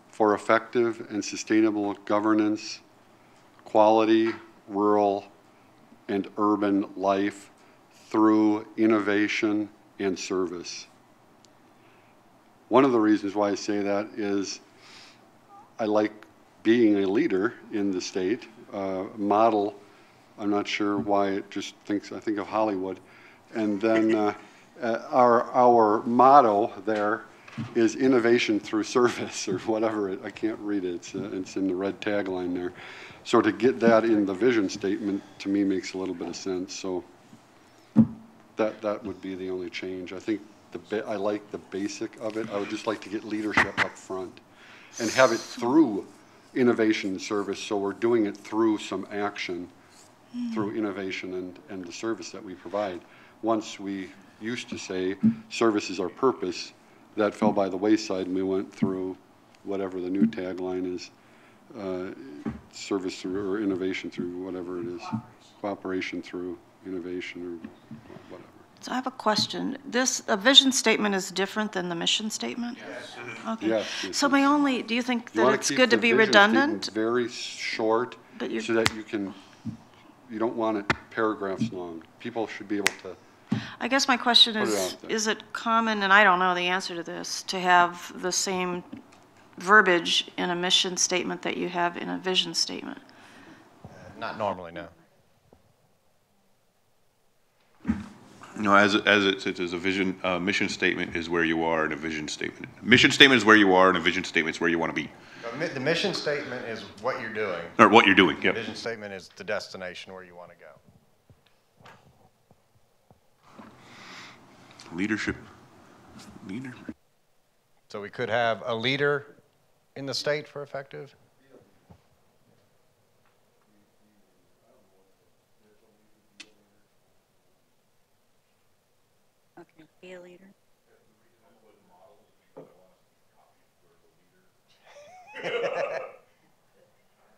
for effective and sustainable governance, quality, rural, and urban life through innovation and service. One of the reasons why I say that is I like being a leader in the state. Model, I'm not sure why it just thinks, I think of Hollywood. And then our motto there is innovation through service, or whatever I can't read it. It's in the red tagline there. So to get that in the vision statement, to me, makes a little bit of sense. So that would be the only change. I think I like the basic of it. I would just like to get leadership up front and have it through innovation and service. So we're doing it through some action, through innovation and the service that we provide. Once we used to say service is our purpose, that fell by the wayside, and we went through whatever the new tagline is, service through, or innovation through, whatever it is, cooperation through innovation, or whatever. So I have a question. A vision statement is different than the mission statement? Yes. Okay. Yes, So do you think that it's good to be redundant? Very short, so that you don't want it paragraphs long. People should be able to. I guess my question is it common, and I don't know the answer to this, to have the same verbiage in a mission statement that you have in a vision statement? Not normally, no. No, as it sits as a vision, mission statement is where you are, and a vision statement. Mission statement is where you are, and a vision statement is where you want to be. The mission statement is what you're doing. Or what you're doing, yep. The vision statement is the destination where you want to go. Leadership. So we could have a leader in the state for effective? Okay, be a leader.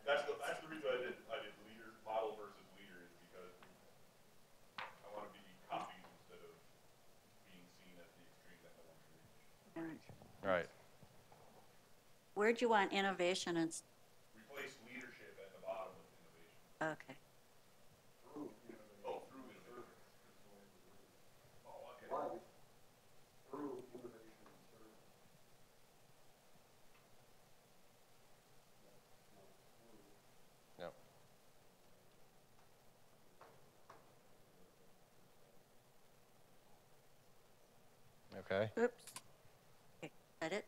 That's the reason I did leader, model versus leader, is because I want to be copies instead of being seen as the extreme that I want to reach. Right. Where'd you want innovation and? Replace leadership Okay. Oops. Okay, is that it?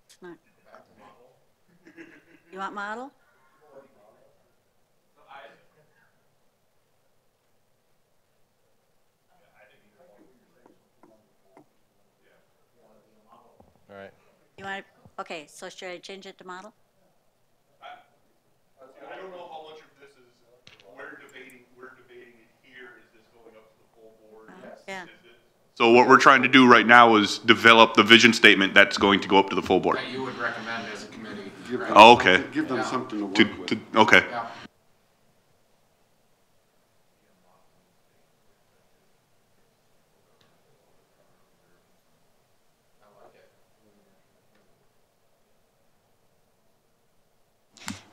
It's not. You want model? All right. You want, okay, so should I change it to model? I don't know how much of this is, we're debating it here, is this going up to the full board? Yeah. So what we're trying to do right now is develop the vision statement that's going to go up to the full board. That you would recommend as a committee. right? Oh, okay. Give them something to work with. Okay. Yeah.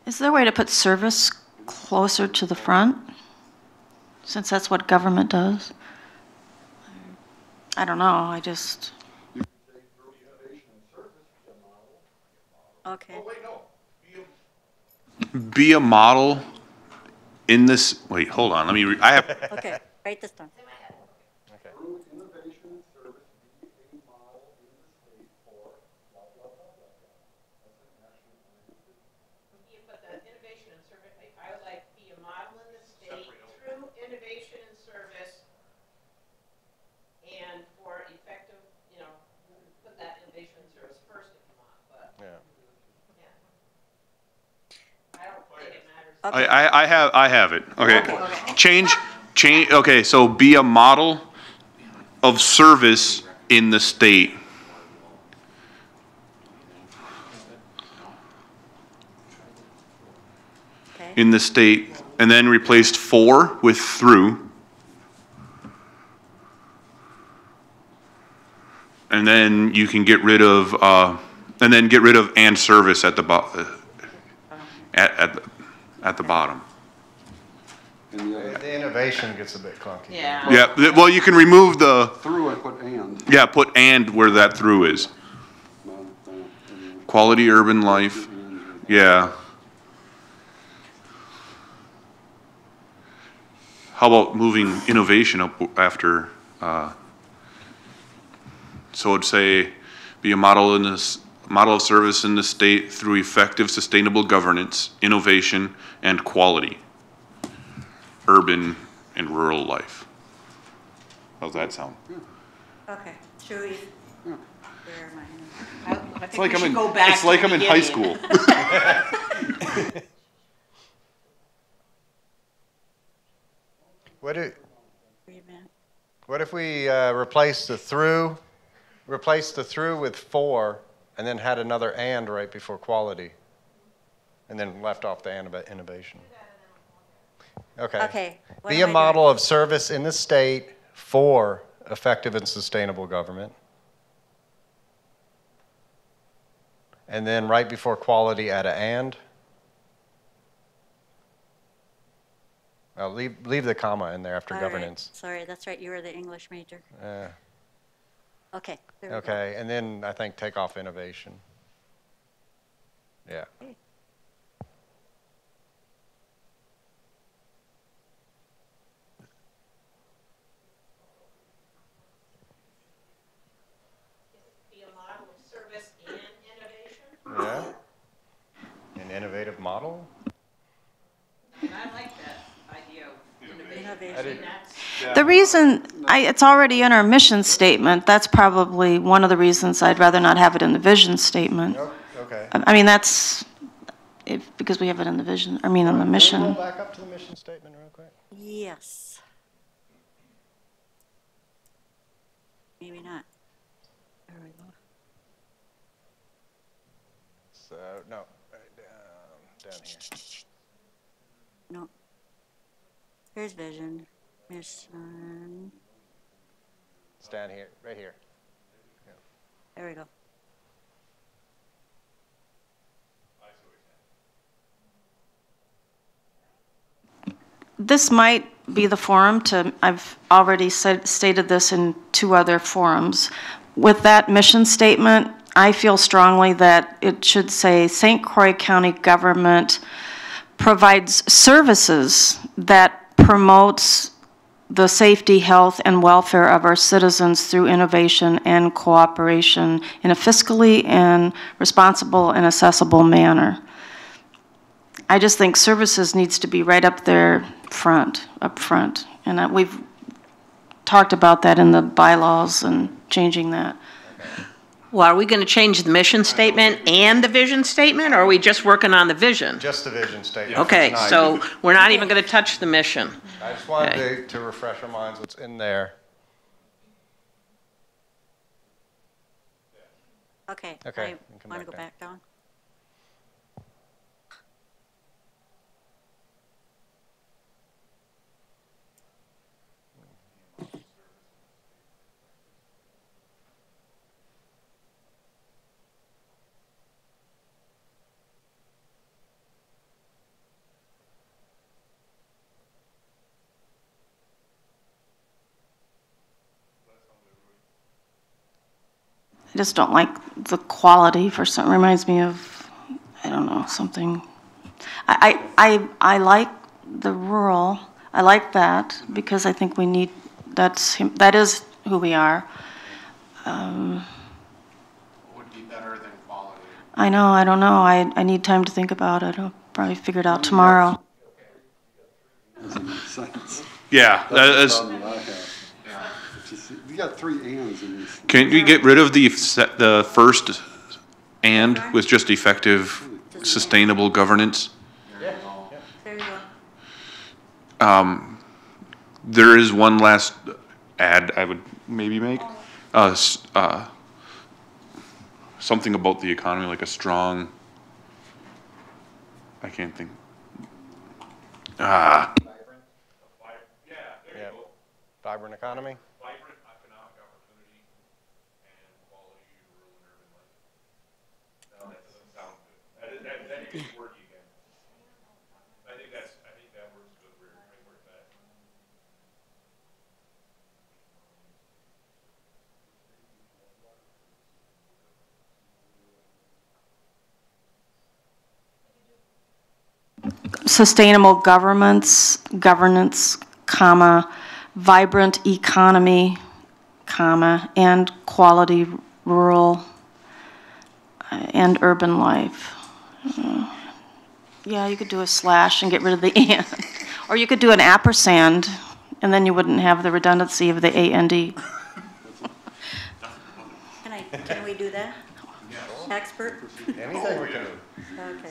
Is there a way to put service closer to the front? Since that's what government does? I don't know, I just, Okay. Be a model in this, wait, hold on, let me, I have, Okay, write this down. Okay. You put that innovation and service, I would like be a model in the state through innovation and service and for effective, you know, put that innovation and service first if you want, but. Yeah. I don't think it matters. I have it, okay. Change, okay, so be a model of service in the state. Okay. In the state, and then replaced for with through. And then you can get rid of, and then get rid of and service at the at the bottom. The innovation gets a bit clunky. Yeah. Yeah, well, you can remove the, Through I put and. yeah, put and where that through is. Quality urban life, yeah. How about moving innovation up after, so it'd say, be a model in this, model of service in the state through effective sustainable governance, innovation, and quality, urban and rural life. How's that sound? Okay, should we? Where am I? I think we should go back It's like to I'm the in high beginning. school. What do, Wait a minute. what if we replace the through with for, and then had another and right before quality, and then left off the and about innovation? Okay. Okay. what Be am a I model doing? of service in the state for effective and sustainable government. And then right before quality, add a and. Leave the comma in there after All right. governance. Sorry, that's right, you were the English major. Okay. There we go. Okay, and then I think take off innovation. Yeah. Okay. Be a model of service and innovation. Yeah. An innovative model? And I like that idea of innovation. That's the reason, it's already in our mission statement, that's probably one of the reasons I'd rather not have it in the vision statement. Okay. I mean, that's, because we have it in the vision, I mean, in the Can we mission. roll back up to the mission statement real quick? Yes. Maybe not. There we go. So, no, right down here. No. Here's vision, mission. It's down here, right here. There we go. This might be the forum to, I've already stated this in 2 other forums. With that mission statement, I feel strongly that it should say St. Croix County government provides services that promotes the safety, health, and welfare of our citizens through innovation and cooperation in a fiscally and responsible and accessible manner. I just think services needs to be right up there up front. And we've talked about that in the bylaws and changing that. Well, are we going to change the mission statement and the vision statement, or are we just working on the vision? Just the vision statement. Okay, so we're not even going to touch the mission. I just wanted to refresh our minds what's in there. Okay. Okay. I want to go back down. I just don't like the quality for some, reminds me of, I don't know, something. I like the rural, I like that because I think we need, that is who we are. Would be better than quality. I know, I don't know, I need time to think about it. I'll probably figure it out tomorrow. Yeah, that's. You got 3 ands in these. Can we get rid of the first and with just effective, sustainable governance? There you go. There is one last add I would maybe make. Something about the economy, like a strong. I can't think. Yeah. Vibrant economy. Sustainable governance, comma, vibrant economy, comma, and quality rural and urban life. Yeah, you could do a slash and get rid of the and. Or you could do an ampersand, and then you wouldn't have the redundancy of the AND. Can we do that? Expert? Anything we can do. Okay.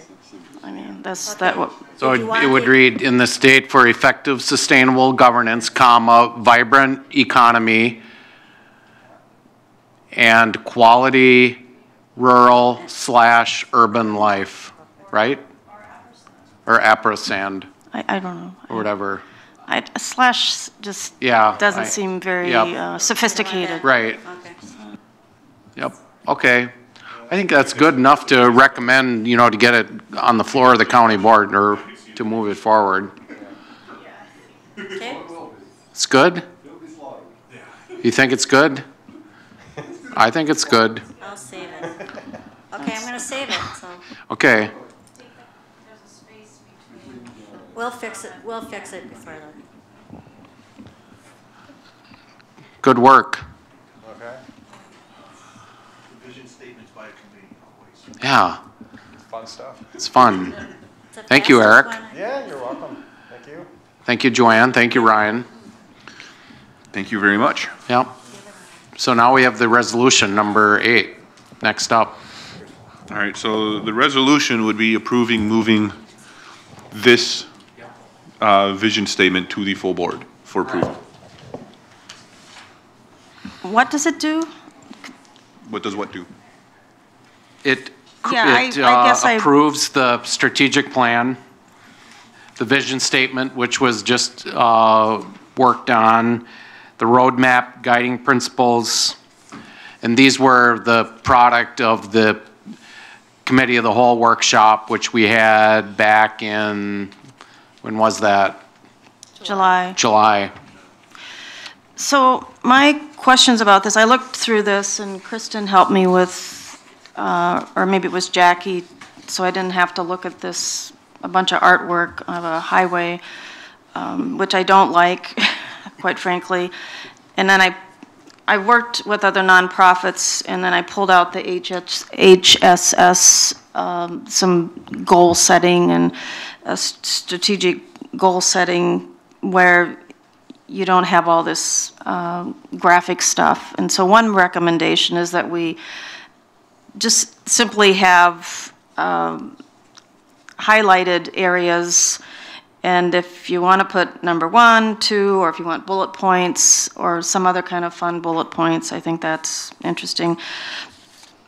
I mean, that's Okay. that. So Did you want it would to- read, in the state for effective sustainable governance, comma, vibrant economy, and quality rural / urban life, right? Or ampersand, I don't know. or whatever. A slash just Yeah, doesn't seem very yep. sophisticated. Right. Okay. Yep, okay. I think that's good enough to recommend, you know, to get it on the floor of the county board or to move it forward. Okay. It's good? You think it's good? I think it's good. I'll save it. Okay, I'm going to save it, so Okay, we'll fix it before then. good work. Okay. Vision statements by a committee always. Yeah, It's fun stuff. it's fun. It's the Thank you, fastest Eric. one. Yeah, you're welcome. Thank you. Thank you, Joanne. Thank you, Ryan. Thank you very much. Yep. So now we have the resolution number 8, next up. All right, so the resolution would be approving moving this vision statement to the full board for approval. What does it do? What does what do? It, Yeah, I guess I- approves the strategic plan, the vision statement, which was just worked on, the roadmap, guiding principles, and these were the product of the committee of the whole workshop, which we had back in, when was that? July. July. So my questions about this, I looked through this and Kristen helped me with, or maybe it was Jackie, so I didn't have to look at this, a bunch of artwork of a highway, which I don't like, quite frankly. And then I worked with other nonprofits, and then I pulled out the HSS, some goal setting and strategic goal setting where you don't have all this graphic stuff. And so one recommendation is that we just simply have highlighted areas, and if you want to put number 1, 2, or if you want bullet points or some other kind of fun bullet points, I think that's interesting.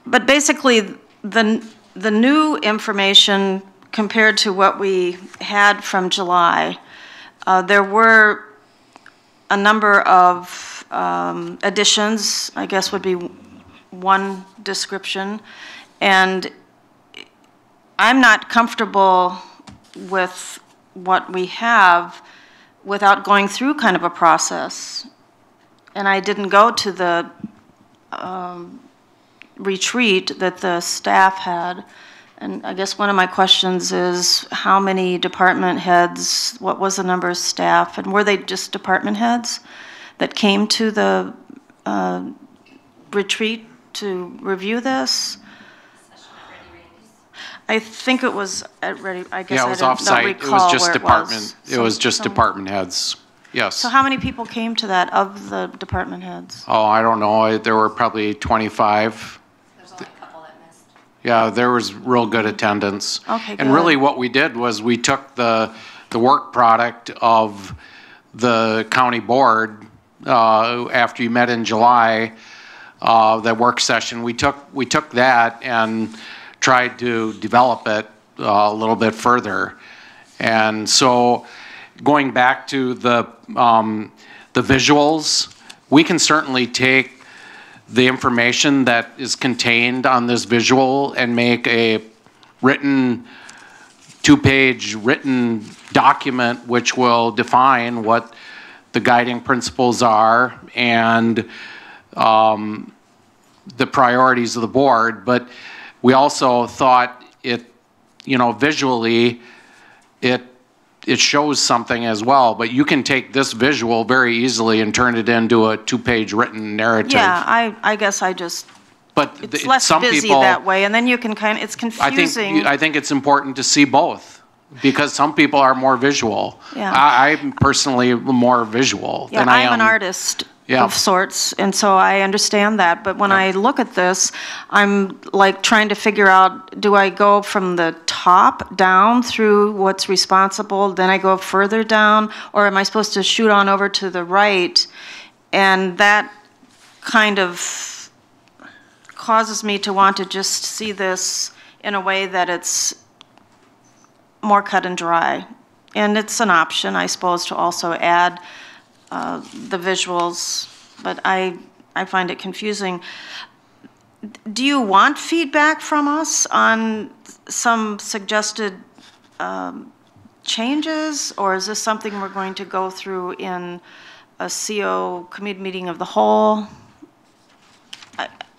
But basically, the new information compared to what we had from July, there were a number of additions, I guess would be one description, and I'm not comfortable with what we have without going through kind of a process. And I didn't go to the retreat that the staff had. And I guess one of my questions is how many department heads, what was the number of staff, and were they just department heads that came to the retreat to review this? I think it was at Ready, I guess Yeah, it I was don't off-site. It recall was just where department, it it was just So- department heads, yes. So how many people came to that of the department heads? Oh, I don't know, there were probably 25. There's only a couple that missed. Yeah, there was real good attendance. Okay, And good. really what we did was we took the work product of the county board after you met in July, the work session. We took that and tried to develop it a little bit further. And so going back to the visuals, we can certainly take the information that is contained on this visual and make a written, 2-page written document which will define what the guiding principles are and the priorities of the board. But we also thought it, visually, it shows something as well. But you can take this visual very easily and turn it into a 2-page written narrative. Yeah, I guess I just, But it's less some busy people, that way, and then you can it's confusing. I think it's important to see both because some people are more visual. Yeah. I'm personally more visual Yeah, than I am. I'm an artist Yeah. of sorts, and so I understand that. But when I look at this, I'm like trying to figure out, do I go from the top down through what's responsible, then I go further down, or am I supposed to shoot on over to the right? And that kind of causes me to want to just see this in a way that it's more cut and dry. And it's an option, I suppose, to also add the visuals, but I find it confusing. Do you want feedback from us on some suggested changes, or is this something we're going to go through in a CO committee meeting of the whole?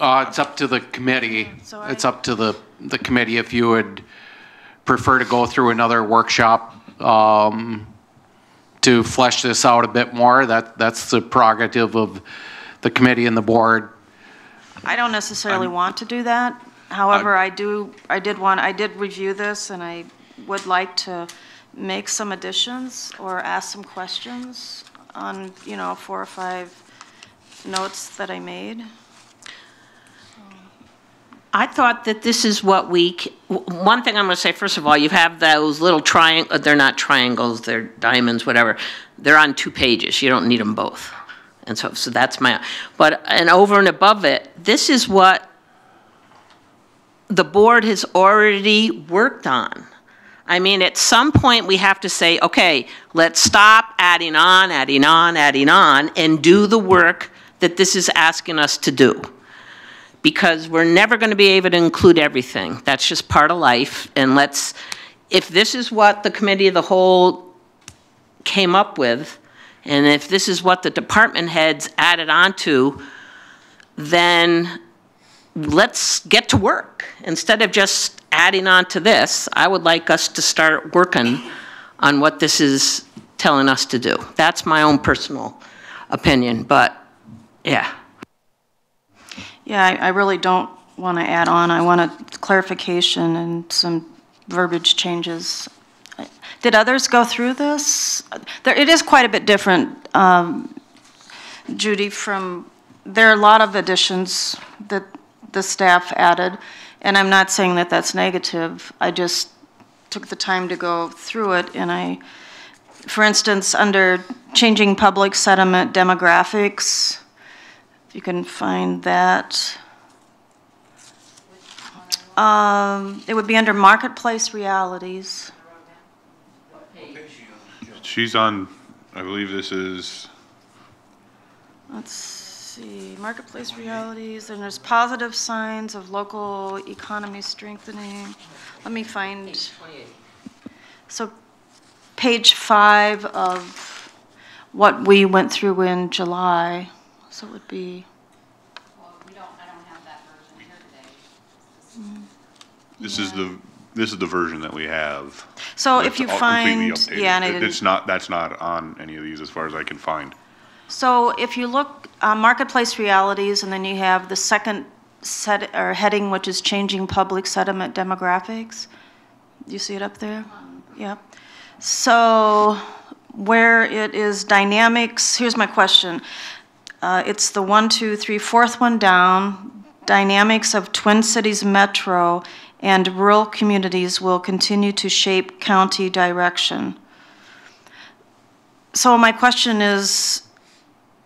It's up to the committee. It's up to the committee if you would prefer to go through another workshop to flesh this out a bit more. That's the prerogative of the committee and the board. I don't necessarily want to do that. However, I did review this, and I would like to make some additions or ask some questions on, 4 or 5 notes that I made. I thought that this is what one thing I'm going to say, first of all, you have those little they're not triangles, they're diamonds, whatever. They're on 2 pages. You don't need them both. And so that's and over and above it, this is what the board has already worked on. I mean, at some point we have to say, okay, let's stop adding on, and do the work that this is asking us to do. Because we're never going to be able to include everything. That's just part of life. And if this is what the committee of the whole came up with, and if this is what the department heads added onto, then let's get to work. Instead of just adding on to this, I would like us to start working on what this is telling us to do. That's my own personal opinion, but yeah. Yeah, I really don't want to add on. I want a clarification and some verbiage changes. Did others go through this? It is quite a bit different, Judy, there are a lot of additions that the staff added, and I'm not saying that that's negative. I just took the time to go through it, and for instance, under changing public sentiment demographics, if you can find that, it would be under marketplace realities. She's on, I believe this is. Let's see, marketplace realities, and there's positive signs of local economy strengthening. Let me find. Page 28. So page 5 of what we went through in July. So it would be. Well, I don't have that version here today. This is the version that we have. So It's if you all find, completely updated. yeah, and That's not on any of these as far as I can find. So if you look, marketplace realities, and then you have the second heading, which is changing public sentiment demographics. Do you see it up there? Yeah. So where it is dynamics, here's my question. It's the 1, 2, 3, fourth one down. Dynamics of Twin Cities Metro and rural communities will continue to shape county direction. So my question is,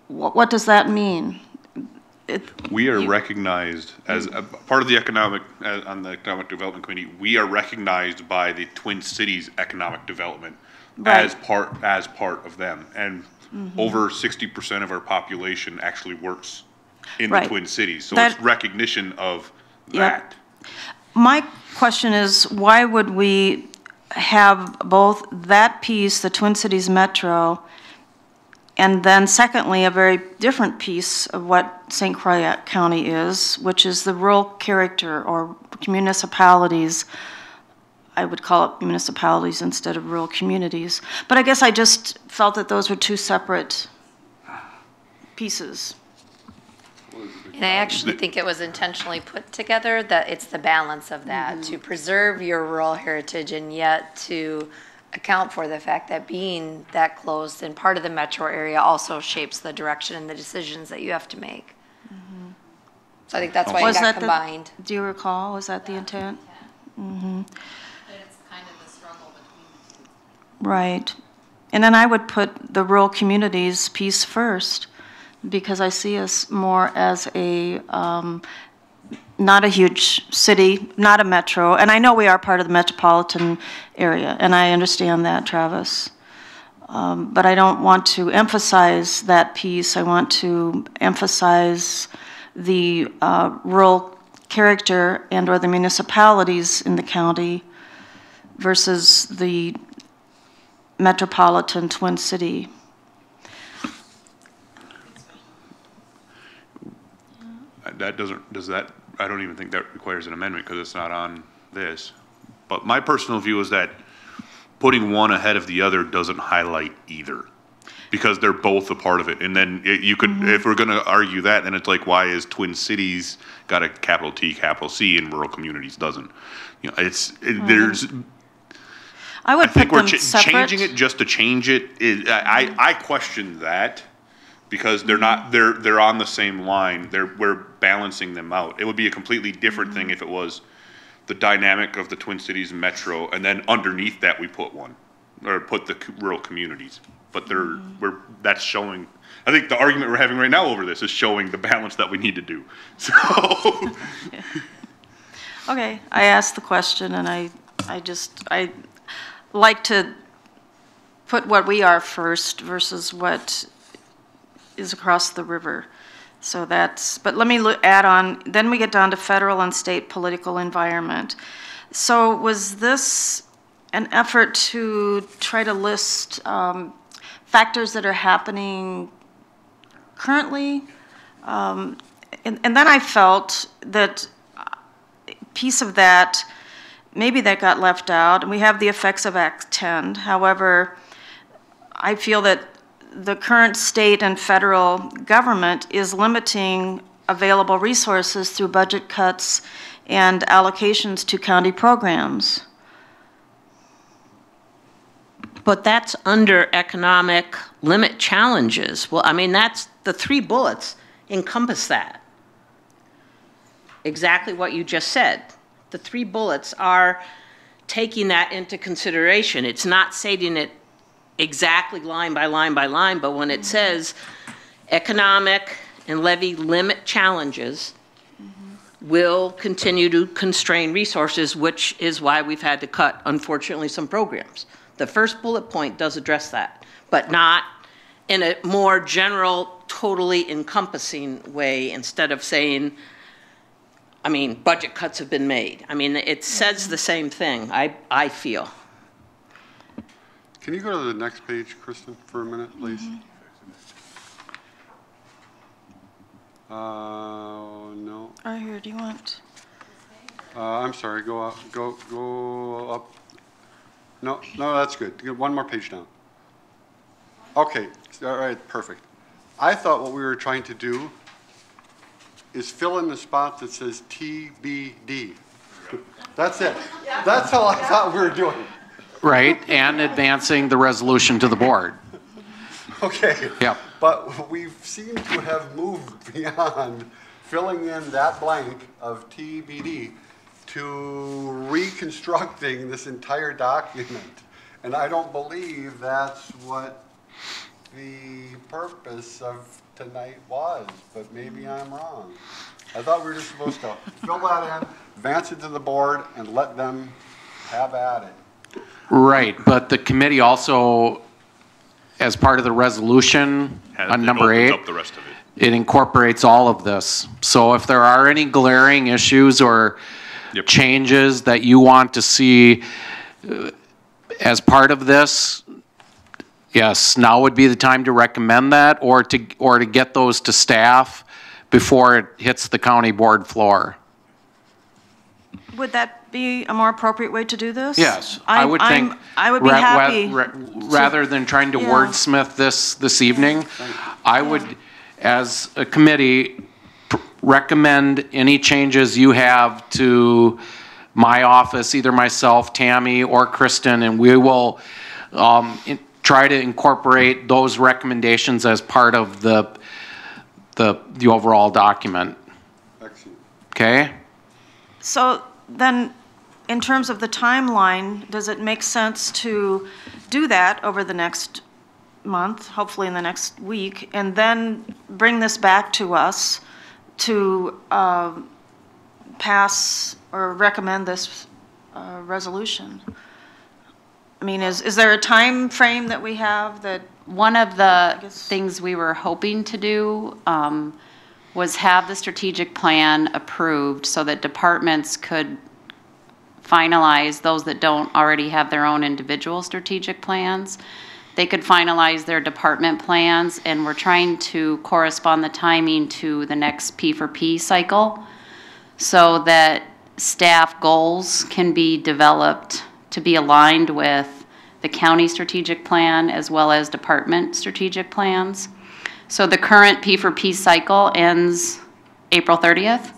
what does that mean? We are recognized as a part of the on the Economic Development Committee, we are recognized by the Twin Cities Economic Development as part of them. And over 60% of our population actually works in the Twin Cities. So it's recognition of that. My question is, why would we have both that piece, the Twin Cities Metro, and then secondly, a very different piece of what St. Croix County is, which is the rural character or municipalities. I would call it municipalities instead of rural communities. But I guess I just felt that those were two separate pieces. And I actually think it was intentionally put together that it's the balance of that, to preserve your rural heritage and yet to account for the fact that being that close and part of the metro area also shapes the direction and the decisions that you have to make. So I think that's why it got combined. Do you recall? Was that the intent? It's kind of the struggle between the two. Right. And then I would put the rural communities piece first, because I see us more as a, not a huge city, not a metro, and I know we are part of the metropolitan area, and I understand that, Travis. But I don't want to emphasize that piece. I want to emphasize the rural character and or the municipalities in the county versus the metropolitan Twin City. I don't even think that requires an amendment because it's not on this. But my personal view is that putting one ahead of the other doesn't highlight either, because they're both a part of it. And then you could, if we're going to argue that, then it's like, why is Twin Cities got a capital T, capital C, and rural communities doesn't? You know, there's. I would think put we're them separate. changing it just to change it. I question that. Because they're not, they're on the same line. We're balancing them out. It would be a completely different thing if it was the dynamic of the Twin Cities Metro, and then underneath that we put one, or put the rural communities. But that's showing. I think the argument we're having right now over this is showing the balance that we need to do. So. Okay, I asked the question, and I like to put what we are first versus what is across the river. So but let me add on, then we get down to federal and state political environment. So was this an effort to try to list factors that are happening currently. And then I felt that piece of that, maybe that got left out, and we have the effects of Act 10. However, I feel that the current state and federal government is limiting available resources through budget cuts and allocations to county programs. But that's under economic limit challenges. Well, I mean, that's the 3 bullets encompass that. Exactly what you just said. The 3 bullets are taking that into consideration. It's not stating it exactly line by line by line, but when it says economic and levy limit challenges will continue to constrain resources, which is why we've had to cut, unfortunately, some programs. The first bullet point does address that, but not in a more general, totally encompassing way, instead of saying, I mean, budget cuts have been made. I mean, it says the same thing, I feel. Can you go to the next page, Kristen, for a minute, please? No. Right here, do you want? I'm sorry, go up, go up. No, that's good. Get one more page down. Okay, all right, perfect. I thought what we were trying to do is fill in the spot that says TBD. That's it. That's all I thought we were doing. Right, and advancing the resolution to the board. Okay. Yep. But we seem to have moved beyond filling in that blank of TBD to reconstructing this entire document. And I don't believe that's what the purpose of tonight was, but maybe I'm wrong. I thought we were just supposed to fill that in, advance it to the board, and let them have at it. Right, but the committee also, as part of the resolution on number 8, up the rest of it incorporates all of this. So if there are any glaring issues or changes that you want to see as part of this, yes, now would be the time to recommend that, or to get those to staff before it hits the county board floor. Would that be a more appropriate way to do this? Yes, I would think. I would be happy. Rather than trying to wordsmith this evening, I would, as a committee, recommend any changes you have to my office, either myself, Tammy, or Kristen, and we will try to incorporate those recommendations as part of the overall document. Excellent. Okay? So then, in terms of the timeline, does it make sense to do that over the next month, hopefully in the next week, and then bring this back to us to pass or recommend this resolution? I mean, is there a time frame that we have that? One of the things we were hoping to do was have the strategic plan approved so that departments could finalize, those that don't already have their own individual strategic plans. They could finalize their department plans, and we're trying to correspond the timing to the next P4P cycle so that staff goals can be developed to be aligned with the county strategic plan as well as department strategic plans. So the current P4P cycle ends April 30th.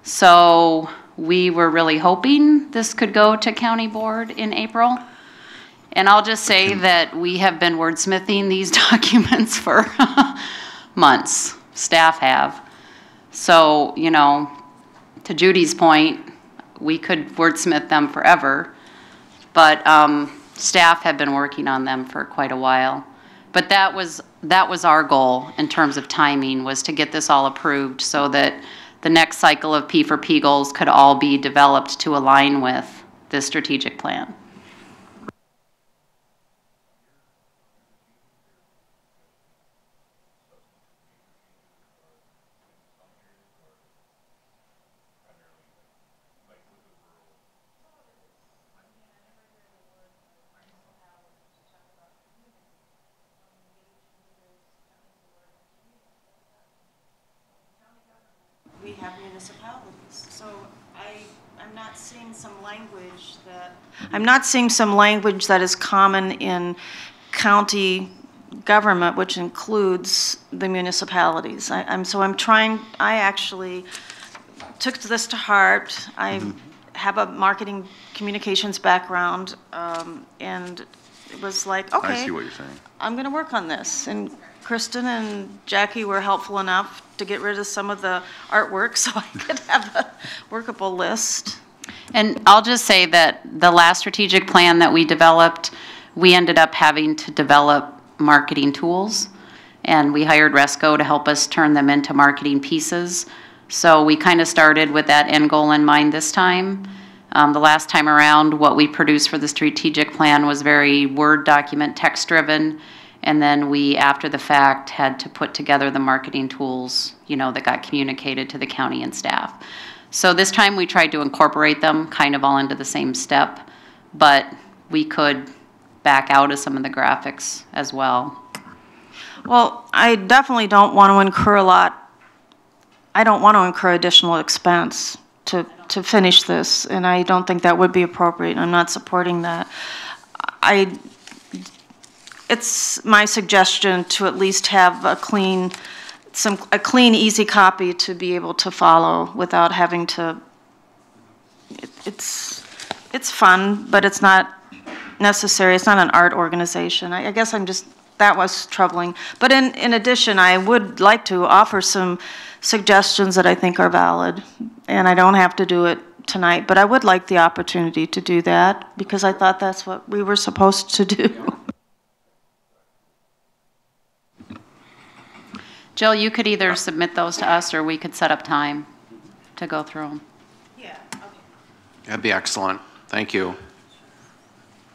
So we were really hoping this could go to county board in April. And I'll just say that we have been wordsmithing these documents for months. Staff have. So, you know, to Judy's point, we could wordsmith them forever. But staff have been working on them for quite a while. But that was our goal in terms of timing, was to get this all approved so that the next cycle of P4P goals could all be developed to align with this strategic plan. municipalities. So I'm not seeing some language that, I'm not seeing some language that is common in county government, which includes the municipalities. I actually took this to heart. I have a marketing communications background, and it was like, okay. I see what you're saying. I'm going to work on this. And Kristen and Jackie were helpful enough to get rid of some of the artwork so I could have a workable list. And I'll just say that the last strategic plan that we developed, we ended up having to develop marketing tools, and we hired Resco to help us turn them into marketing pieces. So we kind of started with that end goal in mind this time. The last time around, what we produced for the strategic plan was very Word document, text-driven, and then we, after the fact, had to put together the marketing tools, you know, that got communicated to the county and staff. So this time we tried to incorporate them kind of all into the same step, but we could back out of some of the graphics as well. Well, I definitely don't want to incur additional expense to finish this, and I don't think that would be appropriate. I'm not supporting that. It's my suggestion to at least have a clean, easy copy to be able to follow without having to. It's fun, but it's not necessary. It's not an art organization. I guess that was troubling. But in addition, I would like to offer some suggestions that I think are valid, and I don't have to do it tonight, but I would like the opportunity to do that because I thought that's what we were supposed to do. Jill, you could either submit those to us or we could set up time to go through them. Yeah, okay. That'd be excellent. Thank you.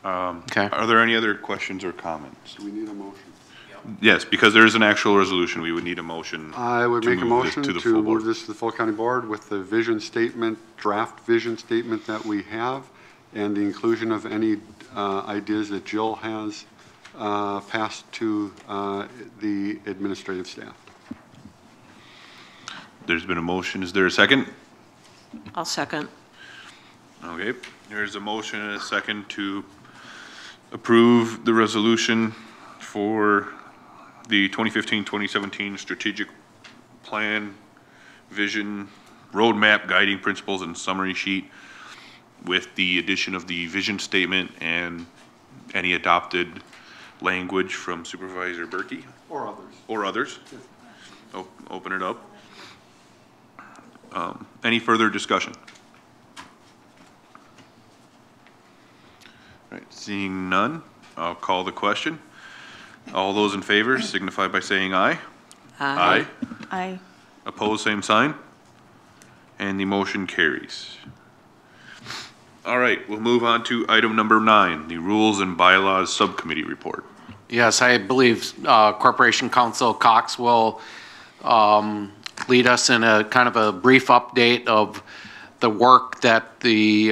Okay. Are there any other questions or comments? Do we need a motion? Yes, because there is an actual resolution, we would need a motion. I would make a motion to the full to board. move this to the full county board with the vision statement, draft vision statement that we have, and the inclusion of any ideas that Jill has passed to the administrative staff. There's been a motion. Is there a second? I'll second. Okay. There's a motion and a second to approve the resolution for the 2015-2017 strategic plan, vision, roadmap, guiding principles, and summary sheet with the addition of the vision statement and any adopted language from Supervisor Berkey. Or others. Or others. Oh, open it up. Any further discussion? All right, seeing none, I'll call the question. All those in favor signify by saying aye. Aye. Aye. Opposed, same sign. And the motion carries. All right, we'll move on to item number 9, the Rules and Bylaws Subcommittee Report. Yes, I believe Corporation Counsel Cox will lead us in a kind of a brief update of the work that the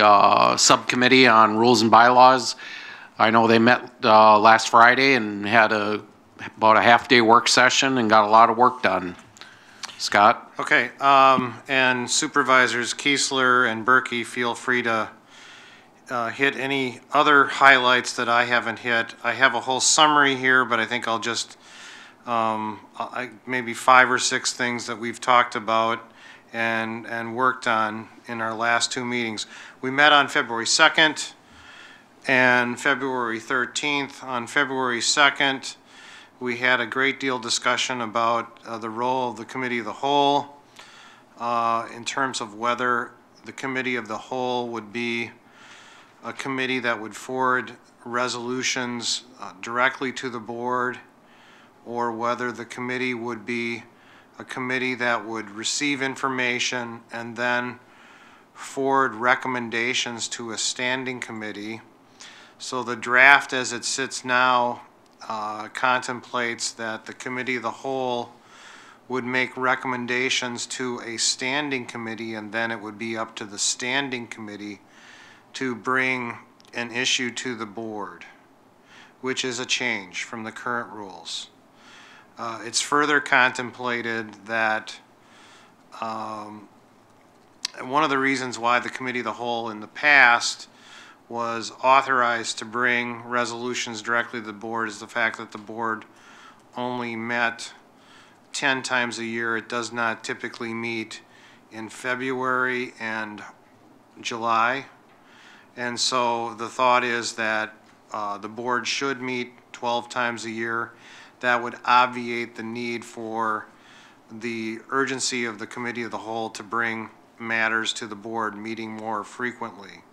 subcommittee on rules and bylaws. I know they met last Friday and had about a half-day work session and got a lot of work done. Scott? Okay, and Supervisors Kiesler and Berkey, feel free to hit any other highlights that I haven't hit. I have a whole summary here, but I think I'll just maybe 5 or 6 things that we've talked about and worked on in our last 2 meetings. We met on February 2nd and February 13th. On February 2nd, we had a great deal of discussion about the role of the Committee of the Whole in terms of whether the Committee of the Whole would be a committee that would forward resolutions directly to the board, or whether the committee would be a committee that would receive information and then forward recommendations to a standing committee. So the draft as it sits now contemplates that the Committee of the Whole would make recommendations to a standing committee, and then it would be up to the standing committee to bring an issue to the board, which is a change from the current rules. It's further contemplated that one of the reasons why the Committee of the Whole in the past was authorized to bring resolutions directly to the board is the fact that the board only met 10 times a year. It does not typically meet in February and July. And so the thought is that the board should meet 12 times a year. That would obviate the need for the urgency of the Committee of the Whole to bring matters to the board meeting more frequently.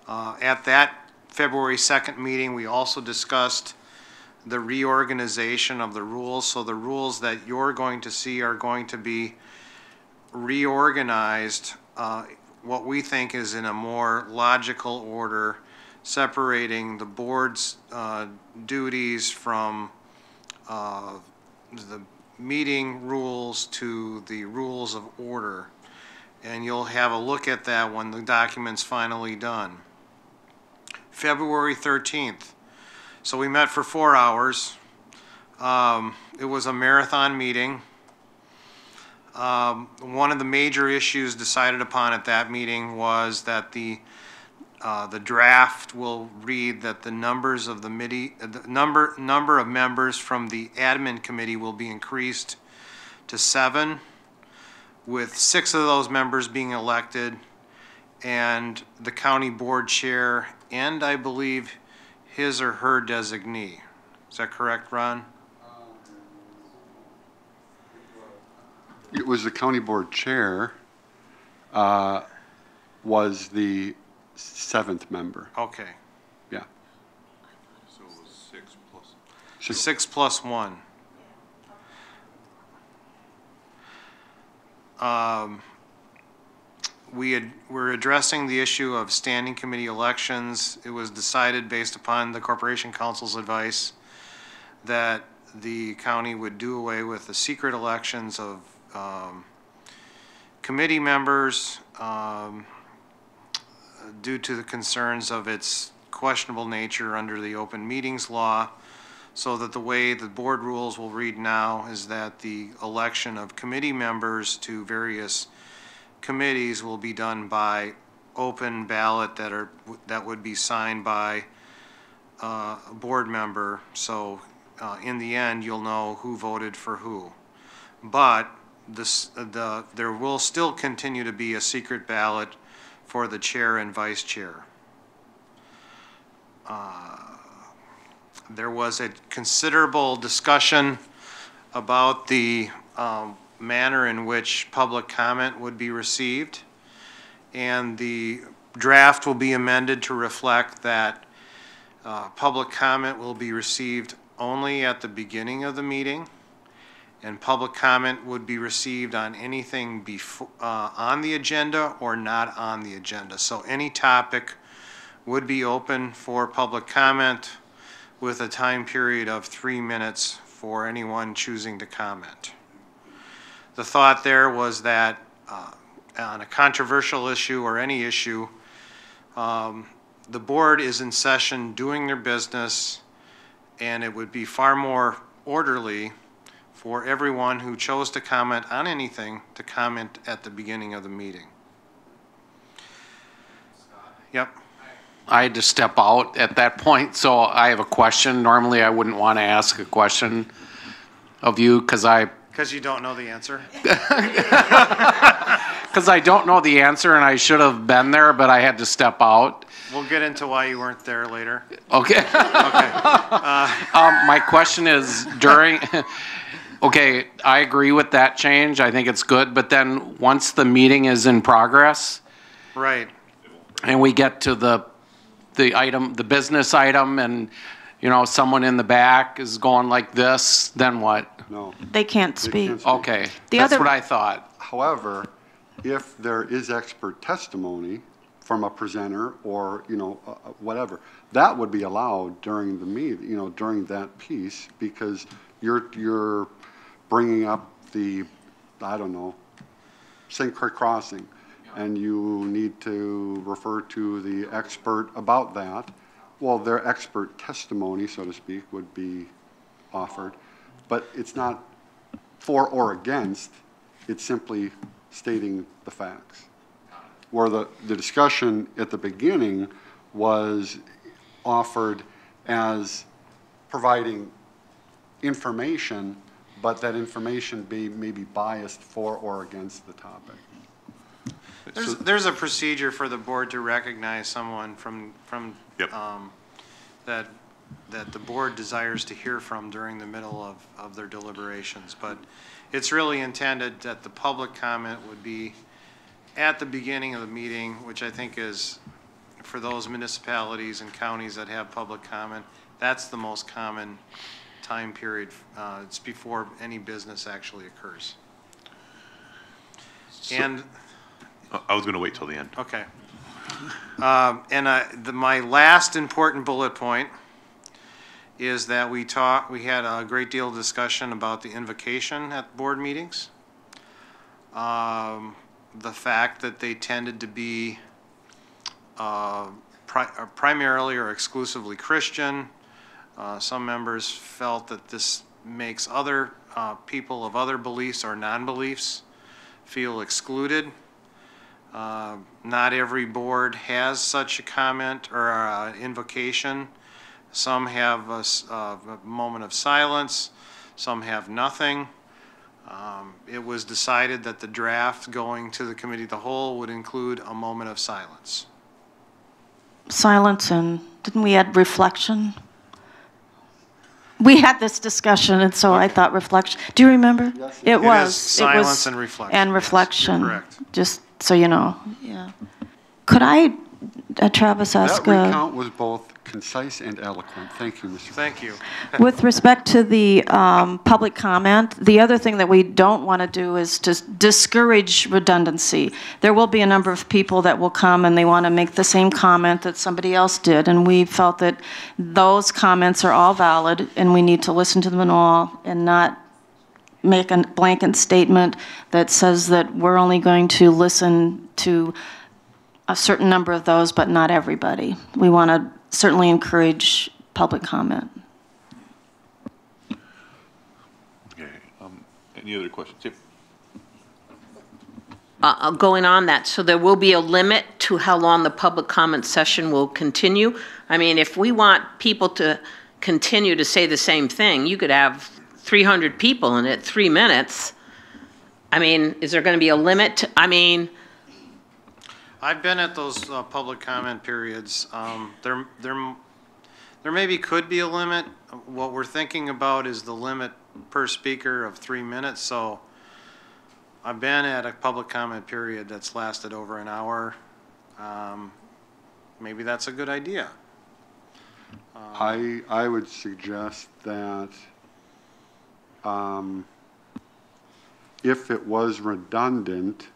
At that February 2nd meeting, we also discussed the reorganization of the rules. So the rules that you're going to see are going to be reorganized, what we think is in a more logical order, separating the board's duties from the meeting rules to the rules of order. And you'll have a look at that when the document's finally done. February 13th. So we met for 4 hours. It was a marathon meeting. One of the major issues decided upon at that meeting was that the draft will read that the numbers of the number of members from the admin committee will be increased to 7, with 6 of those members being elected, and the county board chair, and I believe his or her designee. Is that correct, Ron? It was the county board chair was the 7th member. Okay. Yeah. So it was 6 plus. 6 plus 1. We're addressing the issue of standing committee elections. It was decided based upon the Corporation Council's advice that the county would do away with the secret elections of committee members due to the concerns of its questionable nature under the open meetings law, so that the way the board rules will read now is that the election of committee members to various committees will be done by open ballot that would be signed by a board member. So in the end, you'll know who voted for who. But there will still continue to be a secret ballot for the chair and vice chair. There was a considerable discussion about the manner in which public comment would be received, and the draft will be amended to reflect that public comment will be received only at the beginning of the meeting, and public comment would be received on anything before, on the agenda or not on the agenda. So any topic would be open for public comment with a time period of 3 minutes for anyone choosing to comment. The thought there was that on a controversial issue or any issue, the board is in session doing their business, and it would be far more orderly for everyone who chose to comment on anything to comment at the beginning of the meeting. Yep. I had to step out at that point, so I have a question. Normally, I wouldn't want to ask a question of you because you don't know the answer? Because I don't know the answer, and I should have been there, but I had to step out. We'll get into why you weren't there later. Okay. Okay. My question is okay, I agree with that change. I think it's good, but then once the meeting is in progress, right, and we get to the item, the business item, and someone in the back is going like this, then what? No. They can't speak. Okay, that's what I thought. However, if there is expert testimony from a presenter or, whatever, that would be allowed during the meeting, during that piece, because you're bringing up the, I don't know, St. Croix crossing, and you need to refer to the expert about that. Well, their expert testimony, so to speak, would be offered, but it's not for or against. It's simply stating the facts. Where the discussion at the beginning was offered as providing information, but that information be maybe biased for or against the topic. There's a procedure for the board to recognize someone from Yep. that the board desires to hear from during the middle of their deliberations. But it's really intended that the public comment would be at the beginning of the meeting, which I think is, for those municipalities and counties that have public comment, that's the most common time period. It's before any business actually occurs. And I was going to wait till the end. okay. My last important bullet point is that we had a great deal of discussion about the invocation at board meetings. The fact that they tended to be primarily or exclusively Christian. Some members felt that this makes other people of other beliefs or non-beliefs feel excluded. Not every board has such a comment or invocation. Some have a moment of silence, some have nothing. It was decided that the draft going to the committee of the whole would include a moment of silence. Silence, and didn't we add reflection? We had this discussion, and so I thought reflection. Do you remember? Yes, It was. Silence and reflection. And Yes, reflection. you're correct. Just so you know. Yeah. Could I, Travis, ask? That recount was both concise and eloquent. Thank you, Mr. Thank you. With respect to the public comment, the other thing that we don't want to do is to discourage redundancy. There will be a number of people that will come and they want to make the same comment that somebody else did, and we felt that those comments are all valid and we need to listen to them all and not make a blanket statement that says that we're only going to listen to a certain number of those, but not everybody. We want to certainly encourage public comment. Okay. Any other questions? Yep. Going on that, so there will be a limit to how long the public comment session will continue? I mean, if we want people to continue to say the same thing, you could have 300 people in it, 3 minutes. I mean, is there going to be a limit? I mean, I've been at those public comment periods. There maybe could be a limit. What we're thinking about is the limit per speaker of 3 minutes. So I've been at a public comment period that's lasted over an hour. Maybe that's a good idea. I would suggest that if it was redundant,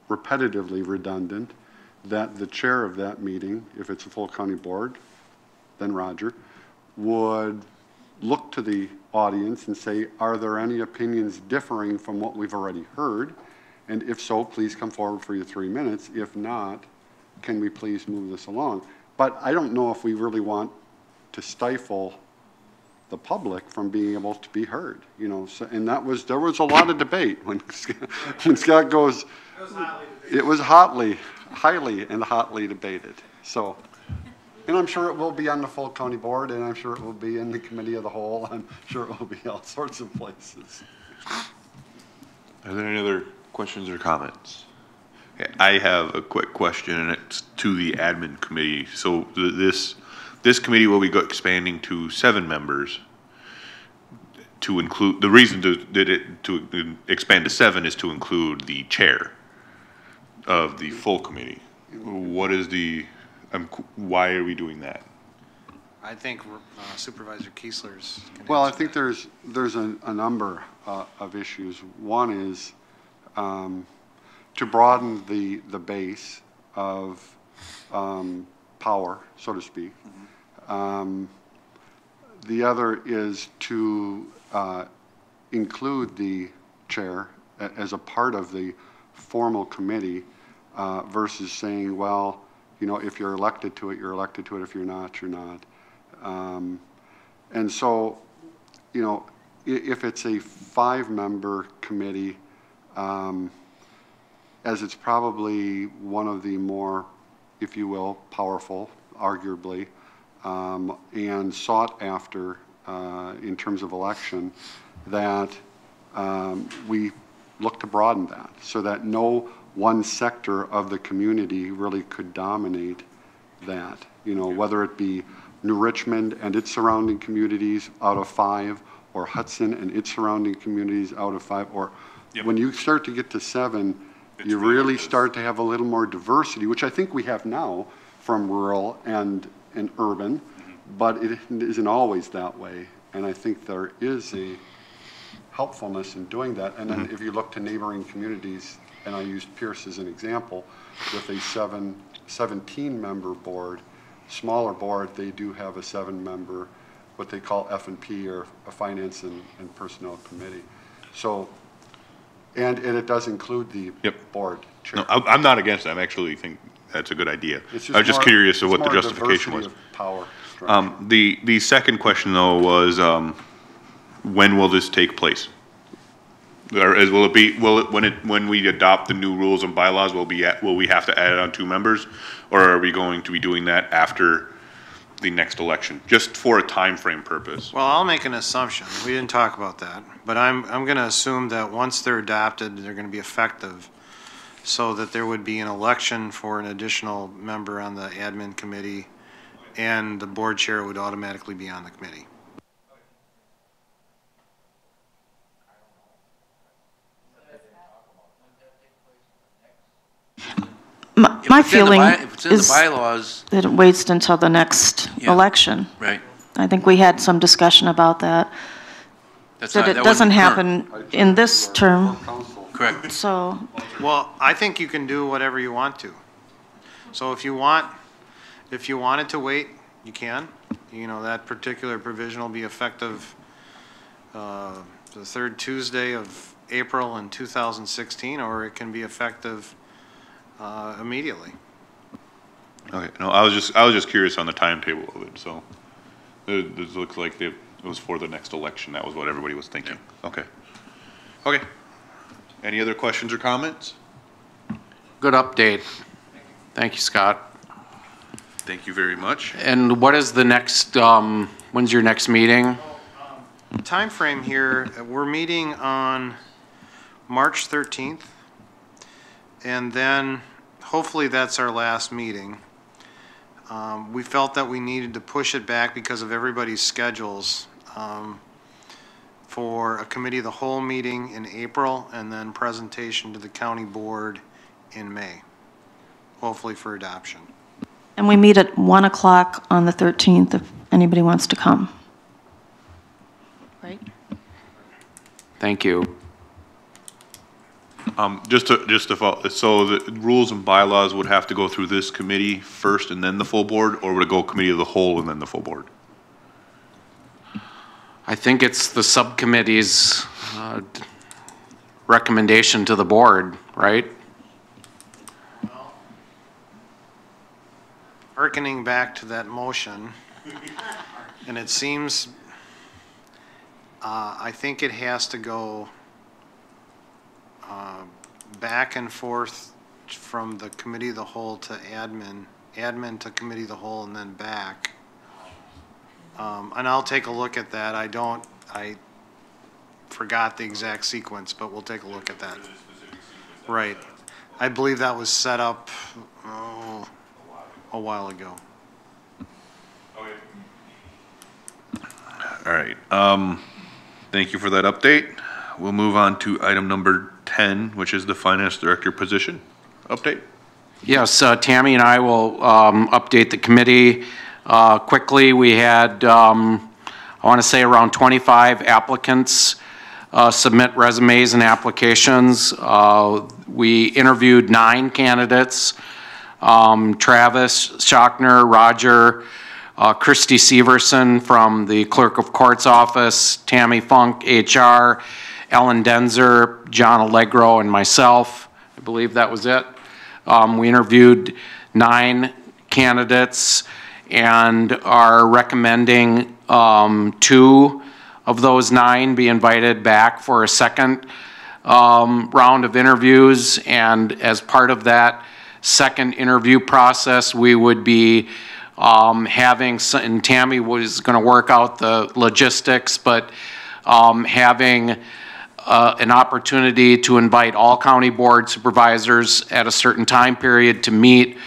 repetitively redundant, that the chair of that meeting, if it's a full county board, then Roger, would look to the audience and say, are there any opinions differing from what we've already heard? And if so, please come forward for your 3 minutes. If not, can we please move this along? But I don't know if we really want to stifle the public from being able to be heard, you know. So, and there was a lot of debate when Scott goes, it was highly and hotly debated. So, and I'm sure it will be on the full county board, and I'm sure it will be in the committee of the whole. I'm sure it will be all sorts of places. Are there any other questions or comments? Okay, I have a quick question, and it's to the admin committee. So this committee will be expanding to 7 members. To include, the reason to expand to 7 is to include the chair of the full committee. What is why are we doing that? I think Supervisor Kiesler's. Well, I think there's a number of issues. One is to broaden the base of power, so to speak. Mm-hmm. The other is to include the chair as a part of the formal committee versus saying, well, you know, if you're elected to it, you're elected to it. If you're not, you're not. And so, you know, if it's a 5-member committee, as it's probably one of the more, if you will, powerful, arguably, and sought after in terms of election, that we look to broaden that so that no one sector of the community really could dominate that. You know, whether it be New Richmond and its surrounding communities out of 5, or Hudson and its surrounding communities out of 5, or when you start to get to 7, you really start to have a little more diversity, which I think we have now from rural and urban, but it isn't always that way. And I think there is a helpfulness in doing that. And then if you look to neighboring communities, and I used Pierce as an example, with a 17-member board, smaller board, they do have a 7-member, what they call F&P, or a Finance and Personnel Committee. So, and it does include the board chair. No, I'm not against that. I actually think that's a good idea. I was just curious of what the justification was. Power the second question, though, was when will this take place? Or will it be when we adopt the new rules and bylaws? Will we have to add on 2 members, or are we going to be doing that after the next election, just for a time frame purpose? Well, I'll make an assumption. We didn't talk about that, but I'm going to assume that once they're adopted, they're going to be effective, so that there would be an election for an additional member on the admin committee, and the board chair would automatically be on the committee. My feeling is bylaws, that it waits until the next election. Right. I think we had some discussion about that. That it doesn't happen in this term. Correct. So. Well, I think you can do whatever you want to. So if you wanted to wait, you can. You know, that particular provision will be effective the 3rd Tuesday of April in 2016, or it can be effective immediately. Okay. No, I was just curious on the timetable of it. So it looks like it was for the next election. That was what everybody was thinking. Yeah. Okay. Okay. Any other questions or comments? Good update. Thank you, Scott. Thank you very much. And what is the next, when's your next meeting? Time frame here, we're meeting on March 13th, and then hopefully that's our last meeting. We felt that we needed to push it back because of everybody's schedules for a committee of the whole meeting in April, and then presentation to the county board in May, hopefully for adoption. And we meet at 1 o'clock on the 13th if anybody wants to come. Right? Thank you. Just to follow, so the rules and bylaws would have to go through this committee first and then the full board, or would it go committee of the whole and then the full board? I think it's the subcommittee's recommendation to the board, right? Well, hearkening back to that motion, and it seems, I think it has to go back and forth from the committee of the whole to admin to committee of the whole, and then back. And I'll take a look at that. I forgot the exact sequence, but we'll take a look at that. Right. I believe that was set up a while ago. All right. Thank you for that update. We'll move on to item number 10, which is the finance director position update. Yes, Tammy and I will update the committee quickly. We had, I want to say, around 25 applicants submit resumes and applications. We interviewed 9 candidates: Travis Schochner, Roger, Christy Severson from the Clerk of Court's office, Tammy Funk, HR, Ellen Denzer, John Allegro, and myself. I believe that was it. We interviewed 9 candidates and are recommending 2 of those 9 be invited back for a second round of interviews, and as part of that second interview process, we would be having, and Tammy was going to work out the logistics, but having an opportunity to invite all county board supervisors at a certain time period to meet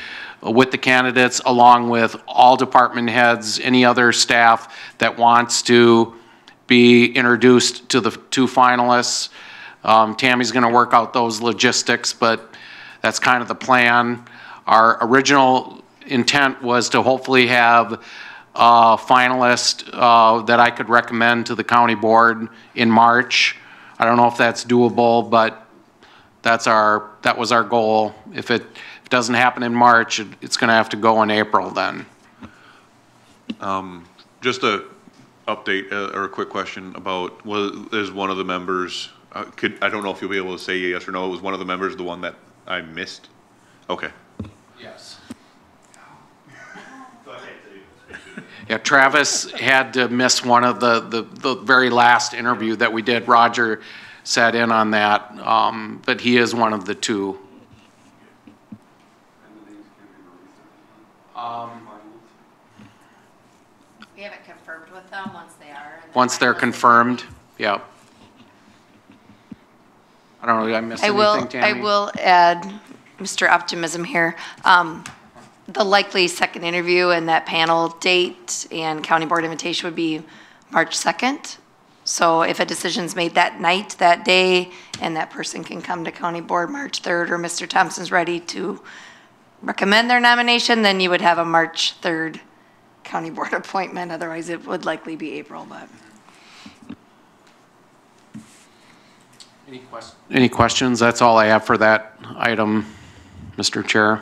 with the candidates, along with all department heads, any other staff that wants to be introduced to the two finalists. Tammy's going to work out those logistics, but that's kind of the plan. Our original intent was to hopefully have a finalist that I could recommend to the county board in March. I don't know if that's doable, but that was our goal. If it doesn't happen in March, it's going to have to go in April then. Just a update or a quick question about, is one of the members, I don't know if you'll be able to say yes or no, was one of the members the one that I missed? Okay. Yes. Yeah, Travis had to miss one of the very last interview that we did. Roger sat in on that, but he is one of the two. We haven't confirmed with them once they are. Once they're confirmed, yeah. I don't know, did I miss anything, Tammy? I will add, Mr. Optimism here, the likely second interview and that panel date and county board invitation would be March 2nd. So if a decision's made that night, that day, and that person can come to county board March 3rd, or Mr. Thompson's ready to recommend their nomination, then you would have a March 3rd county board appointment. Otherwise, it would likely be April, but. Any questions? That's all I have for that item, Mr. Chair.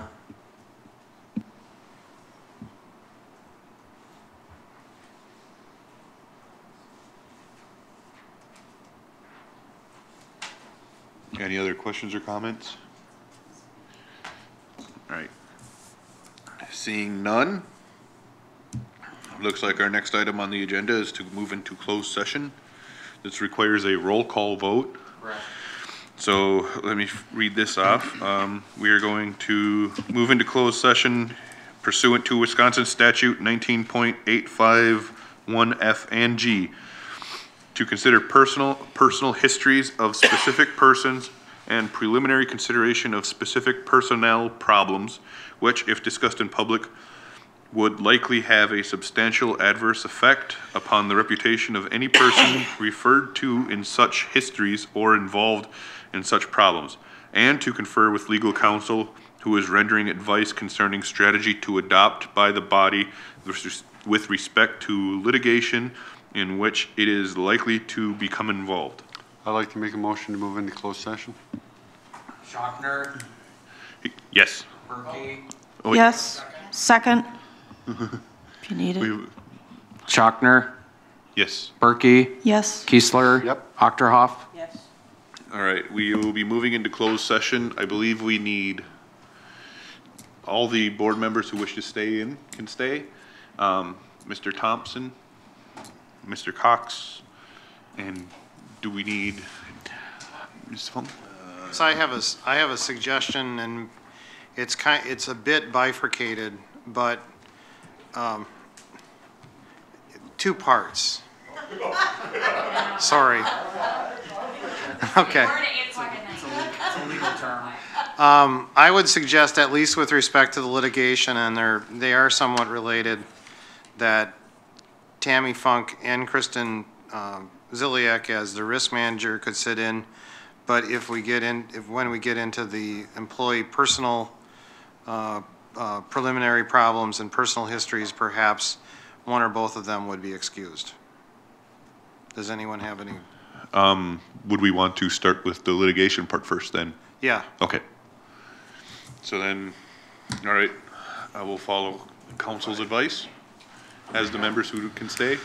Any other questions or comments? All right. Seeing none, looks like our next item on the agenda is to move into closed session. This requires a roll call vote. Correct. So let me read this off. We are going to move into closed session pursuant to Wisconsin statute 19.851F and G to consider personal histories of specific persons and preliminary consideration of specific personnel problems, which, if discussed in public, would likely have a substantial adverse effect upon the reputation of any person referred to in such histories or involved in such problems, and to confer with legal counsel who is rendering advice concerning strategy to adopt by the body with respect to litigation in which it is likely to become involved. I'd like to make a motion to move into closed session. Schochner? Yes. Berkey? Oh, Yes. Second. If you need it. Schochner? Yes. Berkey? Yes. Kiesler? Yep. Achterhoff? Yes. All right, we will be moving into closed session. I believe we need all the board members who wish to stay in can stay. Mr. Thompson, Mr. Cox, and do we need Ms. Funk? So I have a suggestion, and it's a bit bifurcated, but two parts. Sorry. Okay. I would suggest, at least with respect to the litigation, and they are somewhat related, that Tammy Funk and Kristen Ziliak as the risk manager could sit in, but when we get into the employee personal preliminary problems and personal histories, perhaps one or both of them would be excused. Does anyone have any? Would we want to start with the litigation part first then? Yeah. Okay. So then, all right, I will follow council's advice as the members who can stay.